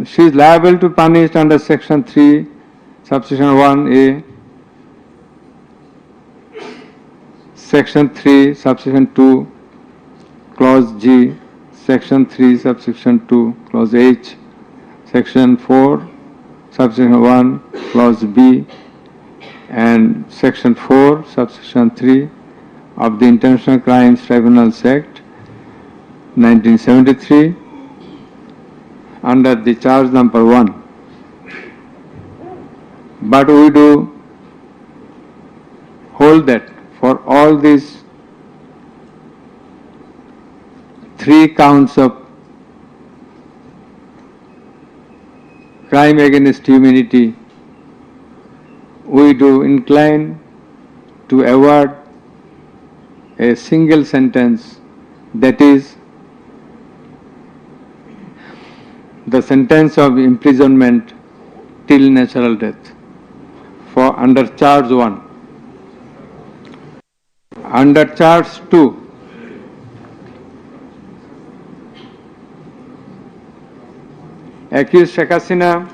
she is liable to punish under section 3, subsection 1A, section 3, subsection 2, clause G, section 3, subsection 2, clause H, section 4, subsection 1, clause B, and section 4, subsection 3 of the International Crimes Tribunals Act 1973 under the charge number 1. But we do hold that for all these 3 counts of crime against humanity, we do incline to award a single sentence, that is the sentence of imprisonment till natural death for under charge 1. Under charge 2, accused Sheikh Hasina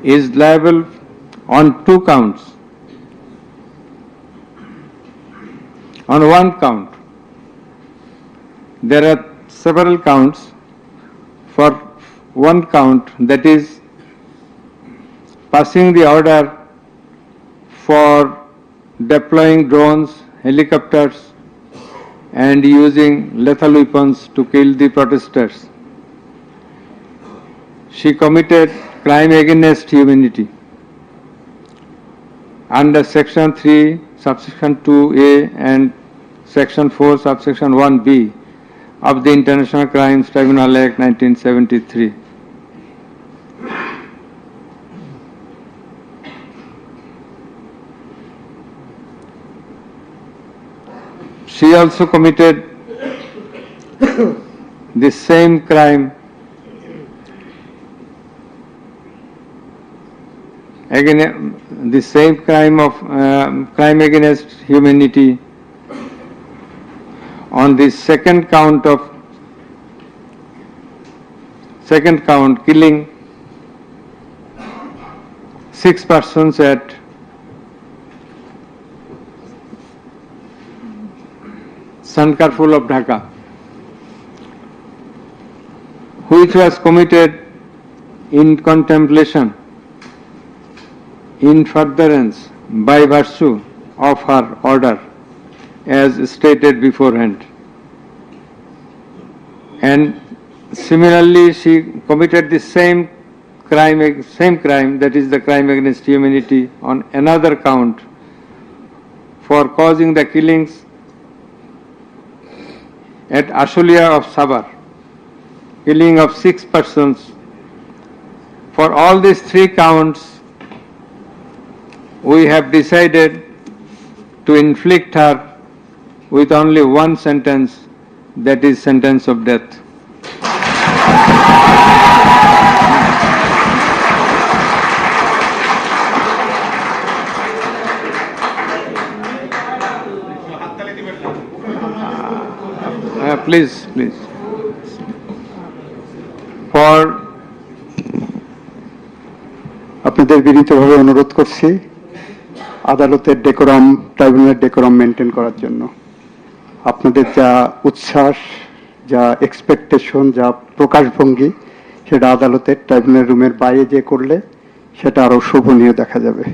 is liable on 2 counts. On 1 count, there are several counts. For 1 count, that is passing the order for deploying drones, helicopters, and using lethal weapons to kill the protesters. She committed crime against humanity under section 3, subsection 2A and section 4, subsection 1B of the International Crimes Tribunal Act 1973. She also committed the same crime again the same crime of crime against humanity on the second count, killing 6 persons at Sankarpur of Dhaka, which was committed in contemplation, in furtherance, by virtue of her order, as stated beforehand. And similarly, she committed the same crime, that is the crime against humanity, on another count for causing the killings at Ashulia of Sabar, killing of 6 persons. For all these 3 counts, we have decided to inflict her with only one sentence, that is sentence of death. Please. For আপনাদের বিনীতভাবে অনুরোধ করছি আদালতের decorum, ট্রাইব্যুনালের decorum maintain করার জন্য। আপনাদের যা উচ্ছ্বাস, যা এক্সপেকটেশন, যা প্রকাশভঙ্গি, সেটা আদালতের ট্রাইব্যুনাল রুমের বাইরে যে করলে সেটা আরো শোভনীয় দেখা যাবে।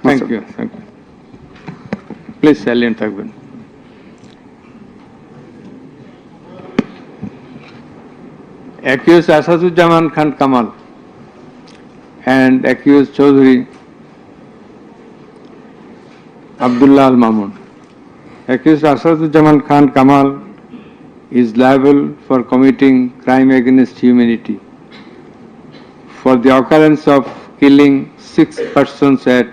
Thank you. প্লিজ সাইলেন্ট থাকবেন। Accused Asaduzzaman Khan Kamal and accused Chaudhary Abdullah Al Mamun. Accused Asaduzzaman Khan Kamal is liable for committing crime against humanity for the occurrence of killing 6 persons at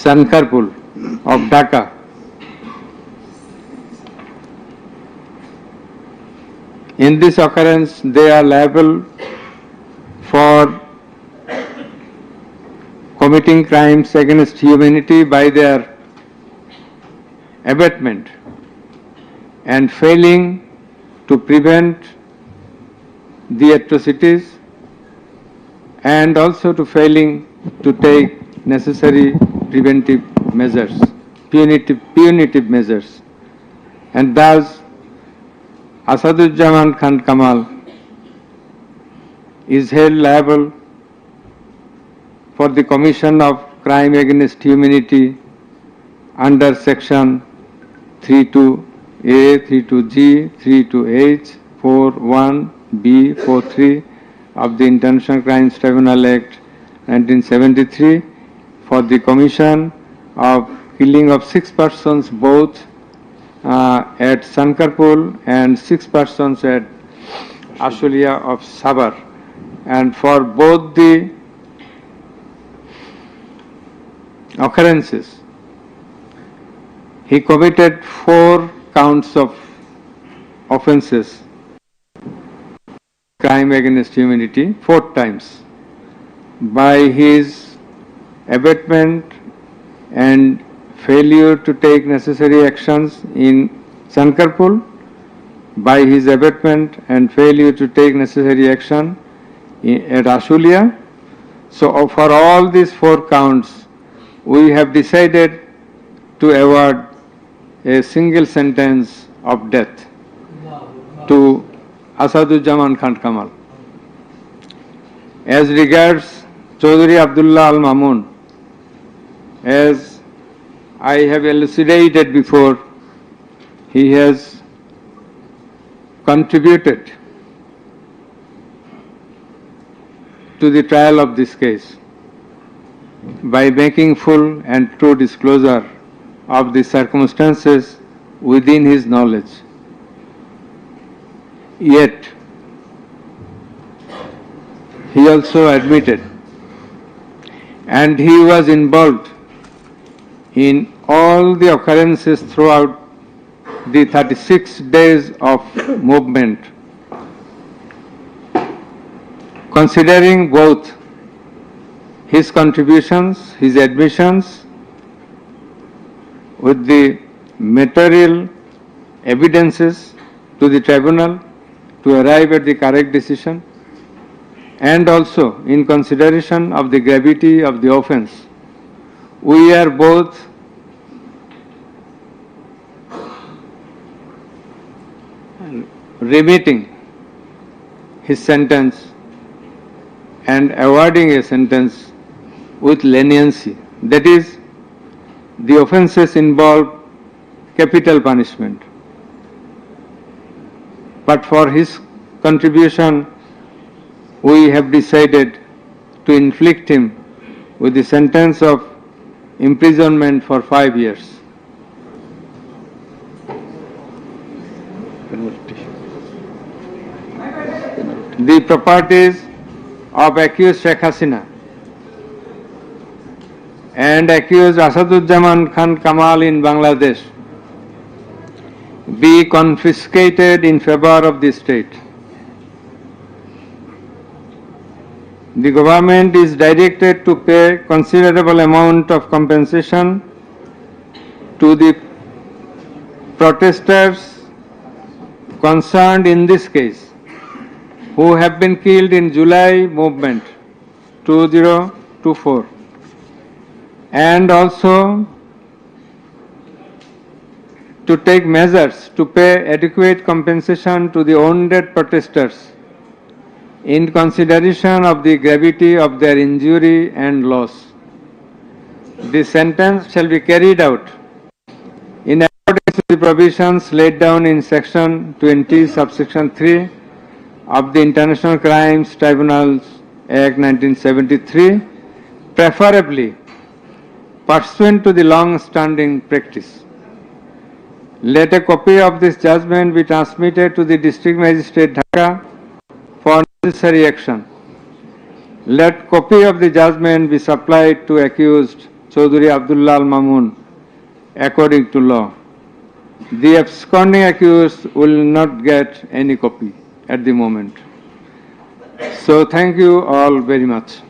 Sankarpur of Dhaka. In this occurrence, they are liable for committing crimes against humanity by their abatement and failing to prevent the atrocities, and also to failing to take necessary preventive measures, punitive measures, and thus Asaduzzaman Khan Kamal is held liable for the commission of crime against humanity under section 32A, 32G, 32H, 41B, 43 of the International Crimes Tribunal Act 1973 for the commission of killing of 6 persons both at Sankarpur and 6 persons at Ashulia of Sabar, and for both the occurrences he committed 4 counts of offences, crime against humanity, 4 times, by his abatement and failure to take necessary actions in Sankarpur, by his abatement and failure to take necessary action at Ashulia. So for all these 4 counts, we have decided to award a single sentence of death to Asaduzzaman Khan Kamal. As regards Chaudhary Abdullah Al Mamun, as I have elucidated before, he has contributed to the trial of this case by making full and true disclosure of the circumstances within his knowledge. Yet, he also admitted, and he was involved in all the occurrences throughout the 36 days of movement considering both his contributions, his admissions, with the material evidences to the tribunal to arrive at the correct decision, and also in consideration of the gravity of the offence, we are both remitting his sentence and awarding a sentence with leniency. That is, the offences involve capital punishment. But for his contribution, we have decided to inflict him with the sentence of imprisonment for 5 years. The properties of accused Sheikh Hasina and accused Asaduzzaman Khan Kamal in Bangladesh be confiscated in favor of the state. The government is directed to pay considerable amount of compensation to the protesters concerned in this case, who have been killed in July movement 2024, and also to take measures to pay adequate compensation to the wounded protesters in consideration of the gravity of their injury and loss. The sentence shall be carried out in accordance with the provisions laid down in section 20 subsection 3 of the International Crimes Tribunals Act 1973, preferably pursuant to the long-standing practice. Let a copy of this judgment be transmitted to the District Magistrate Dhaka for necessary action. Let copy of the judgment be supplied to accused Chaudhry Abdullah Al Mamun according to law. The absconding accused will not get any copy at the moment. So thank you all very much.